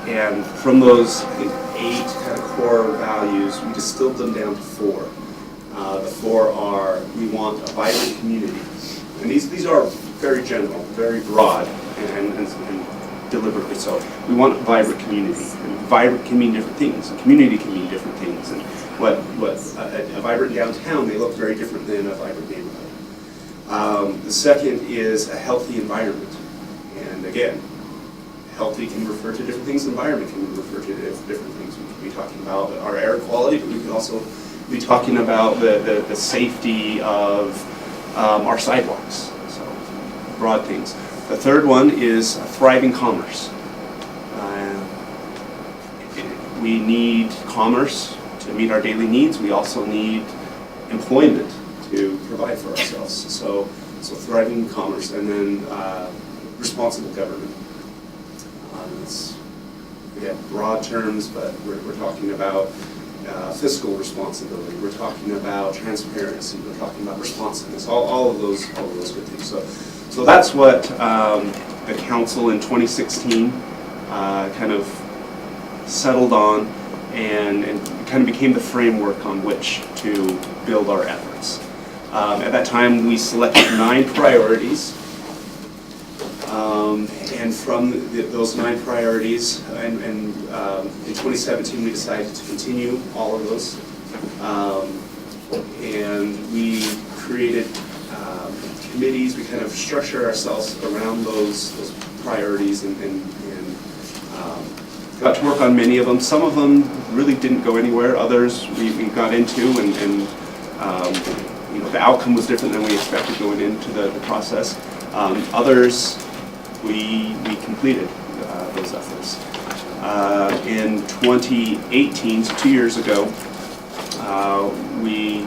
And from those, I think, 8 kind of core values, we distilled them down to 4. The 4 are, we want a vibrant community. And these are very general, very broad, and deliberately so. We want a vibrant community. And vibrant can mean different things. A community can mean different things. And a vibrant downtown may look very different than a vibrant neighborhood. The second is a healthy environment. And again, healthy can refer to different things. Environment can refer to different things. We could be talking about our air quality, but we could also be talking about the safety of our sidewalks. So, broad things. The third one is a thriving commerce. We need commerce to meet our daily needs. We also need employment to provide for ourselves. So thriving commerce, and then responsible government. It's, again, broad terms, but we're talking about fiscal responsibility. We're talking about transparency. We're talking about responsiveness. All of those good things. So that's what the council in 2016 kind of settled on, and kind of became the framework on which to build our efforts. At that time, we selected 9 priorities, and from those 9 priorities, and in 2017, we decided to continue all of those, and we created committees. We kind of structure ourselves around those priorities, and got to work on many of them. Some of them really didn't go anywhere. Others we got into, and the outcome was different than we expected going into the process. Others we completed those efforts. In 2018, so 2 years ago, we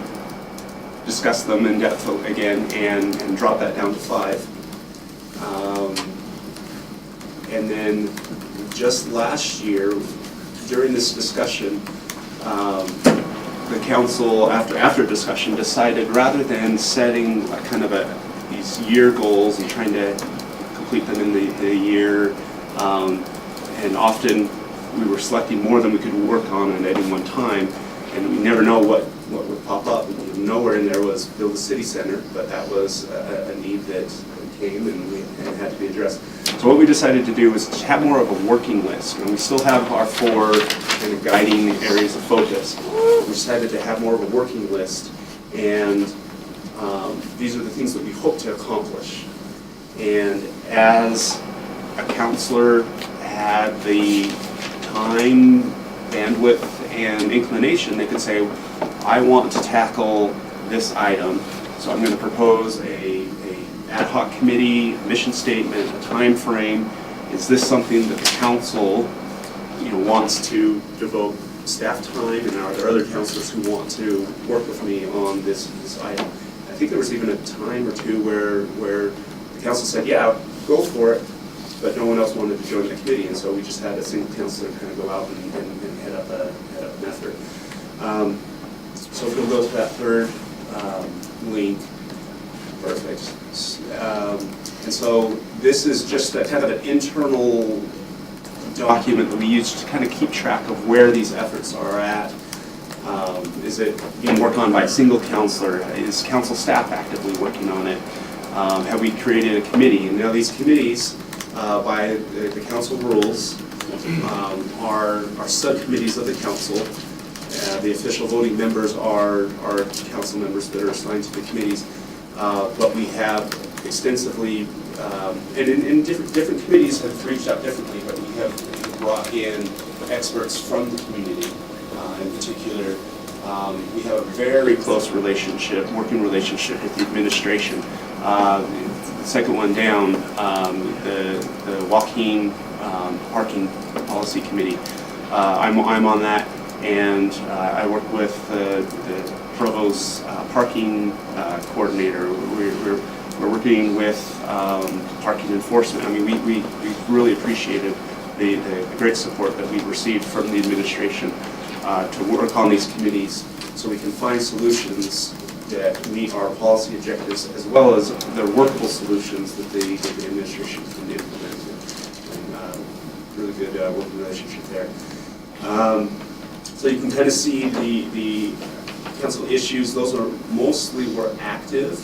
discussed them in depth again and dropped that down to 5. And then just last year, during this discussion, the council, after discussion, decided rather than setting these year goals and trying to complete them in the year, and often we were selecting more than we could work on at any one time, and we never know what would pop up. Nowhere in there was build a city center, but that was a need that came and had to be addressed. So what we decided to do was to have more of a working list, and we still have our 4 kind of guiding areas of focus. We decided to have more of a working list, and these are the things that we hope to accomplish. And as a counselor had the time, bandwidth, and inclination, they could say, I want to tackle this item, so I'm going to propose a ad hoc committee, a mission statement, a time frame. Is this something that the council wants to devote staff time, and are there other councilors who want to work with me on this item? I think there was even a time or two where the council said, yeah, go for it, but no one else wanted to join the committee, and so we just had a single councilor kind of go out and head up an effort. So if we'll go to that third link, Perfect. And so this is just a kind of an internal document that we use to kind of keep track of where these efforts are at. Is it being worked on by a single counselor? Is council staff actively working on it? Have we created a committee? And now these committees, by the council rules, are subcommittees of the council. The official voting members are council members that are assigned to the committees. But we have extensively, and in different committees have reached out differently, but we have brought in experts from the community. In particular, we have a very close relationship, working relationship with the administration. The second one down, the Joaquin Parking Policy Committee. I'm on that, and I work with the Provo's parking coordinator. We're working with parking enforcement. I mean, we really appreciated the great support that we've received from the administration to work on these committees so we can find solutions that meet our policy objectives as well as the workable solutions that the administration can implement. And really good working relationship there. So you can kind of see the council issues. Those are mostly were active.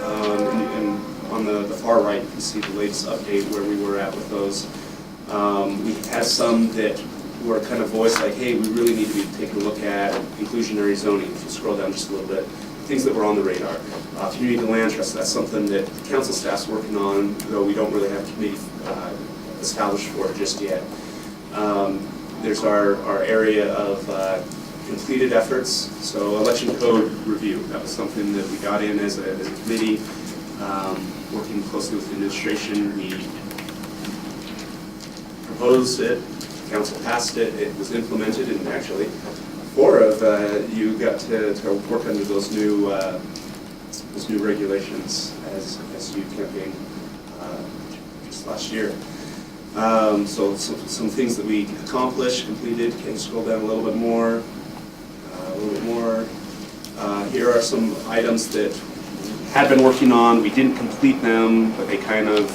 And on the far right, you can see the latest update where we were at with those. We had some that were kind of voiced like, hey, we really need to be taking a look at inclusionary zoning. If you scroll down just a little bit, things that were on the radar. Community land trust, that's something that the council staff's working on, though we don't really have a committee established for it just yet. There's our area of completed efforts. So election code review, that was something that we got in as a committee, working closely with the administration. We proposed it, council passed it, it was implemented, and actually 4 of you got to work under those new regulations as you campaigned just last year. So some things that we accomplished, completed. Can you scroll down a little bit more? Here are some items that had been working on. We didn't complete them, but they kind of,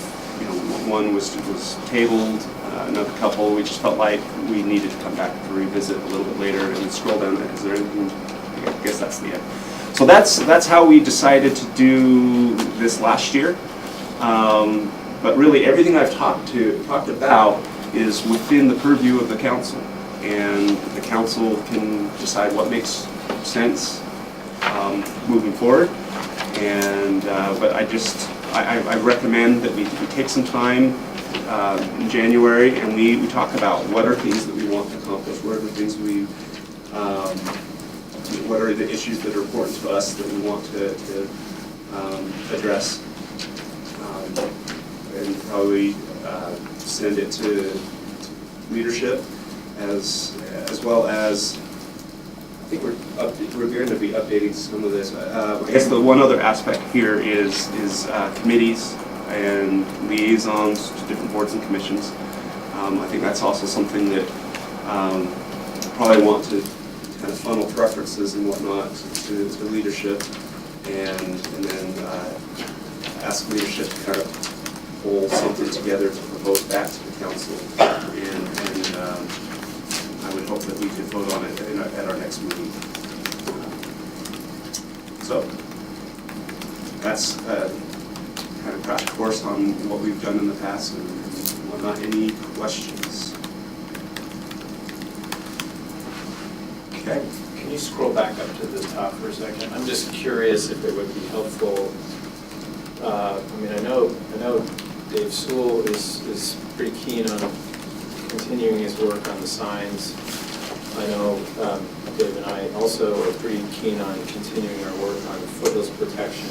one was tabled. Another couple, we just felt like we needed to come back to revisit a little bit later. And scroll down. Is there anything? I guess that's the end. So that's how we decided to do this last year. But really, everything I've talked about is within the purview of the council, and the council can decide what makes sense moving forward. And but I recommend that we take some time in January and we talk about what are things that we want to accomplish, what are the things what are the issues that are important to us that we want to address. And probably send it to leadership as well as I think we're going to be updating some of this. I guess the one other aspect here is committees and liaisons to different boards and commissions. I think that's also something that probably want to kind of funnel preferences and whatnot to leadership, and then ask leadership to kind of pull something together to propose back to the council, and I would hope that we could vote on it at our next meeting. So that's kind of crash course on what we've done in the past and whatnot. Any questions? Okay. Can you scroll back up to the top for a second? I'm just curious if it would be helpful. I know Dave Sewell is pretty keen on continuing his work on the signs. I know Dave and I also are pretty keen on continuing our work on foothills protection.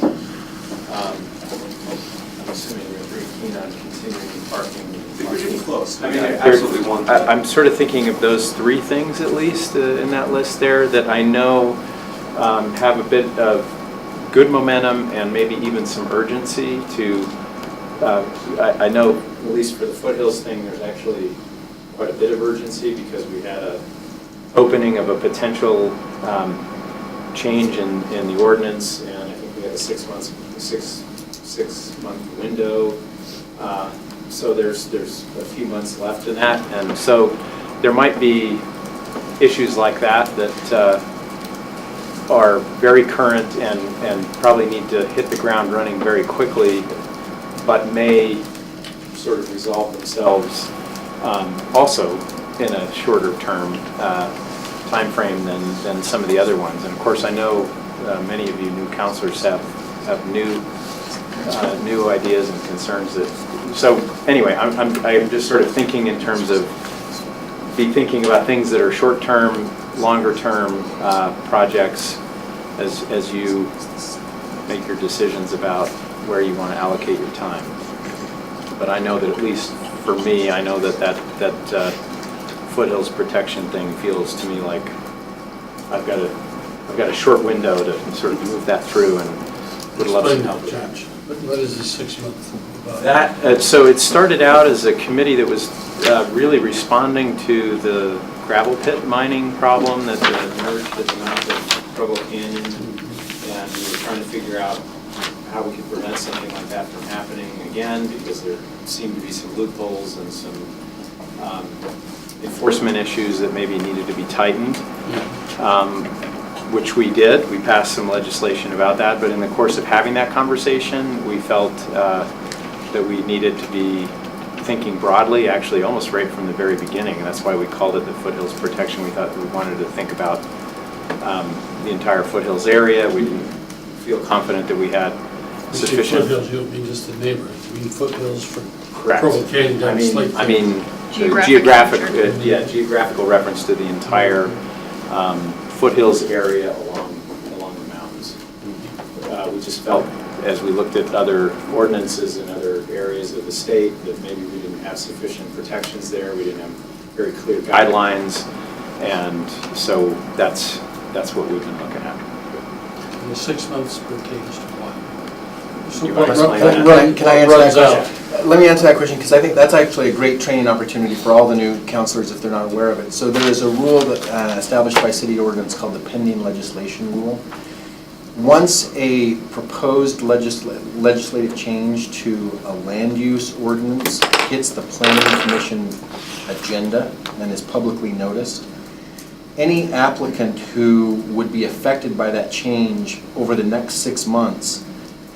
I'm assuming you're pretty keen on continuing parking. I think we're getting close. I absolutely want to. I'm sort of thinking of those 3 things at least in that list there that I know have a bit of good momentum and maybe even some urgency to, I know at least for the foothills thing, there's actually quite a bit of urgency because we had a opening of a potential change in the ordinance, and I think we had a 6 6-month window. So there's a few months left in that, and so there might be issues like that are very current and probably need to hit the ground running very quickly, but may sort of resolve themselves also in a shorter term time frame than some of the other ones. And of course, I know many of you new counselors have new ideas and concerns that. So anyway, I'm just sort of thinking in terms of thinking about things that are short term, longer term projects as you make your decisions about where you want to allocate your time. But I know that at least for me, I know that foothills protection thing feels to me like I've got a short window to sort of move that through, and would love some help. What is the 6-month about? That so it started out as a committee that was really responding to the gravel pit mining problem that emerged at the mouth of Provo Canyon, and we were trying to figure out how we could prevent something like that from happening again, because there seemed to be some loopholes and some enforcement issues that maybe needed to be tightened, which we did. We passed some legislation about that, but in the course of having that conversation, we felt that we needed to be thinking broadly, actually almost right from the very beginning, and that's why we called it the Foothills Protection. We thought we wanted to think about the entire foothills area. We didn't feel confident that we had sufficient. Foothills, you don't mean just the neighborhood, you mean foothills from Correct. Provo Canyon down to Slate. I mean, geographical reference to the entire foothills area along the mountains. We just felt, as we looked at other ordinances in other areas of the state, that maybe we didn't have sufficient protections there. We didn't have very clear guidelines, and so that's what we've been looking at. And the 6 months pertains to what? You want to explain that? Ryan, can I answer that question? Let me answer that question, because I think that's actually a great training opportunity for all the new counselors if they're not aware of it. So there is a rule that established by city ordinance called the pending legislation rule. Once a proposed legislative change to a land use ordinance hits the planning commission agenda and is publicly noticed, any applicant who would be affected by that change over the next 6 months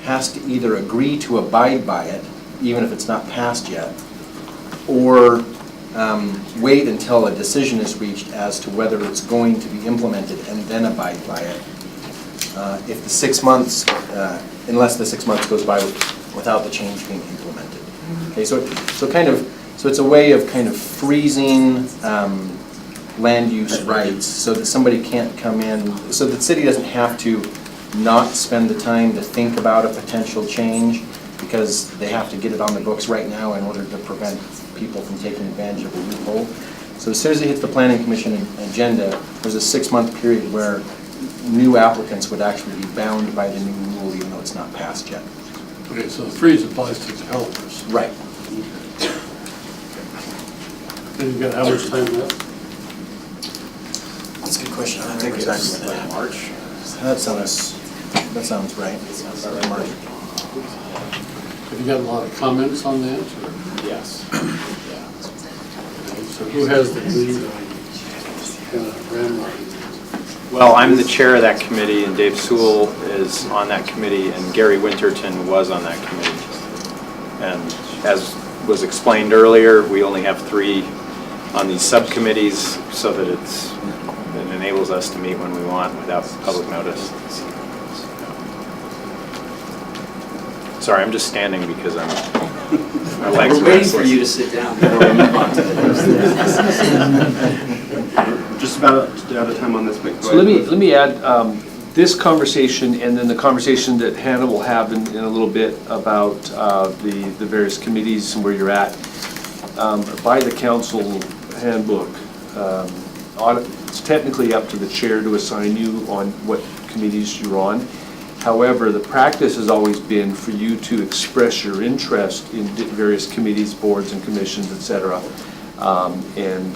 has to either agree to abide by it, even if it's not passed yet, or wait until a decision is reached as to whether it's going to be implemented and then abide by it. If the 6 months, unless the 6 months goes by without the change being implemented. Okay, so it's a way of kind of freezing land use rights so that somebody can't come in, so that the city doesn't have to not spend the time to think about a potential change, because they have to get it on the books right now in order to prevent people from taking advantage of a loophole. So as soon as it hits the planning commission agenda, there's a 6-month period where new applicants would actually be bound by the new rule, even though it's not passed yet. Okay, so the freeze applies to developers. Right. And you've got how much time left? That's a good question. I think it's like March. That sounds right. March. Have you got a lot of comments on that? Or? Yes. So who has the lead on GRAMA? Well, I'm the chair of that committee, and Dave Sewell is on that committee, and Gary Winterton was on that committee. And as was explained earlier, we only have 3 on these subcommittees, so that it enables us to meet when we want without public notice. Sorry, I'm just standing because my legs are waiting for you to sit down before we move on to the next. Just about out of time on this, but So let me add this conversation, and then the conversation that Hannah will have in a little bit about the various committees and where you're at. By the council handbook, it's technically up to the chair to assign you on what committees you're on. However, the practice has always been for you to express your interest in various committees, boards, and commissions, etc. And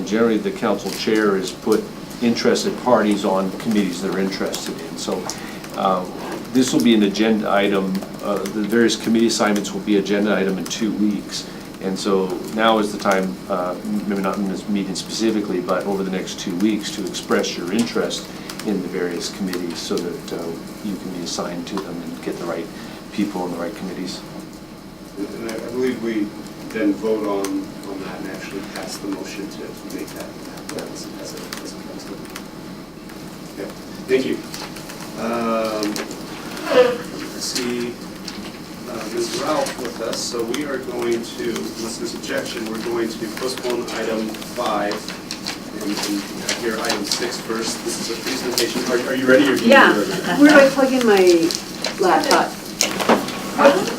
generally, the council chair has put interested parties on committees they're interested in. So this will be an agenda item, the various committee assignments will be agenda item in 2 weeks. And so now is the time, maybe not in this meeting specifically, but over the next 2 weeks to express your interest in the various committees so that you can be assigned to them and get the right people on the right committees. And I believe we then vote on that and actually pass the motion to make that as a council. Yeah, thank you. I see Ms. Ralph with us, so we are going to, unless there's objection, we're going to postpone item 5 and hear item 6 first. This is a presentation. Are you ready? Or do you Yeah. need to- Where do I plug in my laptop?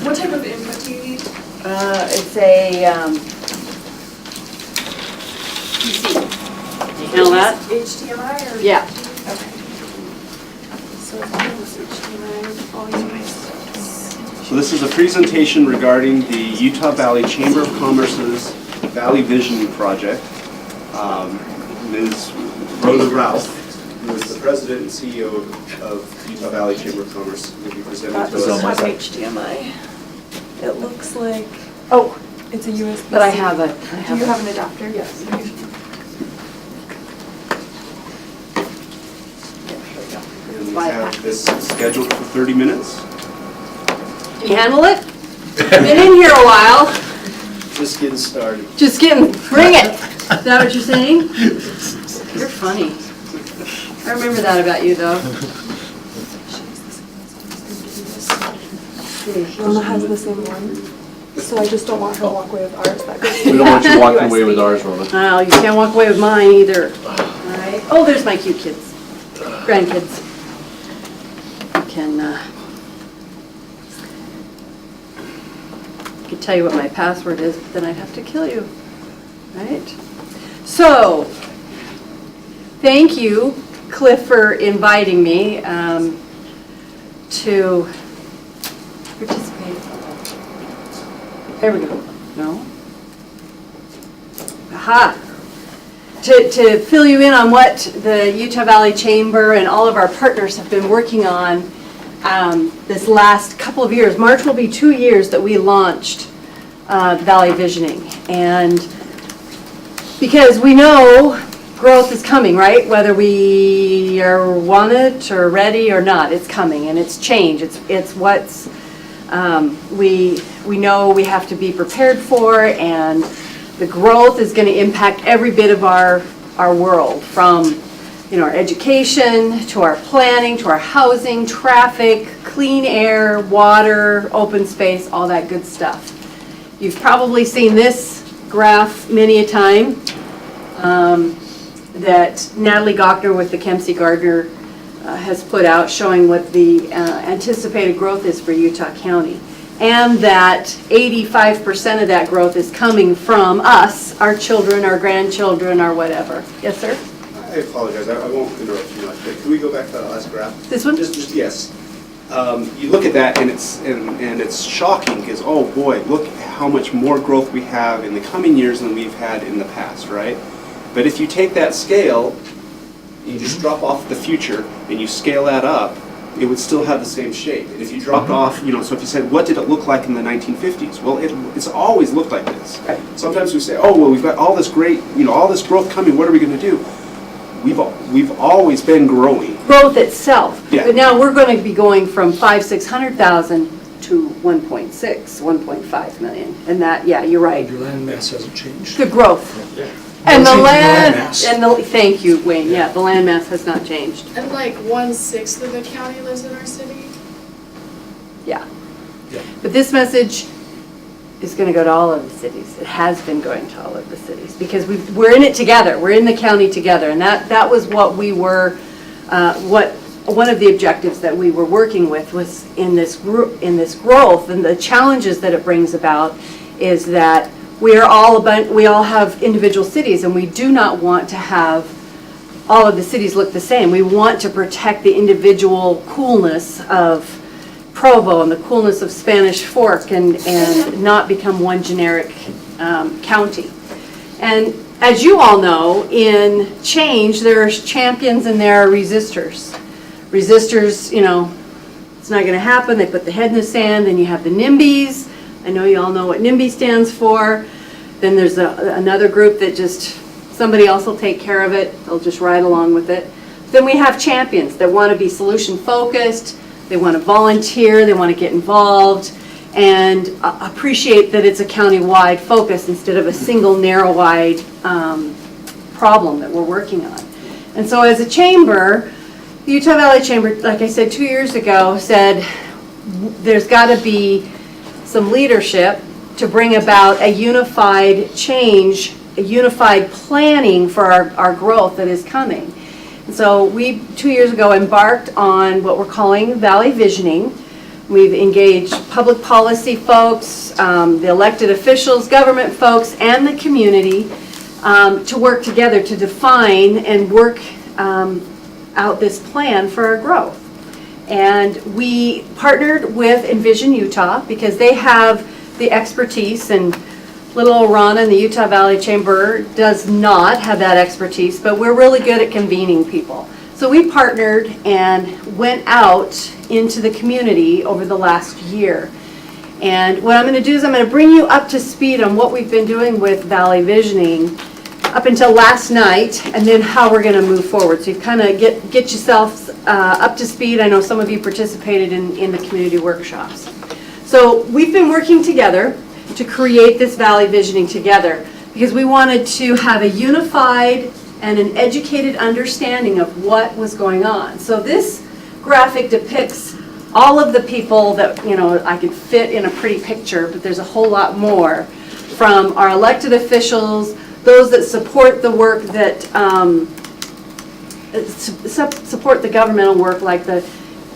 What type of input do you need? It's a, PC. You handle that? HDMI or? Yeah. Okay. So if I use HDMI, I'll use my sticks. So this is a presentation regarding the Utah Valley Chamber of Commerce's Valley Vision Project. Ms. Rhoda Ralph, who is the president and CEO of Utah Valley Chamber of Commerce, will be presenting to Does us. it have HDMI? It looks like, oh, it's a USB-C. But I have a, Do you have an adapter? Yes. And we have this scheduled for 30 minutes. Can you handle it? Been in here a while. Just getting started. Just kidding. Bring it. Is that what you're saying? You're funny. I remember that about you, though. Roma has the same one, so I just don't want her to walk away with ours. That goes We don't want you walking away USB. with ours, Rona. Well, you can't walk away with mine either. All right. Oh, there's my cute kids, grandkids. You can, I could tell you what my password is, but then I'd have to kill you, right? So, thank you, Cliff, for inviting me to participate. There we go. No? Aha. To fill you in on what the Utah Valley Chamber and all of our partners have been working on this last couple of years. March will be 2 years that we launched Valley Visioning. And because we know growth is coming, right? Whether we want it or ready or not, it's coming and it's change. It's what's we know we have to be prepared for, and the growth is going to impact every bit of our world, from our education to our planning to our housing, traffic, clean air, water, open space, all that good stuff. You've probably seen this graph many a time that Natalie Gochner with the Kempsey Gardner has put out, showing what the anticipated growth is for Utah County. And that 85% of that growth is coming from us, our children, our grandchildren, our whatever. Yes, sir? I apologize, I won't interrupt you much, but can we go back to that last graph? This one? Just yes. You look at that and it's shocking because, oh boy, look how much more growth we have in the coming years than we've had in the past, right? But if you take that scale, you just drop off the future and you scale that up, it would still have the same shape. And if you dropped off, so if you said, what did it look like in the 1950s? Well, it's always looked like this. Right. Sometimes we say, oh, well, we've got all this great, all this growth coming, what are we going to do? We've always been growing. Growth itself. Yeah. But now we're going to be going from 500,000-600,000 to 1.6, 1.5 million. And that, yeah, you're right. Your land mass hasn't changed. The growth. Yeah. And No the change in land, mass. thank you, Wayne, yeah, the land mass has not changed. And like 1/6 of the county lives in our city. Yeah. Yeah. But this message is going to go to all of the cities. It has been going to all of the cities because we're in it together. We're in the county together, and that was what we were. One of the objectives that we were working with was in this growth, and the challenges that it brings about is that we all have individual cities, and we do not want to have all of the cities look the same. We want to protect the individual coolness of Provo and the coolness of Spanish Fork and not become one generic county. And as you all know, in change, there's champions and there are resistors. Resistors, it's not gonna happen, they put the head in the sand. Then you have the NIMBYs. I know you all know what NIMBY stands for. Then there's another group that just, somebody else will take care of it, they'll just ride along with it. Then we have champions that want to be solution focused, they want to volunteer, they want to get involved, and appreciate that it's a county-wide focus instead of a single narrow-wide problem that we're working on. And so as a chamber, the Utah Valley Chamber, like I said 2 years ago, said there's got to be some leadership to bring about a unified change, a unified planning for our growth that is coming. And so we, 2 years ago, embarked on what we're calling Valley Visioning. We've engaged public policy folks, the elected officials, government folks, and the community to work together to define and work out this plan for our growth. And we partnered with Envision Utah because they have the expertise, and little old Rana in the Utah Valley Chamber does not have that expertise, but we're really good at convening people. So we partnered and went out into the community over the last year. And what I'm going to do is I'm going to bring you up to speed on what we've been doing with Valley Visioning up until last night, and then how we're going to move forward. So you kind of get yourselves up to speed. I know some of you participated in the community workshops. So we've been working together to create this Valley Visioning together because we wanted to have a unified and an educated understanding of what was going on. So this graphic depicts all of the people that, you know, I could fit in a pretty picture, but there's a whole lot more, from our elected officials, those that support the work that support the governmental work like the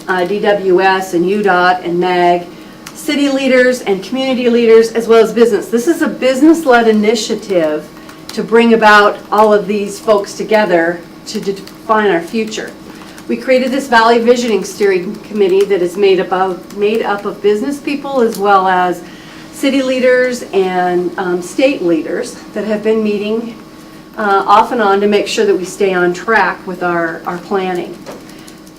DWS and UDOT and MAG, city leaders and community leaders, as well as business. This is a business-led initiative to bring about all of these folks together to define our future. We created this Valley Visioning Steering Committee that is made up of business people as well as city leaders and state leaders that have been meeting off and on to make sure that we stay on track with our planning.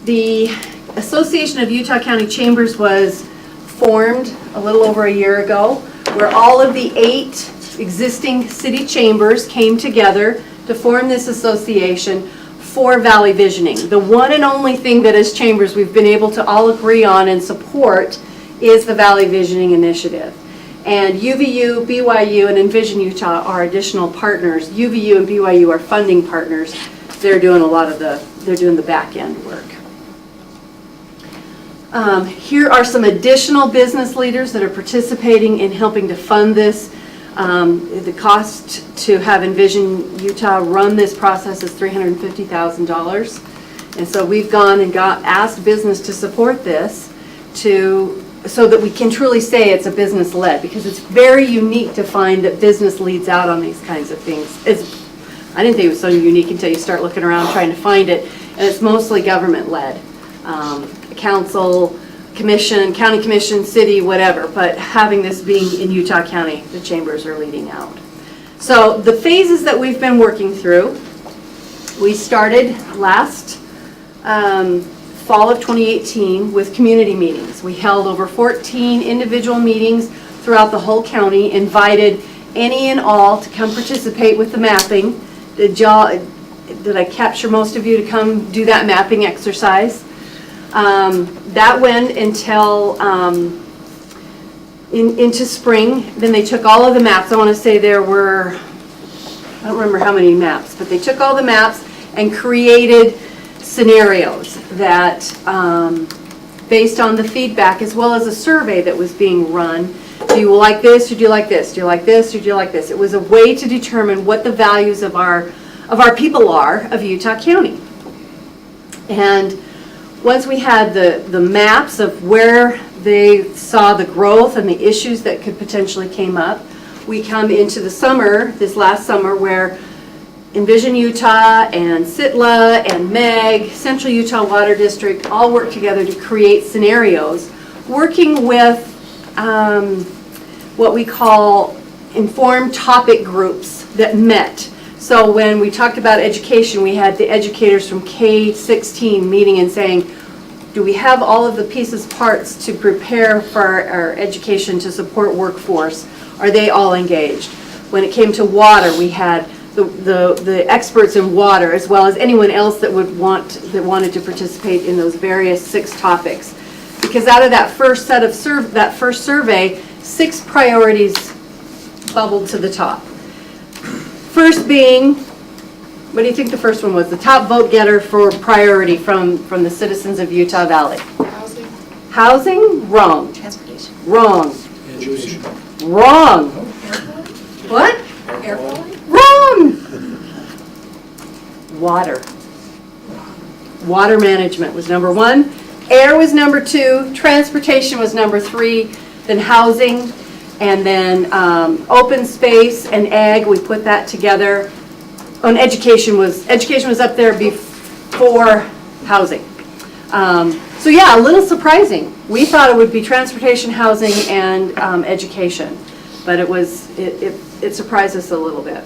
The Association of Utah County Chambers was formed a little over a year ago, where all of the 8 existing city chambers came together to form this association for Valley Visioning. The one and only thing that as chambers we've been able to all agree on and support is the Valley Visioning Initiative. And UVU, BYU, and Envision Utah are additional partners. UVU and BYU are funding partners. They're doing they're doing the back end work. Here are some additional business leaders that are participating in helping to fund this. The cost to have Envision Utah run this process is $350,000. And so we've gone and asked business to support this so that we can truly say it's a business-led, because it's very unique to find that business leads out on these kinds of things. I didn't think it was so unique until you start looking around trying to find it, and it's mostly government-led. Council, commission, county commission, city, whatever, but having this being in Utah County, the chambers are leading out. So the phases that we've been working through, we started last fall of 2018 with community meetings. We held over 14 individual meetings throughout the whole county, invited any and all to come participate with the mapping. Did I capture most of you to come do that mapping exercise? That went until into spring. Then they took all of the maps. I want to say there were, I don't remember how many maps, but they took all the maps and created scenarios that, based on the feedback as well as a survey that was being run, do you like this or do you like this? Do you like this or do you like this? It was a way to determine what the values of our people are of Utah County. And once we had the maps of where they saw the growth and the issues that could potentially came up, we come into the summer, this last summer, where Envision Utah and SITLA and MEG, Central Utah Water District, all work together to create scenarios, working with what we call informed topic groups that met. So when we talked about education, we had the educators from K-16 meeting and saying, do we have all of the pieces, parts to prepare for our education to support workforce? Are they all engaged? When it came to water, we had the experts in water, as well as anyone else that wanted to participate in those various 6 topics. Because out of that first survey, 6 priorities bubbled to the top. First being, what do you think the first one was? The top vote getter for priority from the citizens of Utah Valley. Housing. Housing? Wrong. Transportation. Wrong. Education. Wrong. What? Air quality? Wrong. Water. Water management was number 1. Air was number 2. Transportation was number 3. Then housing. And then open space and ag, we put that together. And education was up there before housing. So yeah, a little surprising. We thought it would be transportation, housing, and education, but it surprised us a little bit.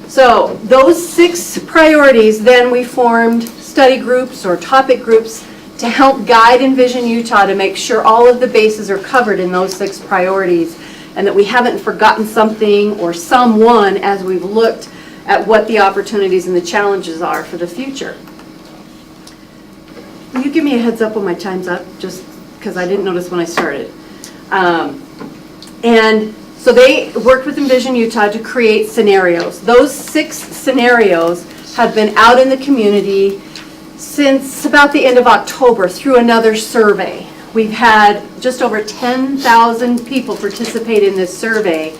So those 6 priorities, then we formed study groups or topic groups to help guide Envision Utah to make sure all of the bases are covered in those 6 priorities, and that we haven't forgotten something or someone as we've looked at what the opportunities and the challenges are for the future. Will you give me a heads up when my time's up, just because I didn't notice when I started. And so they worked with Envision Utah to create scenarios. Those 6 scenarios have been out in the community since about the end of October through another survey. We've had just over 10,000 people participate in this survey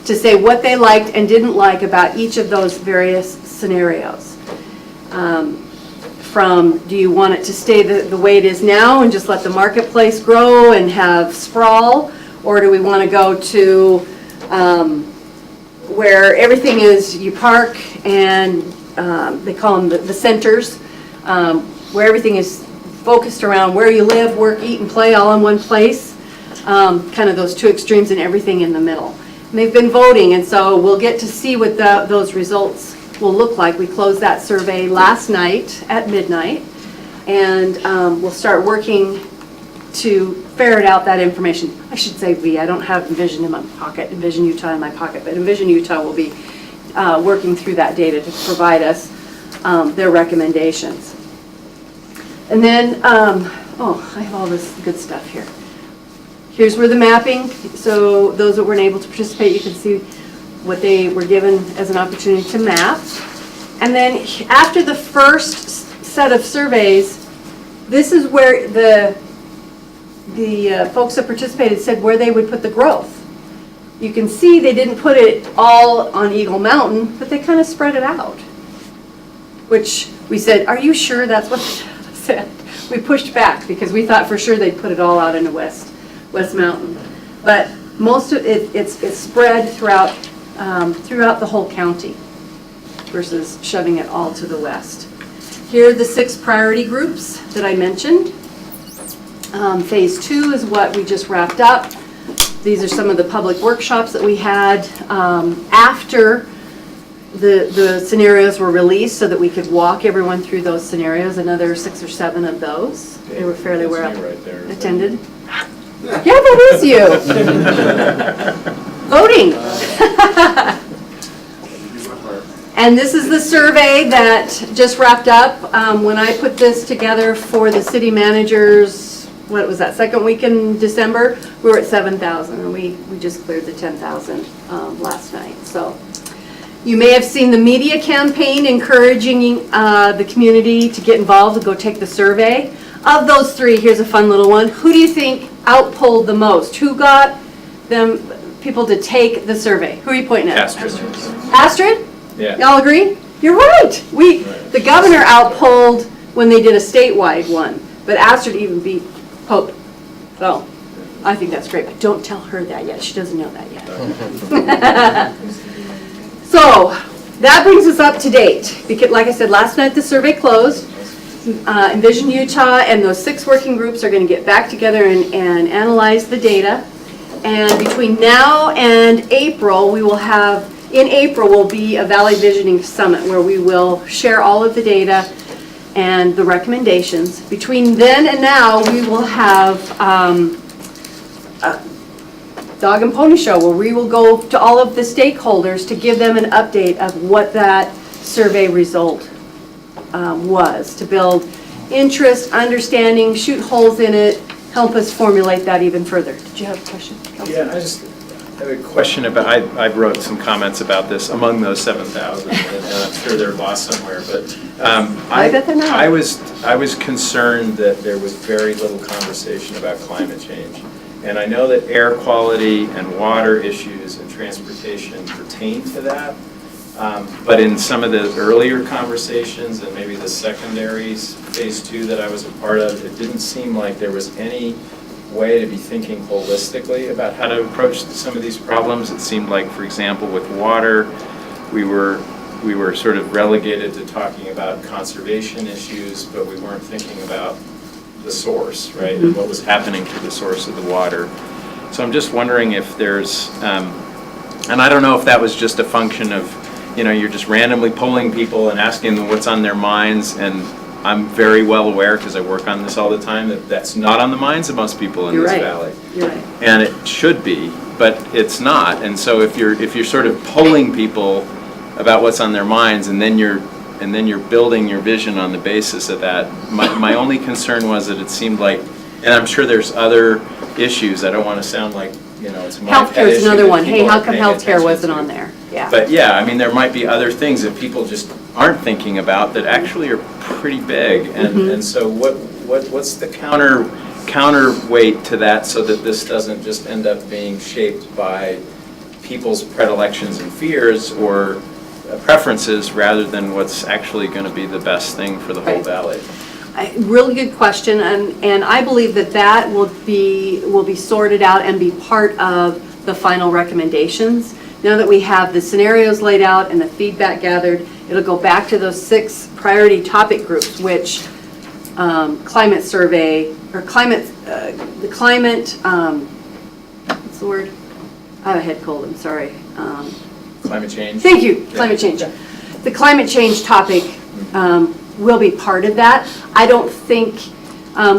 to say what they liked and didn't like about each of those various scenarios. From, do you want it to stay the way it is now and just let the marketplace grow and have sprawl? Or do we want to go to where everything is, you park and they call them the centers, where everything is focused around where you live, work, eat, and play all in one place. Kind of those 2 extremes and everything in the middle. And they've been voting, and so we'll get to see what those results will look like. We closed that survey last night at midnight, and we'll start working to ferret out that information. I should say I don't have Envision in my pocket, Envision Utah in my pocket, but Envision Utah will be working through that data to provide us their recommendations. And then, oh, I have all this good stuff here. Here's where the mapping, so those that weren't able to participate, you can see what they were given as an opportunity to map. And then after the first set of surveys, this is where the folks that participated said where they would put the growth. You can see they didn't put it all on Eagle Mountain, but they kind of spread it out. Which we said, are you sure that's what they said? We pushed back because we thought for sure they'd put it all out into West Mountain. But most of it's spread throughout the whole county versus shoving it all to the west. Here are the 6 priority groups that I mentioned. Phase 2 is what we just wrapped up. These are some of the public workshops that we had after the scenarios were released so that we could walk everyone through those scenarios, another 6 or 7 of those. They were fairly well attended. Yeah, that is you. Voting. And this is the survey that just wrapped up. When I put this together for the city managers, what was that, second week in December, we were at 7,000, and we just cleared the 10,000 last night. So you may have seen the media campaign encouraging the community to get involved and go take the survey. Of those 3, here's a fun little one. Who do you think outpolled the most? Who got them people to take the survey? Who are you pointing at? Astrid. Astrid? Yeah. Y'all agree? You're right. The governor outpolled when they did a statewide one, but Astrid even beat Pope. So I think that's great, but don't tell her that yet. She doesn't know that yet. So that brings us up to date. Because, like I said, last night the survey closed. Envision Utah and those 6 working groups are going to get back together and analyze the data. And between now and April, in April will be a Valley Visioning Summit where we will share all of the data and the recommendations. Between then and now, we will have a dog and pony show where we will go to all of the stakeholders to give them an update of what that survey result was, to build interest, understanding, shoot holes in it, help us formulate that even further. Did you have a question, Councilman? Yeah, I just have a question about, I wrote some comments about this among those 7,000, and I'm sure they're lost somewhere, but I bet they're not. I was concerned that there was very little conversation about climate change. And I know that air quality and water issues and transportation pertain to that. But in some of the earlier conversations and maybe the secondaries, phase 2 that I was a part of, it didn't seem like there was any way to be thinking holistically about how to approach some of these problems. It seemed like, for example, with water, we were sort of relegated to talking about conservation issues, but we weren't thinking about the source, right? And what was happening to the source of the water. So I'm just wondering if there's, and I don't know if that was just a function of, you're just randomly polling people and asking them what's on their minds, and I'm very well aware, because I work on this all the time, that that's not on the minds of most people in this valley. You're right. And it should be, but it's not. And so if you're sort of polling people about what's on their minds, and then you're building your vision on the basis of that, my only concern was that it seemed like, and I'm sure there's other issues, I don't want to sound like, it's my pet Healthcare is issue another that one. Hey, people how are come paying healthcare attention wasn't to. on there? Yeah. But yeah, I mean, there might be other things that people just aren't thinking about that actually are pretty big. And so what's the counterweight to that, so that this doesn't just end up being shaped by people's predilections and fears or preferences, rather than what's actually going to be the best thing for the whole valley? Really good question, and I believe that will be sorted out and be part of the final recommendations. Now that we have the scenarios laid out and the feedback gathered, it'll go back to those 6 priority topic groups, which climate survey, or the climate, what's the word? I have a head cold, I'm sorry. Climate change? Thank you, climate change. The climate change topic will be part of that. I don't think,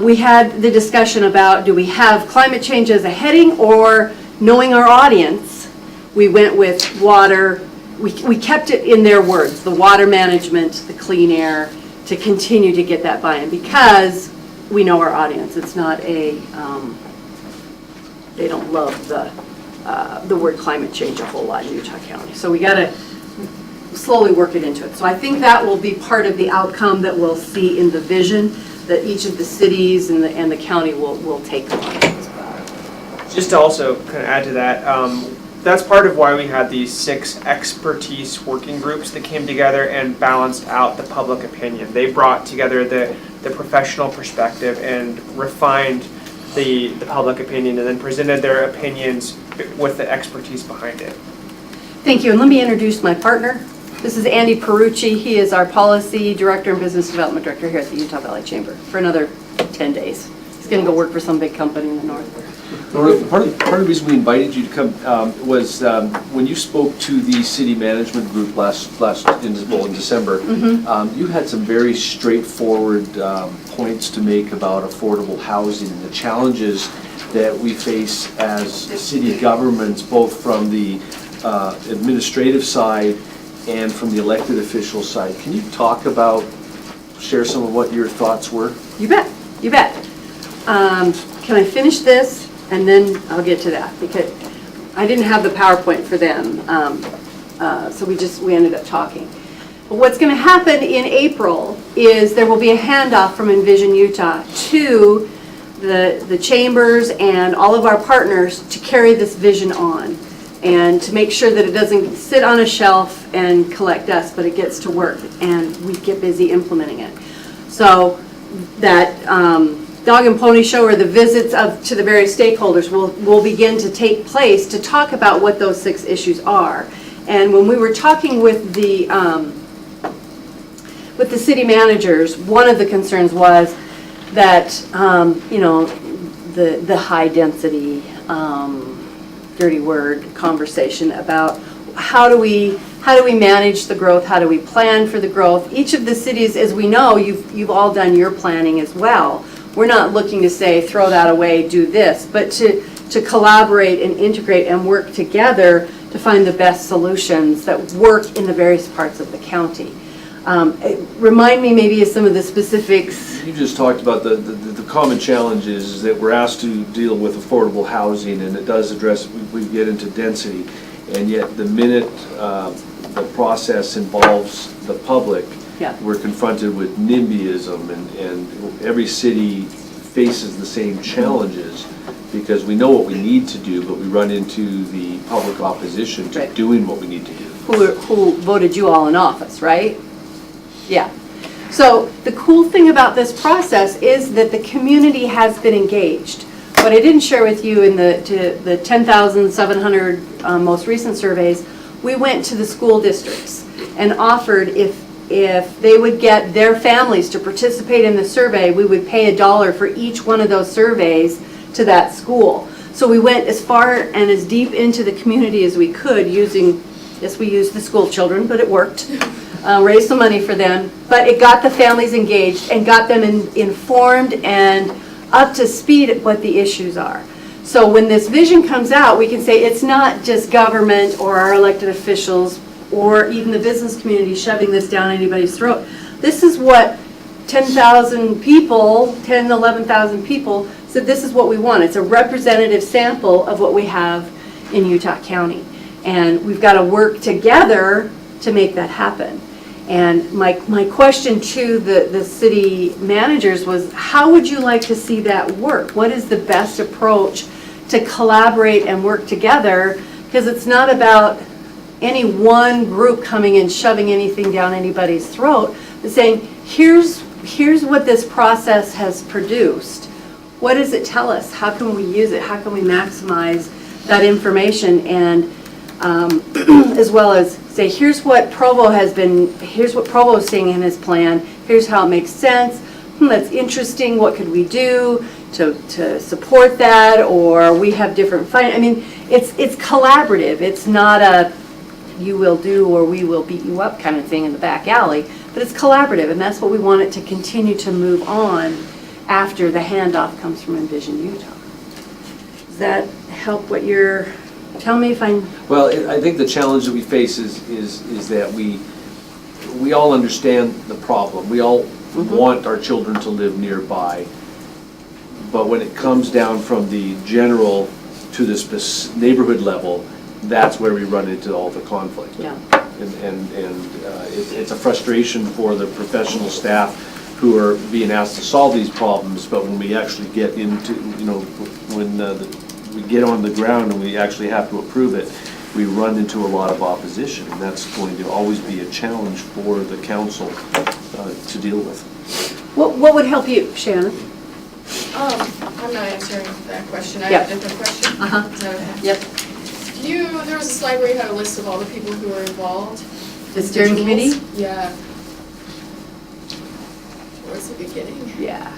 we had the discussion about, do we have climate change as a heading, or knowing our audience, we went with water, we kept it in their words, the water management, the clean air, to continue to get that buy-in, because we know our audience. It's not a, they don't love the word climate change a whole lot in Utah County. So we got to slowly work it into it. So I think that will be part of the outcome that we'll see in the vision that each of the cities and the county will take on. Just to also kind of add to that, that's part of why we had these 6 expertise working groups that came together and balanced out the public opinion. They brought together the professional perspective and refined the public opinion, and then presented their opinions with the expertise behind it. Thank you, and let me introduce my partner. This is Andy Perucci. He is our Policy Director and Business Development Director here at the Utah Valley Chamber for another 10 days. He's going to go work for some big company in the north. Part of the reason we invited you to come was when you spoke to the city management group in December, you had some very straightforward points to make about affordable housing and the challenges that we face as city governments, both from the administrative side and from the elected official side. Can you share some of what your thoughts were? You bet, you bet. Can I finish this? And then I'll get to that, because I didn't have the PowerPoint for them, so we ended up talking. But what's going to happen in April is there will be a handoff from Envision Utah to the chambers and all of our partners to carry this vision on, and to make sure that it doesn't sit on a shelf and collect dust, but it gets to work and we get busy implementing it. So that dog and pony show, or the visits to the various stakeholders, will begin to take place to talk about what those 6 issues are. And when we were talking with the city managers, one of the concerns was that the high density, dirty word conversation about how do we manage the growth? How do we plan for the growth? Each of the cities, as we know, you've all done your planning as well. We're not looking to say, throw that away, do this, but to collaborate and integrate and work together to find the best solutions that work in the various parts of the county. Remind me maybe of some of the specifics. You just talked about the common challenges is that we're asked to deal with affordable housing, and it does address, we get into density, and yet the minute the process involves the public, we're confronted with NIMBYism, and every city faces the same challenges because we know what we need to do, but we run into the public opposition to doing what we need to do. Who voted you all in office, right? Yeah. So the cool thing about this process is that the community has been engaged. What I didn't share with you in the 10,700 most recent surveys, we went to the school districts and offered if they would get their families to participate in the survey, we would pay $1 for each one of those surveys to that school. So we went as far and as deep into the community as we could using, yes, we used the school children, but it worked. Raised some money for them, but it got the families engaged and got them informed and up to speed at what the issues are. So when this vision comes out, we can say it's not just government or our elected officials or even the business community shoving this down anybody's throat. This is what 10,000 people, 10, 11,000 people said this is what we want. It's a representative sample of what we have in Utah County. And we've got to work together to make that happen. And my question to the city managers was, how would you like to see that work? What is the best approach to collaborate and work together? Because it's not about any one group coming and shoving anything down anybody's throat, but saying, here's what this process has produced. What does it tell us? How can we use it? How can we maximize that information? And as well as say, here's what Provo is seeing in his plan. Here's how it makes sense. That's interesting. What could we do to support that? Or we have different I mean, it's collaborative. It's not a you will do or we will beat you up kind of thing in the back alley, but it's collaborative, and that's what we want it to continue to move on after the handoff comes from Envision Utah. Does that help what you're, tell me if I'm... Well, I think the challenge that we face is that we all understand the problem. We all want our children to live nearby, but when it comes down from the general to the neighborhood level, that's where we run into all the conflict. Yeah. And it's a frustration for the professional staff who are being asked to solve these problems, but when we actually get into, when we get on the ground and we actually have to approve it, we run into a lot of opposition, and that's going to always be a challenge for the council to deal with. What would help you, Shannon? I'm not answering that question. I have a different question. Is that okay? Yep. There was a slide where you had a list of all the people who were involved. The steering committee? Yeah. Towards the beginning. Yeah.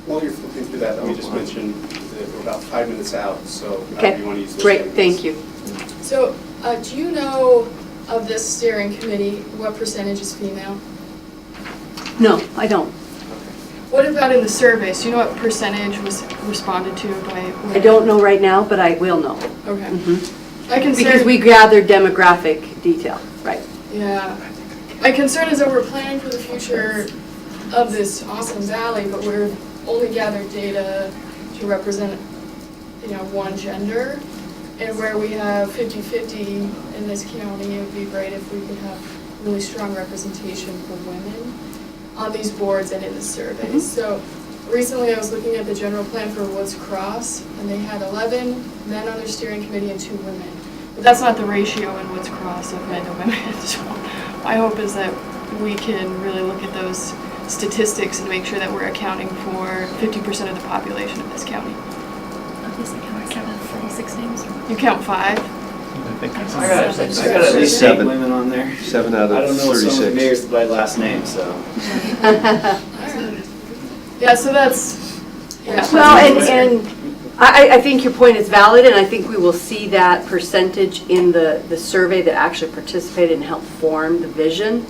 While you're flipping through that, let me just mention that we're about 5 minutes out, so okay. you want to use those great, thank you. So, do you know of this steering committee, what percentage is female? No, I don't. What about in the surveys? Do you know what percentage was responded to by women? I don't know right now, but I will know. Okay. Because we gathered demographic detail, right? Yeah. My concern is that we're planning for the future of this awesome valley, but we're only gathered data to represent, one gender. And where we have 50-50 in this county, it would be great if we could have really strong representation for women on these boards and in the surveys. So recently I was looking at the general plan for Woods Cross, and they had 11 men on their steering committee and 2 women. But that's not the ratio in Woods Cross of men to women. So my hope is that we can really look at those statistics and make sure that we're accounting for 50% of the population of this county. Obviously count 7 46 names. You count 5? I got at least 8 women on there. 7 out of 36. I don't know some of the mayors by last name, so. Yeah, so that's... Yeah. Well, and I think your point is valid, and I think we will see that percentage in the survey that actually participated and helped form the vision.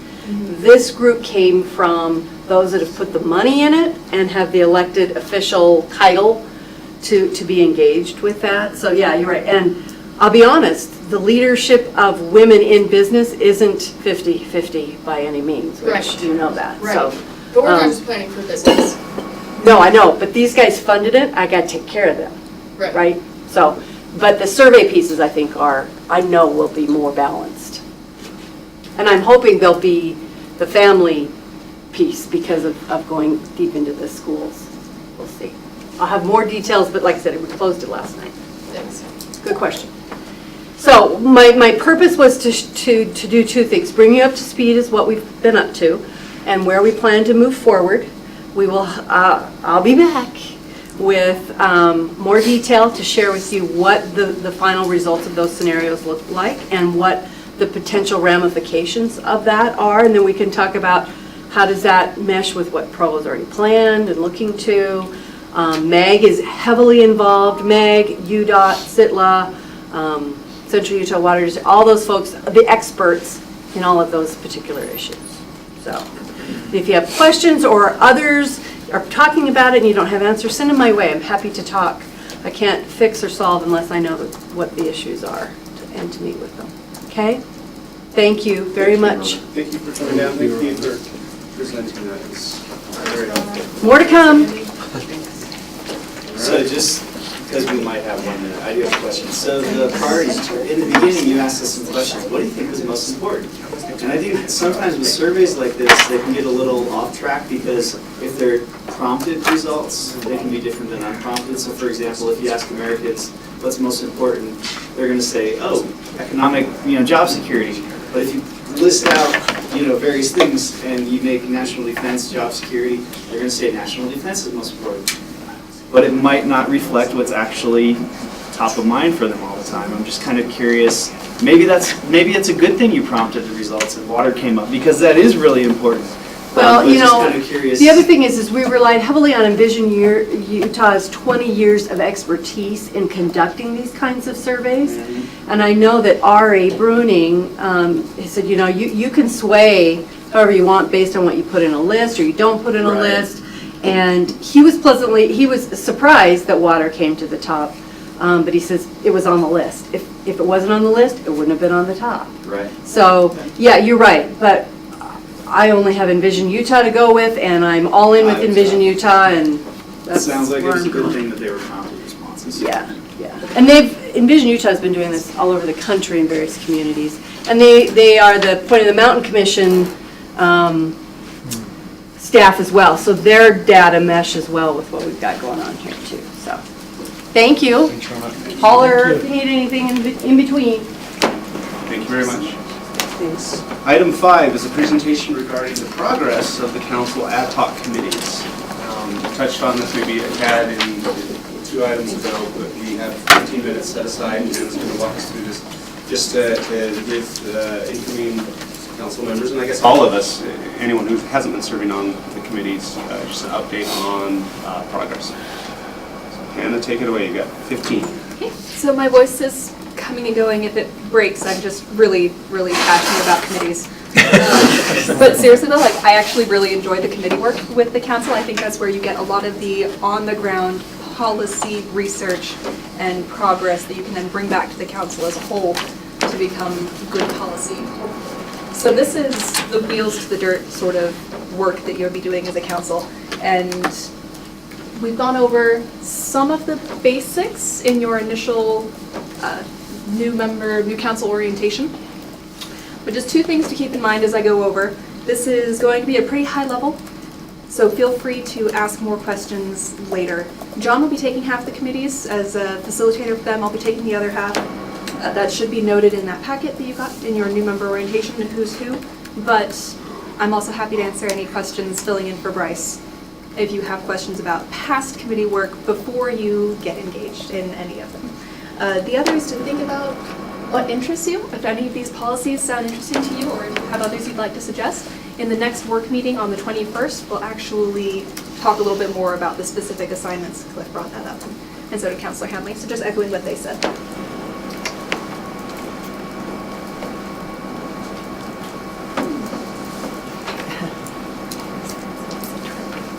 This group came from those that have put the money in it and have the elected official title to be engaged with that. So yeah, you're right. And I'll be honest, the leadership of women in business isn't 50-50 by any means, which Right. you know that. Right. So, But we're not just planning for business. no, I know, but these guys funded it, I gotta take care of them, Right. right? So, but the survey pieces I think I know will be more balanced. And I'm hoping they'll be the family piece because of going deep into the schools. We'll see. I'll have more details, but like I said, we closed it last night. Thanks. Good question. So my purpose was to do two things. Bring you up to speed is what we've been up to and where we plan to move forward. We will, I'll be back with more detail to share with you what the final results of those scenarios look like and what the potential ramifications of that are. And then we can talk about how does that mesh with what Provo's already planned and looking to. MAG is heavily involved. MAG, UDOT, CITLA, Central Utah Water District, all those folks, the experts in all of those particular issues. So if you have questions or others are talking about it and you don't have answers, send them my way. I'm happy to talk. I can't fix or solve unless I know what the issues are and to meet with them. Okay? Thank you very much. Thank you for coming down. Thank you for presenting that. It's very helpful. More to come. So just because we might have 1 minute, I do have a question. So the priorities, in the beginning you asked us some questions. What do you think was most important? And I think sometimes with surveys like this, they can get a little off track because if they're prompted results, they can be different than unprompted. So for example, if you ask Americans what's most important, they're going to say, oh, economic, job security. But if you list out, various things and you make national defense, job security, they're going to say national defense is most important. But it might not reflect what's actually top of mind for them all the time. I'm just kind of curious. Maybe it's a good thing you prompted the results and water came up because that is really important. Well, just kind of curious. the other thing is we relied heavily on Envision Utah's 20 years of expertise in conducting these kinds of surveys. And I know that R.A. Bruning, he said, you can sway however you want based on what you put in a list or you don't put in a list. And he was surprised that water came to the top, but he says it was on the list. If it wasn't on the list, it wouldn't have been on the top. Right. So, yeah, you're right, but I only have Envision Utah to go with, and I'm all in with Envision Utah, and It sounds like it's a good thing that they were prompted responses. Yeah. And Envision Utah has been doing this all over the country in various communities, and they are the point of the Mountain Commission staff as well, so their data mesh as well with what we've got going on here too. So, thank you. Holler if you need anything in between. Thank you very much. Thanks. Item 5 is a presentation regarding the progress of the council ad hoc committees. We touched on this maybe a tad in 2 items ago, but we have 15 minutes set aside, and Jim's going to walk us through this just to give incoming council members, and I guess all of us, anyone who hasn't been serving on the committees, just an update on progress. So, Hannah, take it away. You got 15. Okay, so my voice is coming and going. If it breaks, I'm just really, really passionate about committees. But seriously though, I actually really enjoy the committee work with the council. I think that's where you get a lot of the on-the-ground policy research and progress that you can then bring back to the council as a whole to become good policy. So this is the wheels to the dirt sort of work that you'll be doing as a council. And we've gone over some of the basics in your initial new council orientation. But just 2 things to keep in mind as I go over. This is going to be a pretty high level, so feel free to ask more questions later. John will be taking half the committees as a facilitator for them. I'll be taking the other half. That should be noted in that packet that you got in your new member orientation and who's who. But I'm also happy to answer any questions filling in for Bryce if you have questions about past committee work before you get engaged in any of them. The other is to think about what interests you. If any of these policies sound interesting to you or if you have others you'd like to suggest, in the next work meeting on the 21st, we'll actually talk a little bit more about the specific assignments. Cliff brought that up. and so did Councilor Hanley. So just echoing what they said.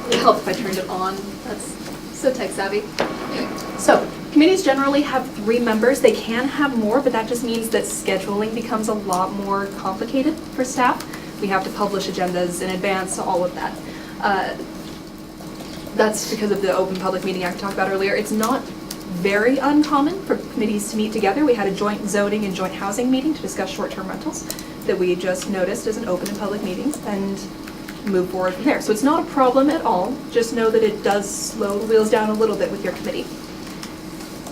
It helped if I turned it on. That's so tech savvy. So committees generally have 3 members. They can have more, but that just means that scheduling becomes a lot more complicated for staff. We have to publish agendas in advance, all of that. That's because of the Open Public Meeting Act we talked about earlier. It's not very uncommon for committees to meet together. We had a joint zoning and joint housing meeting to discuss short-term rentals that we just noticed as an open and public meetings and move forward from there. So it's not a problem at all. Just know that it does slow the wheels down a little bit with your committee.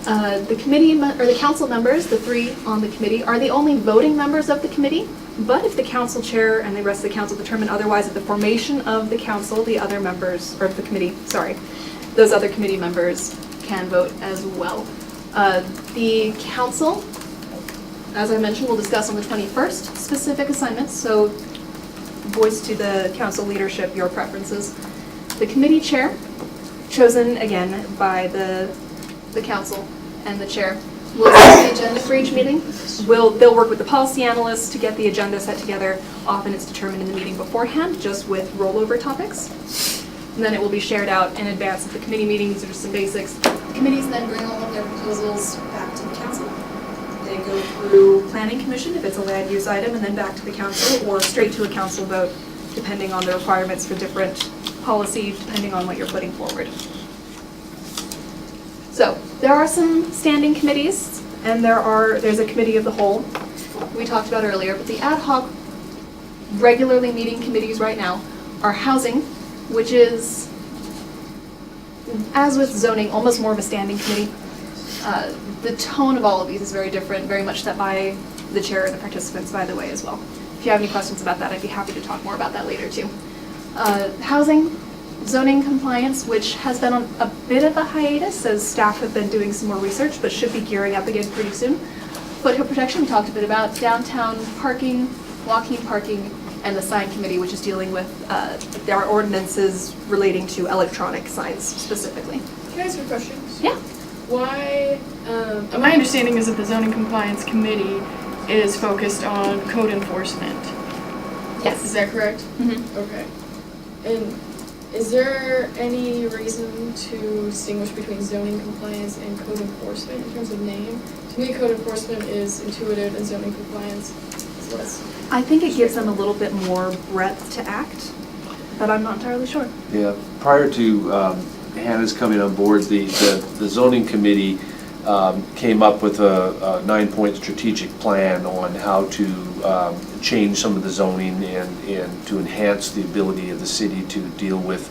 The committee or the council members, the 3 on the committee, are the only voting members of the committee. But if the council chair and the rest of the council determine otherwise at the formation of the council, the other members, or the committee, sorry, those other committee members can vote as well. The council, as I mentioned, will discuss on the 21st specific assignments, so voice to the council leadership your preferences. The committee chair, chosen again by the council and the chair, will set the agenda for each meeting. They'll work with the policy analysts to get the agenda set together. Often it's determined in the meeting beforehand, just with rollover topics. And then it will be shared out in advance of the committee meeting. These are just some basics. The committees then bring all of their proposals back to the council. They go through planning commission if it's a land use item, and then back to the council, or straight to a council vote, depending on the requirements for different policy, depending on what you're putting forward. So there are some standing committees, and there's a committee of the whole we talked about earlier, but the ad hoc regularly meeting committees right now are housing, which is, as with zoning, almost more of a standing committee. The tone of all of these is very different, very much set by the chair and the participants, by the way, as well. If you have any questions about that, I'd be happy to talk more about that later, too. Housing, zoning compliance, which has been on a bit of a hiatus as staff have been doing some more research, but should be gearing up again pretty soon. Foothill protection, we talked a bit about. Downtown parking, walking parking, and the sign committee, which is dealing with our ordinances relating to electronic signs specifically. Can I ask you a question? Yeah. Why, my understanding is that the zoning compliance committee is focused on code enforcement. Yes. Is that correct? Mm-hmm. Okay. And is there any reason to distinguish between zoning compliance and code enforcement in terms of name? To me, code enforcement is intuitive and zoning compliance is less. I think it gives them a little bit more breadth to act, but I'm not entirely sure. Yeah, prior to Hannah's coming on board, the zoning committee came up with a 9-point strategic plan on how to change some of the zoning and to enhance the ability of the city to deal with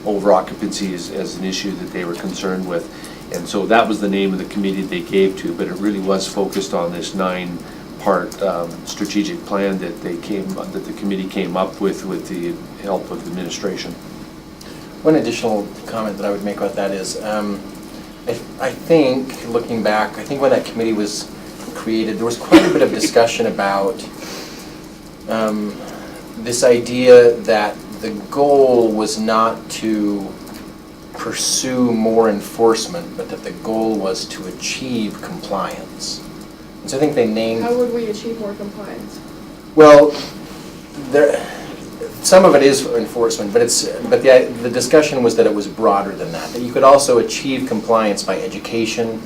over-occupancy as an issue that they were concerned with. And so that was the name of the committee they gave to, but it really was focused on this 9-part strategic plan that the committee came up with the help of the administration. One additional comment that I would make about that is, I think, looking back, I think when that committee was created, there was quite a bit of discussion about this idea that the goal was not to pursue more enforcement, but that the goal was to achieve compliance. And so I think they named... How would we achieve more compliance? Well, some of it is enforcement, but the discussion was that it was broader than that. That you could also achieve compliance by education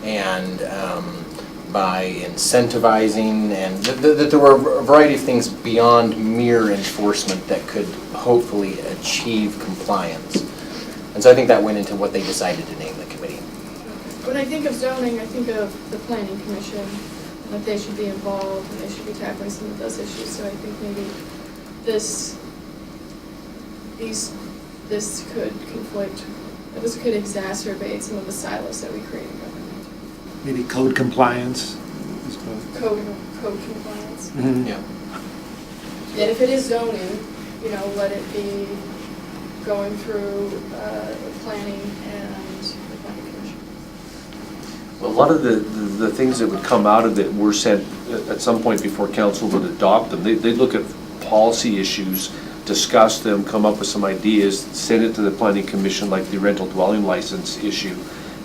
and by incentivizing, and that there were a variety of things beyond mere enforcement that could hopefully achieve compliance. And so I think that went into what they decided to name the committee. When I think of zoning, I think of the planning commission, and that they should be involved and they should be tackling some of those issues. So I think maybe this could conflict, this could exacerbate some of the silos that we create in government. Maybe code compliance as well. Code compliance. Mm-hmm. Yeah. And if it is zoning, let it be going through planning and the planning commission. Well, a lot of the things that would come out of it were sent at some point before council would adopt them. They'd look at policy issues, discuss them, come up with some ideas, send it to the planning commission, like the rental dwelling license issue,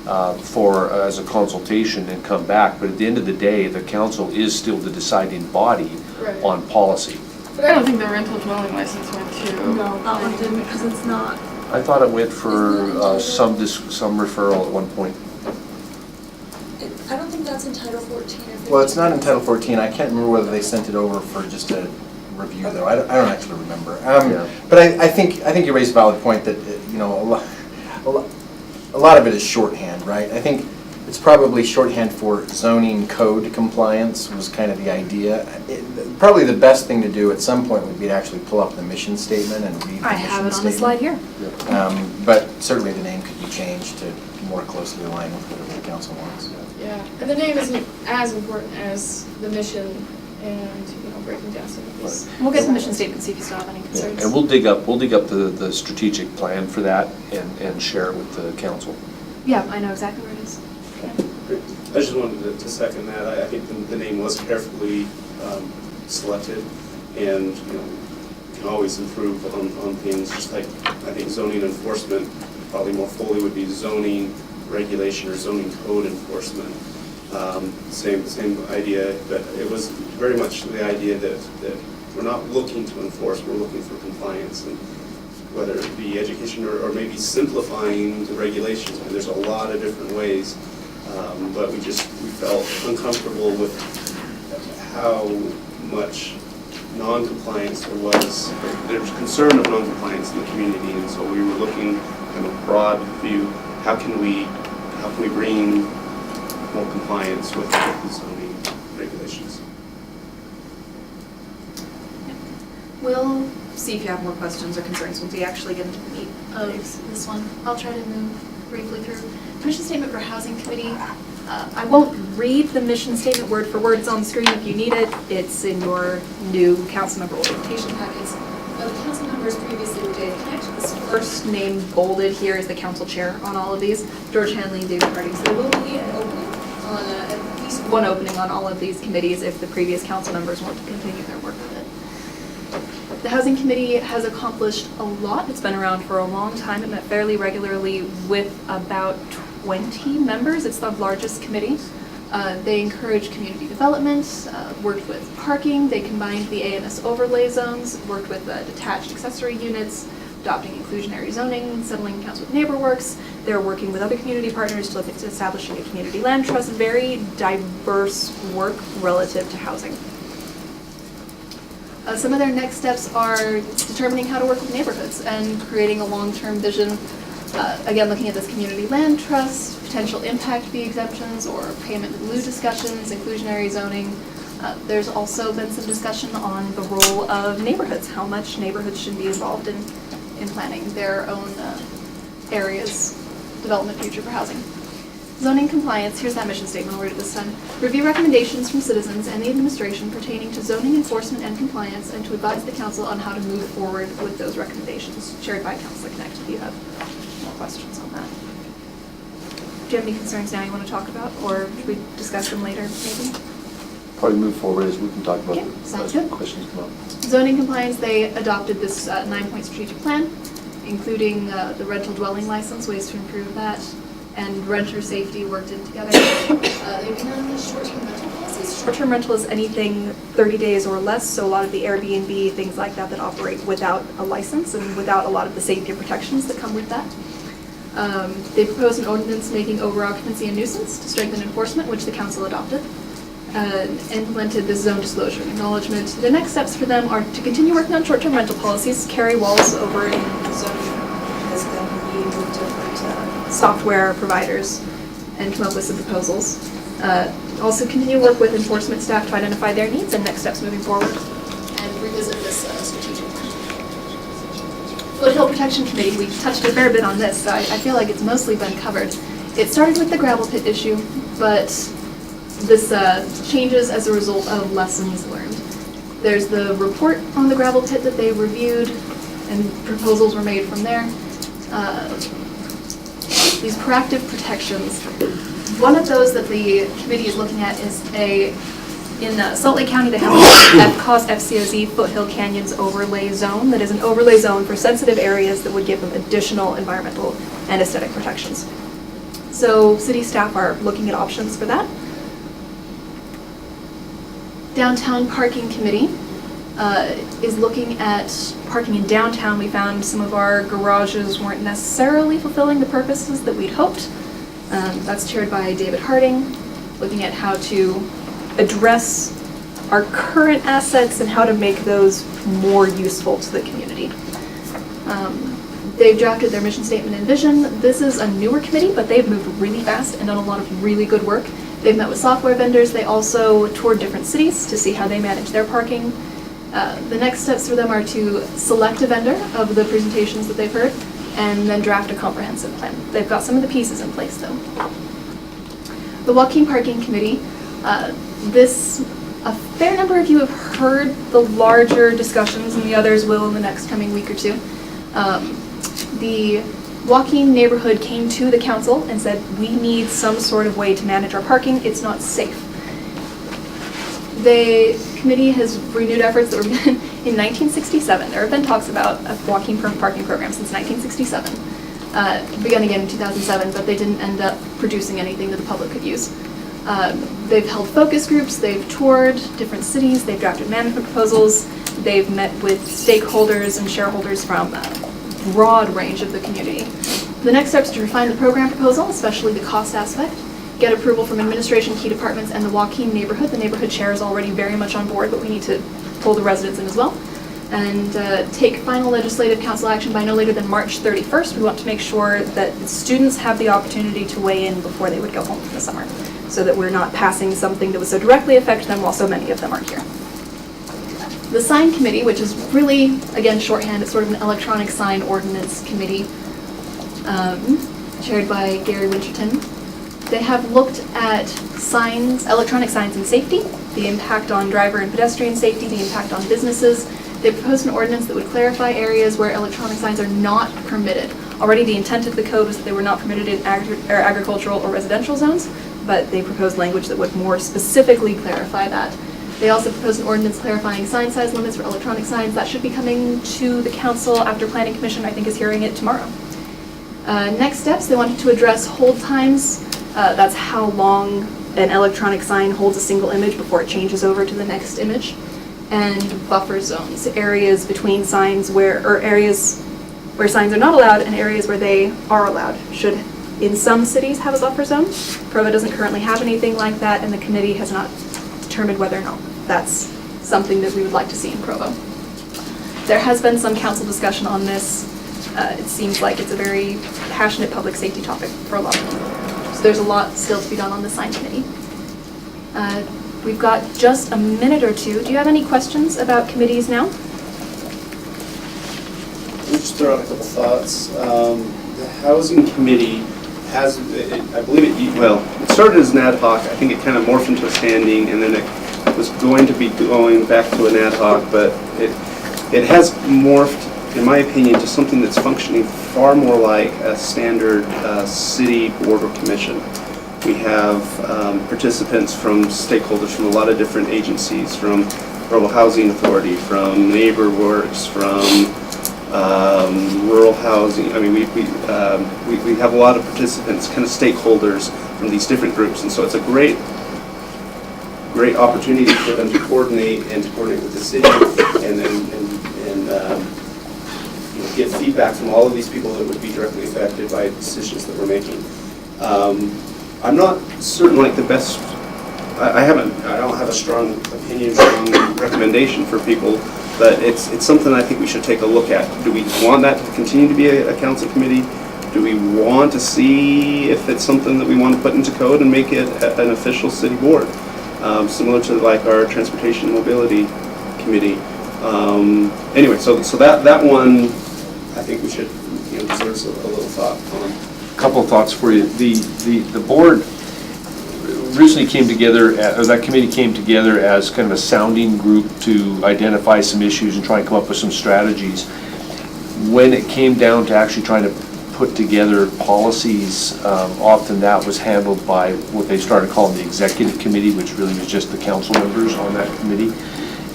as a consultation and come back, but at the end of the day, the council is still the deciding body Right. on policy. But I don't think the rental dwelling license went to. No, that one didn't, because it's not. I thought it went for some referral at one point. I don't think that's in Title 14 or 15. Well, it's not in Title 14. I can't remember whether they sent it over for just a review, though. I don't actually remember. Yeah. But I think you raised a valid point that, you know, a lot of it is shorthand, right? I think it's probably shorthand for zoning code compliance was kind of the idea. Probably the best thing to do at some point would be to actually pull up the mission statement and read the I mission have it on the statement. slide here. But certainly the name could be changed to more closely align with whatever the council wants. Yeah, and the name isn't as important as the mission and, you know, breaking down some of these. We'll get the mission statement, see if you still have any concerns. And we'll dig up the strategic plan for that and share it with the council. Yeah, I know exactly where it is. I just wanted to second that. I think the name was carefully selected, and you know, we can always improve on things. Just like I think zoning enforcement probably more fully would be zoning regulation or zoning code enforcement. Same idea, but it was very much the idea that we're not looking to enforce, we're looking for compliance, and whether it be education or maybe simplifying the regulations. I mean, there's a lot of different ways, but we felt uncomfortable with how much non-compliance there was. There was concern of non-compliance in the community, and so we were looking kind of broad view. How can we bring more compliance with the zoning regulations? We'll see if you have more questions or concerns when we actually get into the meat of this one. I'll try to move briefly through. Mission statement for Housing Committee. I won't read the mission statement word for word. It's on the screen if you need it. It's in your new council member orientation packets. The council members previously did connect. This first name bolded here is the council chair on all of these, George Hanley and David Harding. So there will be an opening on at least one opening on all of these committees if the previous council members want to continue their work with it. The Housing Committee has accomplished a lot. It's been around for a long time. It met fairly regularly with about 20 members. It's the largest committee. They encourage community development, worked with parking, they combined the AMS overlay zones, worked with detached accessory units, adopting inclusionary zoning, settling accounts with NeighborWorks. They're working with other community partners to look at establishing a community land trust. Very diverse work relative to housing. Some of their next steps are determining how to work with neighborhoods and creating a long-term vision. Again, looking at this community land trust, potential impact fee exemptions or payment in lieu discussions, inclusionary zoning. There's also been some discussion on the role of neighborhoods, how much neighborhoods should be involved in planning their own areas, development future for housing. Zoning compliance, here's that mission statement, I'll read it this time. Review recommendations from citizens and the administration pertaining to zoning enforcement and compliance and to advise the council on how to move forward with those recommendations, shared by Councilor Connect if you have more questions on that. Do you have any concerns now you want to talk about, or should we discuss them later, maybe? Probably move forward as we can talk about Okay, sounds as good. questions come up. Zoning compliance, they adopted this 9-point strategic plan, including the rental dwelling license, ways to improve that, and renter safety worked in together. They've begun short-term rental policies. Short-term rental is anything 30 days or less, so a lot of the Airbnb, things like that operate without a license and without a lot of the safety protections that come with that. They proposed an ordinance making over-occupancy a nuisance to strengthen enforcement, which the council adopted. Implemented the zone disclosure and acknowledgement. The next steps for them are to continue working on short-term rental policies. Carrie Walls over in zoning has been meeting with different software providers and come up with some proposals. Also continue work with enforcement staff to identify their needs and next steps moving forward and revisit this strategic plan. Foothill Protection Committee, we touched a fair bit on this, so I feel like it's mostly been covered. It started with the gravel pit issue, but this changes as a result of lessons learned. There's the report on the gravel pit that they reviewed, and proposals were made from there. These proactive protections. One of those that the committee is looking at is in Salt Lake County, they have a FCOS FCOZ Foothill Canyons overlay zone that is an overlay zone for sensitive areas that would give them additional environmental and aesthetic protections. So city staff are looking at options for that. Downtown Parking Committee is looking at parking in downtown. We found some of our garages weren't necessarily fulfilling the purposes that we'd hoped. That's chaired by David Harding, looking at how to address our current assets and how to make those more useful to the community. They've drafted their mission statement and vision. This is a newer committee, but they've moved really fast and done a lot of really good work. They've met with software vendors. They also toured different cities to see how they manage their parking. The next steps for them are to select a vendor of the presentations that they've heard and then draft a comprehensive plan. They've got some of the pieces in place though. The Walking Parking Committee, a fair number of you have heard the larger discussions, and the others will in the next coming week or two. The walking neighborhood came to the council and said, we need some sort of way to manage our parking. It's not safe. The committee has renewed efforts that were begun in 1967. There have been talks about a walking parking program since 1967. Begun again in 2007, but they didn't end up producing anything that the public could use. They've held focus groups, they've toured different cities, they've drafted management proposals, they've met with stakeholders and shareholders from a broad range of the community. The next step is to refine the program proposal, especially the cost aspect, get approval from administration, key departments, and the walking neighborhood. The neighborhood chair is already very much on board, but we need to pull the residents in as well. And take final legislative council action by no later than March 31st. We want to make sure that students have the opportunity to weigh in before they would go home for the summer, so that we're not passing something that would so directly affect them while so many of them aren't here. The sign committee, which is really, again, shorthand, it's sort of an electronic sign ordinance committee, chaired by Gary Winterton. They have looked at signs, electronic signs and safety, the impact on driver and pedestrian safety, the impact on businesses. They proposed an ordinance that would clarify areas where electronic signs are not permitted. Already the intent of the code was that they were not permitted in agricultural or residential zones, but they proposed language that would more specifically clarify that. They also proposed an ordinance clarifying sign size limits for electronic signs. That should be coming to the council after Planning Commission, I think, is hearing it tomorrow. Next steps, they wanted to address hold times. That's how long an electronic sign holds a single image before it changes over to the next image. And buffer zones, areas between signs areas where signs are not allowed and areas where they are allowed should, in some cities, have a buffer zone. Provo doesn't currently have anything like that, and the committee has not determined whether or not that's something that we would like to see in Provo. There has been some council discussion on this. It seems like it's a very passionate public safety topic for a lot of people. So there's a lot still to be done on the sign committee. We've got just a minute or two. Do you have any questions about committees now? Let me just throw out a couple thoughts. The Housing Committee has, I believe it started as an ad hoc. I think it kind of morphed into a standing, and then it was going to be going back to an ad hoc, but it has morphed, in my opinion, to something that's functioning far more like a standard city board or commission. We have participants from stakeholders from a lot of different agencies, from Provo Housing Authority, from Neighbor Works, from rural housing. I mean, we have a lot of participants, kind of stakeholders from these different groups, and so it's a great opportunity for them to coordinate with the city, and get feedback from all of these people that would be directly affected by decisions that we're making. I'm not certain, like the best. I don't have a strong opinion, strong recommendation for people, but it's something I think we should take a look at. Do we want that to continue to be a council committee? Do we want to see if it's something that we want to put into code and make it an official city board, similar to like our transportation and mobility committee? Anyway, so that one, I think we should deserves a little thought on. Couple of thoughts for you. The board recently came together, or that committee came together as kind of a sounding group to identify some issues and try and come up with some strategies. When it came down to actually trying to put together policies, often that was handled by what they started calling the executive committee, which really was just the council members on that committee.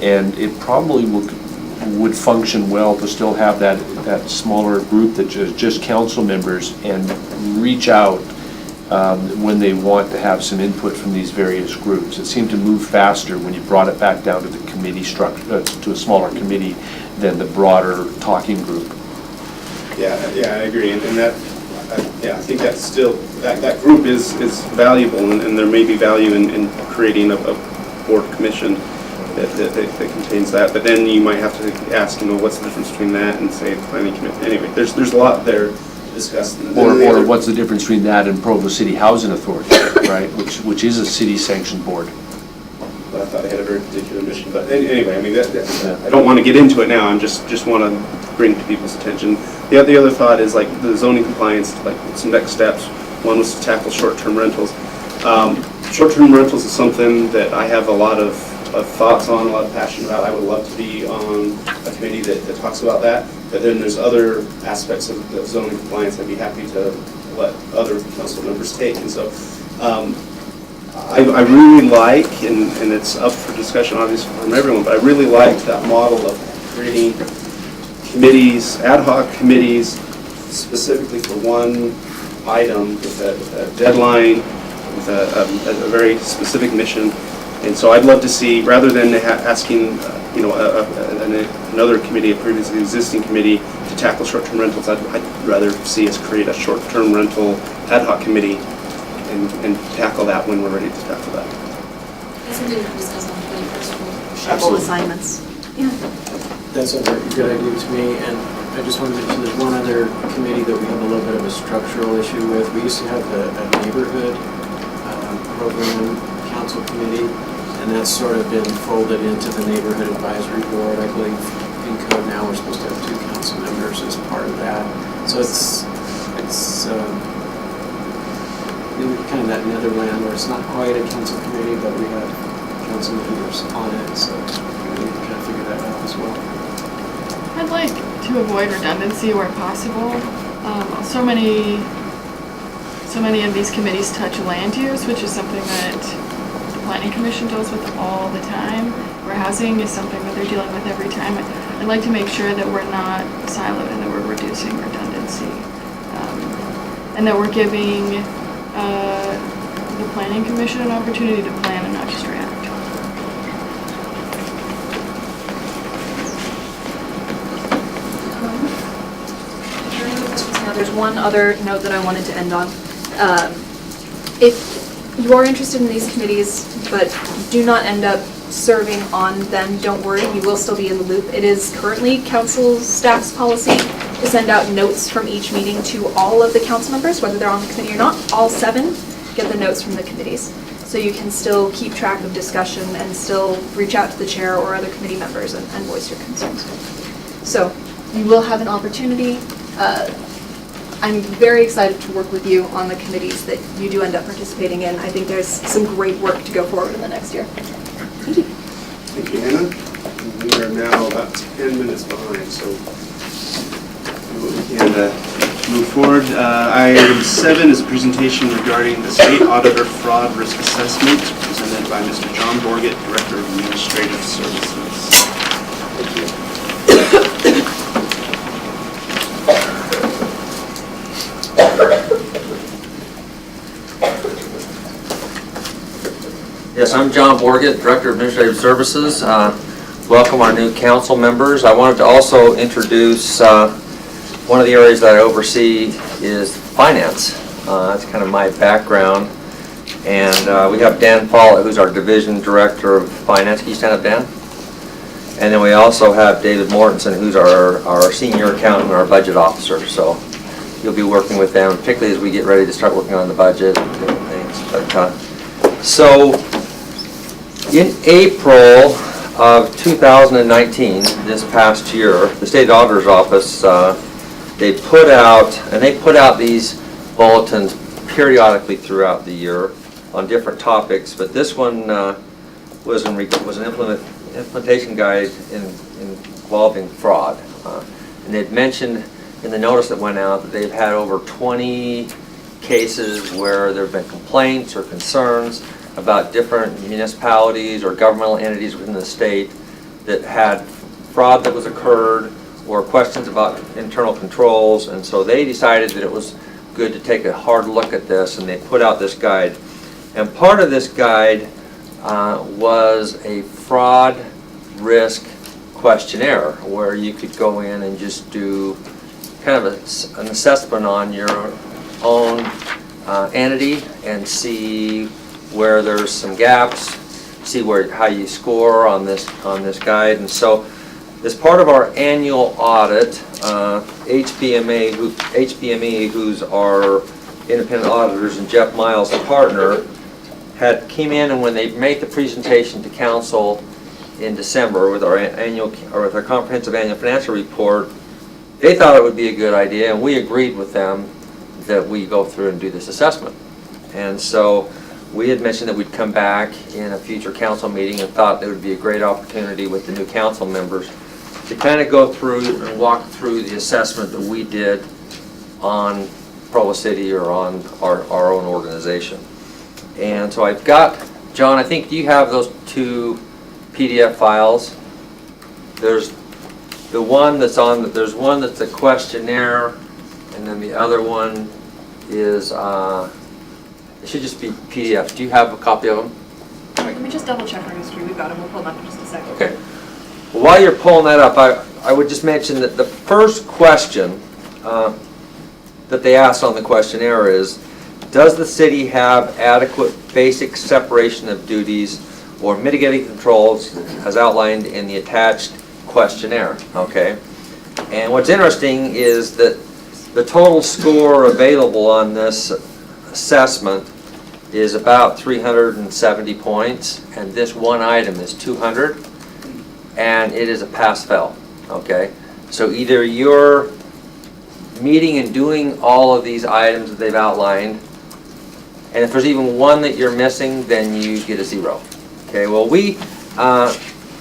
And it probably would function well to still have that smaller group that just council members and reach out when they want to have some input from these various groups. It seemed to move faster when you brought it back down to the committee structure, to a smaller committee than the broader talking group. Yeah, I agree, and that, I think that's still, that group is valuable, and there may be value in creating a board commission that contains that, but then you might have to ask, what's the difference between that and, say, the planning committee? Anyway, there's a lot there to discuss. Or what's the difference between that and Provo City Housing Authority, right, which is a city-sanctioned board? Well, I thought they had a very particular mission, but anyway, I mean, I don't want to get into it now, I just want to bring to people's attention. The other thought is like the zoning compliance, like some next steps. One was to tackle short-term rentals. Short-term rentals is something that I have a lot of thoughts on, a lot of passion about. I would love to be on a committee that talks about that. But then there's other aspects of the zoning compliance I'd be happy to let other council members take. And so I really like, and it's up for discussion obviously from everyone, but I really liked that model of creating committees, ad hoc committees, specifically for one item with a deadline, with a very specific mission. And so I'd love to see, rather than asking another committee, a previously existing committee, to tackle short-term rentals, I'd rather see us create a short-term rental ad hoc committee and tackle that when we're ready to tackle that. That's something we can discuss on the 21st. Shovel assignments. Yeah. That's a very good idea to me, and I just want to mention there's one other committee that we have a little bit of a structural issue with. We used to have a neighborhood program council committee, and that's sort of been folded into the neighborhood advisory board. I believe in code now we're supposed to have 2 council members as part of that. So it's kind of that Netherland where it's not quite a council committee, but we have council members on it, so we need to kind of figure that out as well. I'd like to avoid redundancy where possible. So many of these committees touch land use, which is something that the Planning Commission deals with all the time, where housing is something that they're dealing with every time. I'd like to make sure that we're not siloed and that we're reducing redundancy, and that we're giving the Planning Commission an opportunity to plan and not just react. Now, there's one other note that I wanted to end on. If you are interested in these committees, but do not end up serving on them, don't worry, you will still be in the loop. It is currently council staff's policy to send out notes from each meeting to all of the council members, whether they're on the committee or not. All 7 get the notes from the committees. So you can still keep track of discussion and still reach out to the chair or other committee members and voice your concerns. So you will have an opportunity. I'm very excited to work with you on the committees that you do end up participating in. I think there's some great work to go forward in the next year. Thank you. Thank you, Hannah. We are now about 10 minutes behind, so we can move forward. Item 7 is a presentation regarding the State Auditor Fraud Risk Assessment, presented by Mr. John Borgett, Director of Administrative Services. Thank you. Yes, I'm John Borgett, Director of Administrative Services. Welcome our new council members. I wanted to also introduce one of the areas that I oversee is finance. That's kind of my background. And we have Dan Follett, who's our Division Director of Finance. Can you stand up, Dan? And then we also have David Mortensen, who's our Senior Accountant and our Budget Officer. So you'll be working with them, particularly as we get ready to start working on the budget and different things. But, so in April of 2019, this past year, the State Auditor's Office, they put out these bulletins periodically throughout the year on different topics, but this one was an implementation guide involving fraud. And they'd mentioned in the notice that went out that they've had over 20 cases where there have been complaints or concerns about different municipalities or governmental entities within the state that had fraud that was occurred or questions about internal controls, and so they decided that it was good to take a hard look at this, and they put out this guide. And part of this guide was a fraud risk questionnaire where you could go in and just do kind of an assessment on your own entity and see where there's some gaps, see how you score on this guide. And so as part of our annual audit, HPME, who's our independent auditors, and Jeff Miles, the partner, came in, and when they made the presentation to council in December with our comprehensive annual financial report, they thought it would be a good idea, and we agreed with them that we go through and do this assessment. And so we had mentioned that we'd come back in a future council meeting and thought there would be a great opportunity with the new council members to kind of go through and walk through the assessment that we did on Provo City or on our own organization. And so I've got, John, I think, do you have those 2 PDF files? There's the one that's there's one that's a questionnaire, and then the other one is, it should just be PDF. Do you have a copy of them? Let me just double check our history. We've got them. We'll pull them up in just a second. Okay. Well, while you're pulling that up, I would just mention that the first question that they asked on the questionnaire is, does the city have adequate basic separation of duties or mitigating controls as outlined in the attached questionnaire? Okay. And what's interesting is that the total score available on this assessment is about 370 points, and this one item is 200, and it is a pass-fail. Okay. So either you're meeting and doing all of these items that they've outlined, and if there's even one that you're missing, then you get a 0. Okay, well, we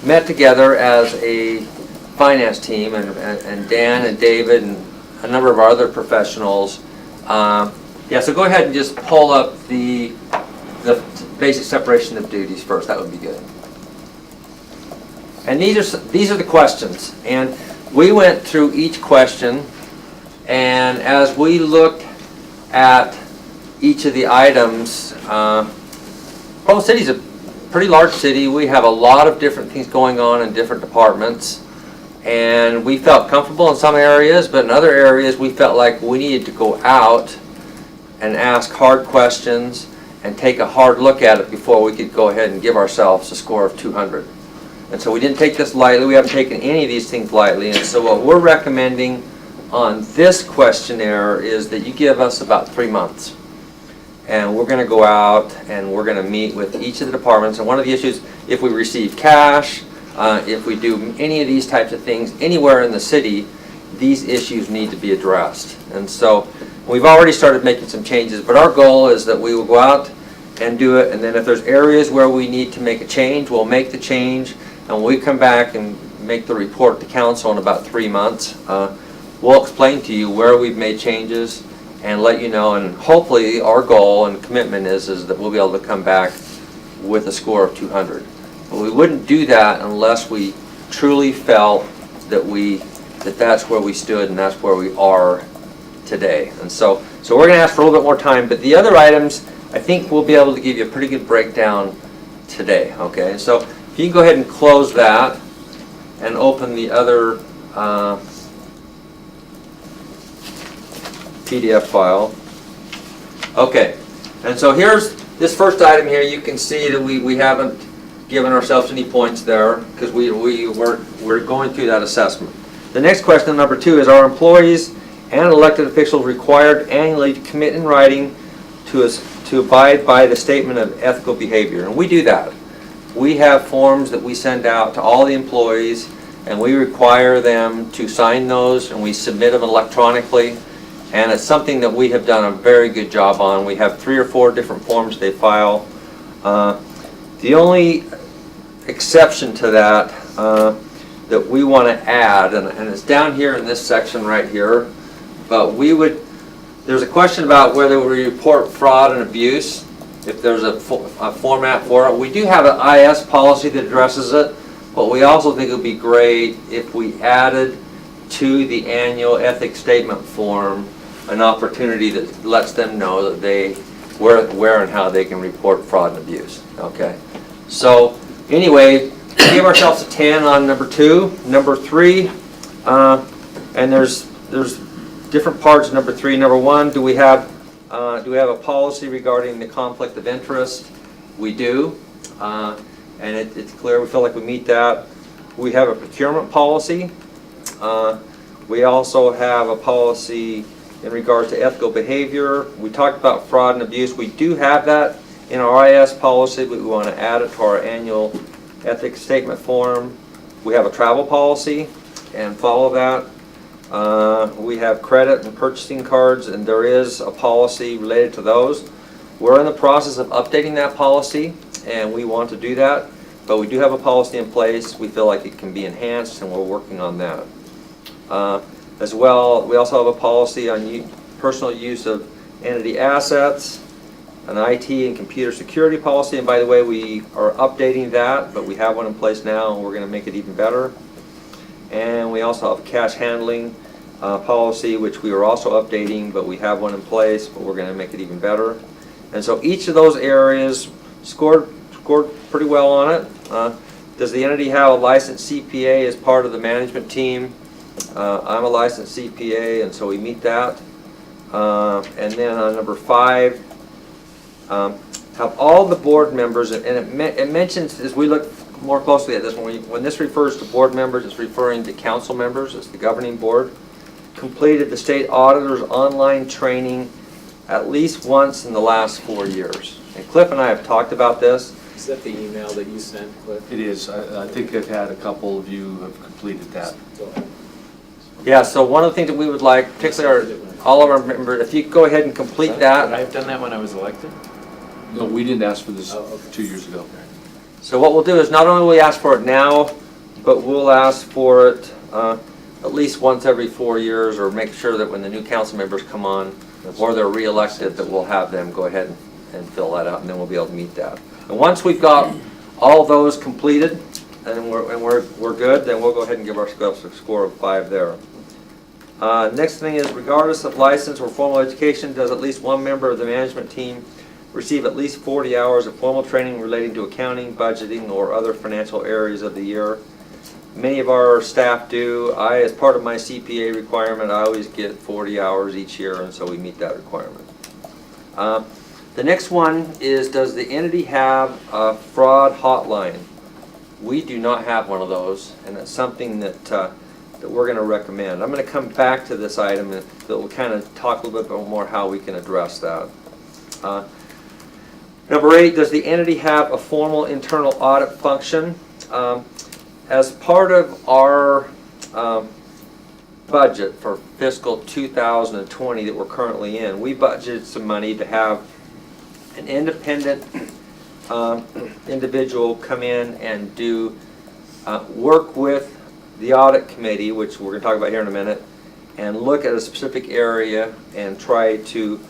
met together as a finance team, and Dan and David and a number of our other professionals. Yeah, so go ahead and just pull up the basic separation of duties first. That would be good. And these are the questions, and we went through each question, and as we looked at each of the items, Provo City's a pretty large city. We have a lot of different things going on in different departments, and we felt comfortable in some areas, but in other areas we felt like we needed to go out and ask hard questions and take a hard look at it before we could go ahead and give ourselves a score of 200. And so we didn't take this lightly. We haven't taken any of these things lightly, and so what we're recommending on this questionnaire is that you give us about 3 months. And we're going to go out and we're going to meet with each of the departments. And one of the issues, if we receive cash, if we do any of these types of things anywhere in the city, these issues need to be addressed. And so we've already started making some changes, but our goal is that we will go out and do it, and then if there's areas where we need to make a change, we'll make the change, and when we come back and make the report to council in about 3 months, we'll explain to you where we've made changes and let you know, and hopefully our goal and commitment is that we'll be able to come back with a score of 200. But we wouldn't do that unless we truly felt that that's where we stood and that's where we are today. And so we're going to ask for a little bit more time, but the other items, I think we'll be able to give you a pretty good breakdown today. Okay, so if you can go ahead and close that and open the other PDF file. Okay, and so here's this first item here. You can see that we haven't given ourselves any points there because we're going through that assessment. The next question, number 2, is: are employees and elected officials required annually to commit in writing to abide by the statement of ethical behavior? And we do that. We have forms that we send out to all the employees, and we require them to sign those, and we submit them electronically. And it's something that we have done a very good job on. We have 3 or 4 different forms they file. The only exception to that that we want to add, and it's down here in this section right here, but there's a question about whether we report fraud and abuse, if there's a format for it. We do have an IS policy that addresses it, but we also think it would be great if we added to the annual ethics statement form an opportunity that lets them know that they, where and how they can report fraud and abuse, okay? So, anyway, we give ourselves a 10 on number 2. Number 3, and there's different parts of number 3. Number 1, do we have a policy regarding the conflict of interest? We do, and it's clear, we feel like we meet that. We have a procurement policy. We also have a policy in regards to ethical behavior. We talked about fraud and abuse. We do have that in our IS policy, but we want to add it to our annual ethics statement form. We have a travel policy and follow that. We have credit and purchasing cards, and there is a policy related to those. We're in the process of updating that policy, and we want to do that, but we do have a policy in place. We feel like it can be enhanced, and we're working on that. As well, we also have a policy on personal use of entity assets, an IT and computer security policy, and by the way, we are updating that, but we have one in place now, and we're going to make it even better. And we also have a cash handling policy, which we are also updating, but we have one in place, but we're going to make it even better. And so each of those areas scored pretty well on it. Does the entity have a licensed CPA as part of the management team? I'm a licensed CPA, and so we meet that. And then on number 5, have all the board members, and it mentions, as we look more closely at this, when this refers to board members, it's referring to council members, it's the governing board, completed the state auditor's online training at least once in the last 4 years. And Cliff and I have talked about this. Is that the email that you sent, Cliff? It is. I think I've had a couple of you have completed that. Yeah, so one of the things that we would like, particularly all of our members, if you could go ahead and complete that. I've done that when I was elected? No, we didn't ask for this 2 years ago. So what we'll do is not only will we ask for it now, but we'll ask for it at least once every 4 years, or make sure that when the new council members come on, or they're re-elected, that we'll have them go ahead and fill that out, and then we'll be able to meet that. And once we've got all those completed, and we're good, then we'll go ahead and give ourselves a score of 5 there. Next thing is, regardless of license or formal education, does at least one member of the management team receive at least 40 hours of formal training relating to accounting, budgeting, or other financial areas of the year? Many of our staff do. As part of my CPA requirement, I always get 40 hours each year, and so we meet that requirement. The next one is, does the entity have a fraud hotline? We do not have one of those, and it's something that we're going to recommend. I'm going to come back to this item that will kind of talk a little bit more how we can address that. Number 8, does the entity have a formal internal audit function? As part of our budget for fiscal 2020 that we're currently in, we budgeted some money to have an independent individual come in and do work with the audit committee, which we're going to talk about here in a minute, and look at a specific area and try to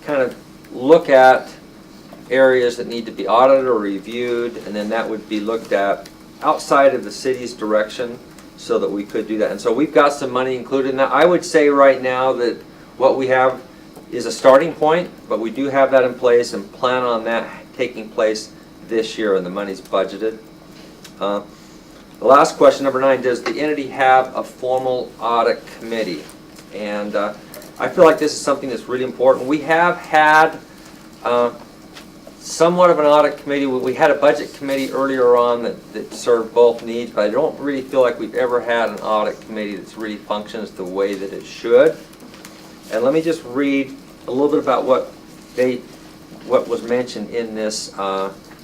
kind of look at areas that need to be audited or reviewed, and then that would be looked at outside of the city's direction so that we could do that. And so we've got some money included in that. I would say right now that what we have is a starting point, but we do have that in place and plan on that taking place this year, and the money's budgeted. The last question, number 9, does the entity have a formal audit committee? And I feel like this is something that's really important. We have had somewhat of an audit committee. We had a budget committee earlier on that served both needs, but I don't really feel like we've ever had an audit committee that's really functions the way that it should. And let me just read a little bit about what was mentioned in this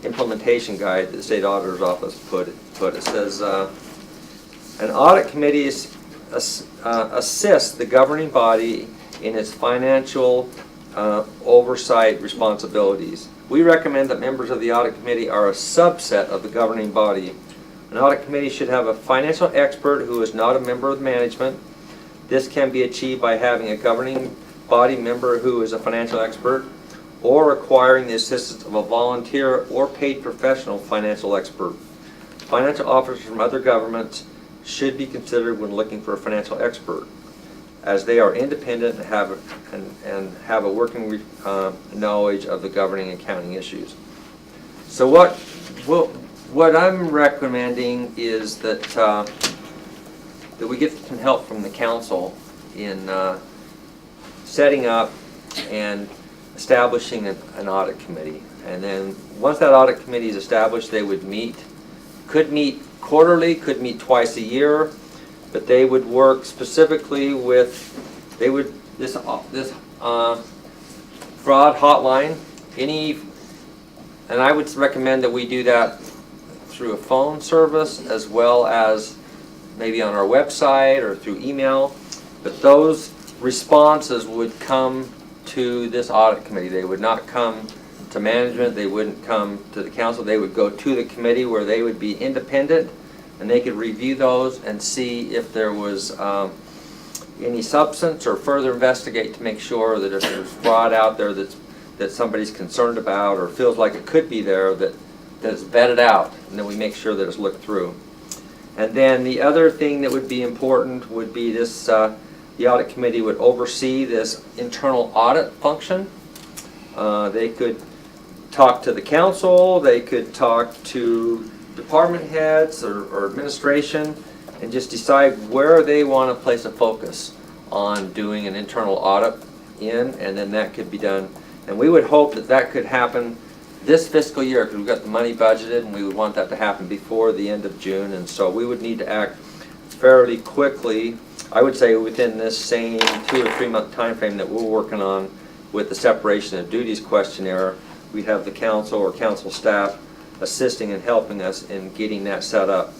implementation guide that the State Auditor's Office put. It says, an audit committee assists the governing body in its financial oversight responsibilities. We recommend that members of the audit committee are a subset of the governing body. An audit committee should have a financial expert who is not a member of management. This can be achieved by having a governing body member who is a financial expert, or acquiring the assistance of a volunteer or paid professional financial expert. Financial officers from other governments should be considered when looking for a financial expert. as they are independent and have a working knowledge of the governing and accounting issues. So what I'm recommending is that that we get some help from the council in setting up and establishing an audit committee. And then once that audit committee is established, they would could meet quarterly, could meet twice a year, but they would work specifically with, this fraud hotline, and I would recommend that we do that through a phone service as well as maybe on our website or through email. But those responses would come to this audit committee. They would not come to management, they wouldn't come to the council, they would go to the committee where they would be independent and they could review those and see if there was any substance or further investigate to make sure that if there's fraud out there that somebody's concerned about or feels like it could be there, that it's vetted out, and then we make sure that it's looked through. And then the other thing that would be important would be this, the audit committee would oversee this internal audit function. They could talk to the council, they could talk to department heads or administration, and just decide where they want to place a focus on doing an internal audit in, and then that could be done. And we would hope that that could happen this fiscal year, because we've got the money budgeted, and we would want that to happen before the end of June, and so we would need to act fairly quickly. I would say within this same 2 or 3 month time frame that we're working on with the separation of duties questionnaire, we'd have the council or council staff assisting and helping us in getting that set up.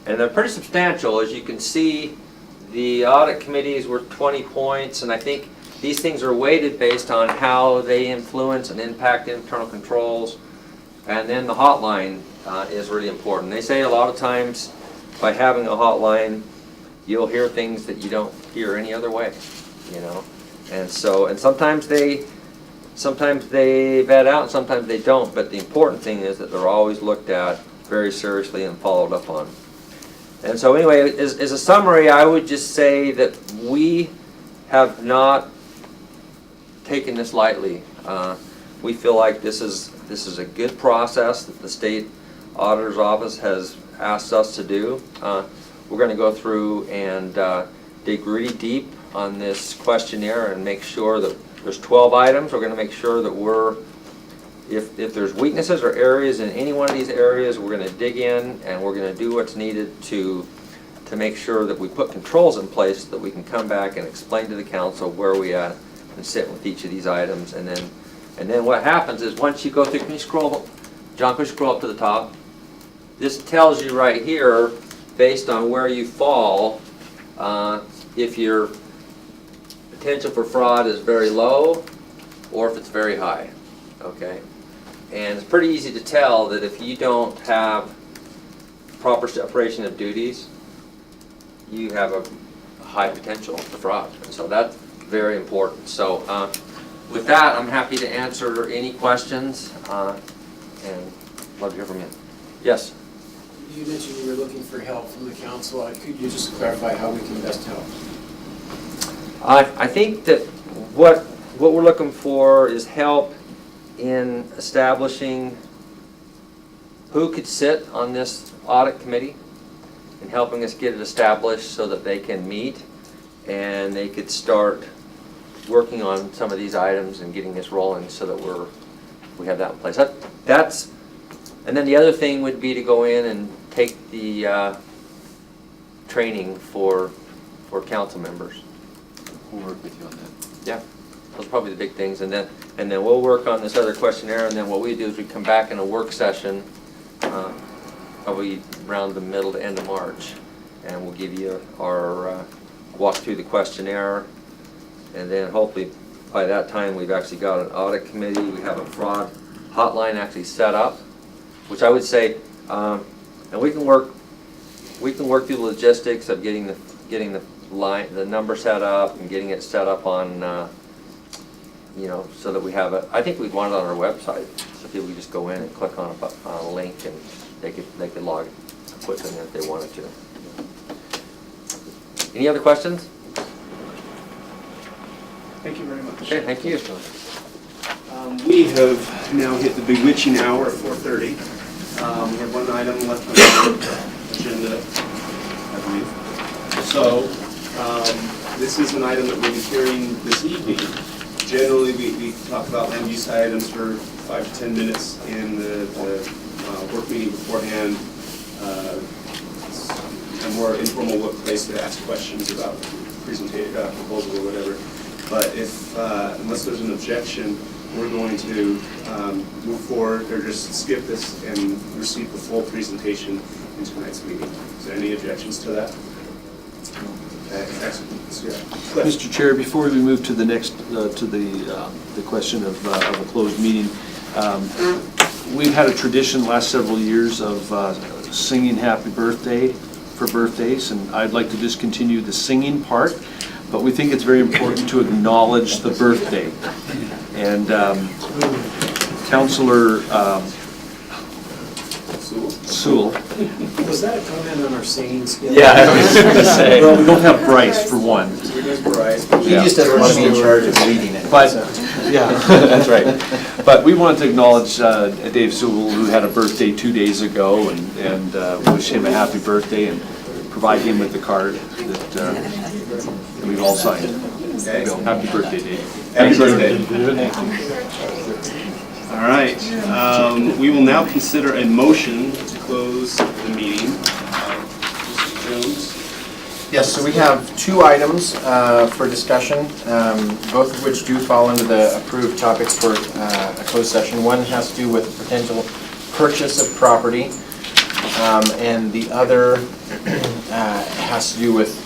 And they're pretty substantial. As you can see, the audit committees were 20 points, and I think these things are weighted based on how they influence and impact internal controls. And then the hotline is really important. They say a lot of times by having a hotline, you'll hear things that you don't hear any other way, you know. And so, and sometimes they vet out and sometimes they don't, but the important thing is that they're always looked at very seriously and followed up on. And so anyway, as a summary, I would just say that we have not taken this lightly. We feel like this is a good process that the state auditor's office has asked us to do. We're going to go through and dig really deep on this questionnaire and make sure that there's 12 items. We're going to make sure that if there's weaknesses or areas in any one of these areas, we're going to dig in and we're going to do what's needed to make sure that we put controls in place so that we can come back and explain to the council where we at and sit with each of these items. And then what happens is once you go through, can you scroll, John, can you scroll up to the top? This tells you right here, based on where you fall, if your potential for fraud is very low or if it's very high, okay? And it's pretty easy to tell that if you don't have proper separation of duties, you have a high potential for fraud. And so that's very important. So with that, I'm happy to answer any questions and love to hear from you. Yes? You mentioned you were looking for help from the council. Could you just clarify how we can best help? I think that what we're looking for is help in establishing who could sit on this audit committee and helping us get it established so that they can meet and they could start working on some of these items and getting this rolling so that we have that in place. And then the other thing would be to go in and take the training for council members. We'll work with you on that. Yeah, those are probably the big things. And then we'll work on this other questionnaire, and then what we do is we come back in a work session probably around the middle to end of March, and we'll give you our walk through the questionnaire, and then hopefully by that time we've actually got an audit committee. We have a fraud hotline actually set up, which I would say, and we can work through the logistics of getting the number set up and getting it set up on, so that we have it. I think we'd want it on our website, so people could just go in and click on a link and they could log equipment if they wanted to. Any other questions? Thank you very much. Okay, thank you. We have now hit the bewitching hour of 4:30. We have one item left on the agenda, I believe. So, this is an item that we'll be hearing this evening. Generally, we talk about land use items for 5 to 10 minutes in the work meeting beforehand. It's a more informal place to ask questions about presentation, proposal or whatever. But if, unless there's an objection, we're going to move forward or just skip this and receive the full presentation in tonight's meeting. Is there any objections to that? Excellent. Mr. Chair, before we move to the next, to the question of a closed meeting, we've had a tradition the last several years of singing happy birthday for birthdays, and I'd like to discontinue the singing part, but we think it's very important to acknowledge the birthday. And Councillor Sewell. Was that a comment on our singing skills? Yeah, I was going to say. Well, we don't have Bryce for one. He just doesn't want to be in charge of leading it. But, yeah, that's right. But we wanted to acknowledge Dave Sewell, who had a birthday 2 days ago, and wish him a happy birthday and provide him with the card that we've all signed. Okay. Happy birthday, Dave. Happy birthday. All right. We will now consider a motion to close the meeting. Mr. Jones? Yes, so we have two items for discussion, both of which do fall under the approved topics for a closed session. One has to do with potential purchase of property, and the other has to do with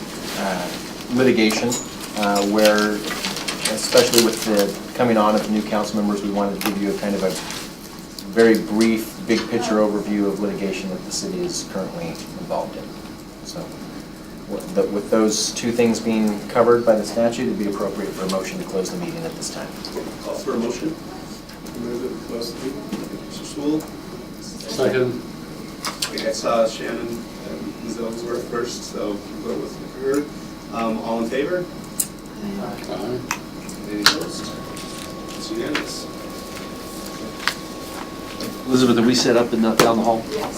litigation, where, especially with the coming on of the new council members, we wanted to give you a kind of a very brief, big picture overview of litigation that the city is currently involved in. So, with those two things being covered by the statute, it'd be appropriate for a motion to close the meeting at this time. Call for a motion. Move it, close the meeting. Mr. Sewell? Second. Okay, I saw Shannon and Ms. Ellsworth first, so we'll go with her. All in favor? Aye. Any opposed? It's unanimous. Elizabeth, are we set up in down the hall? Yes.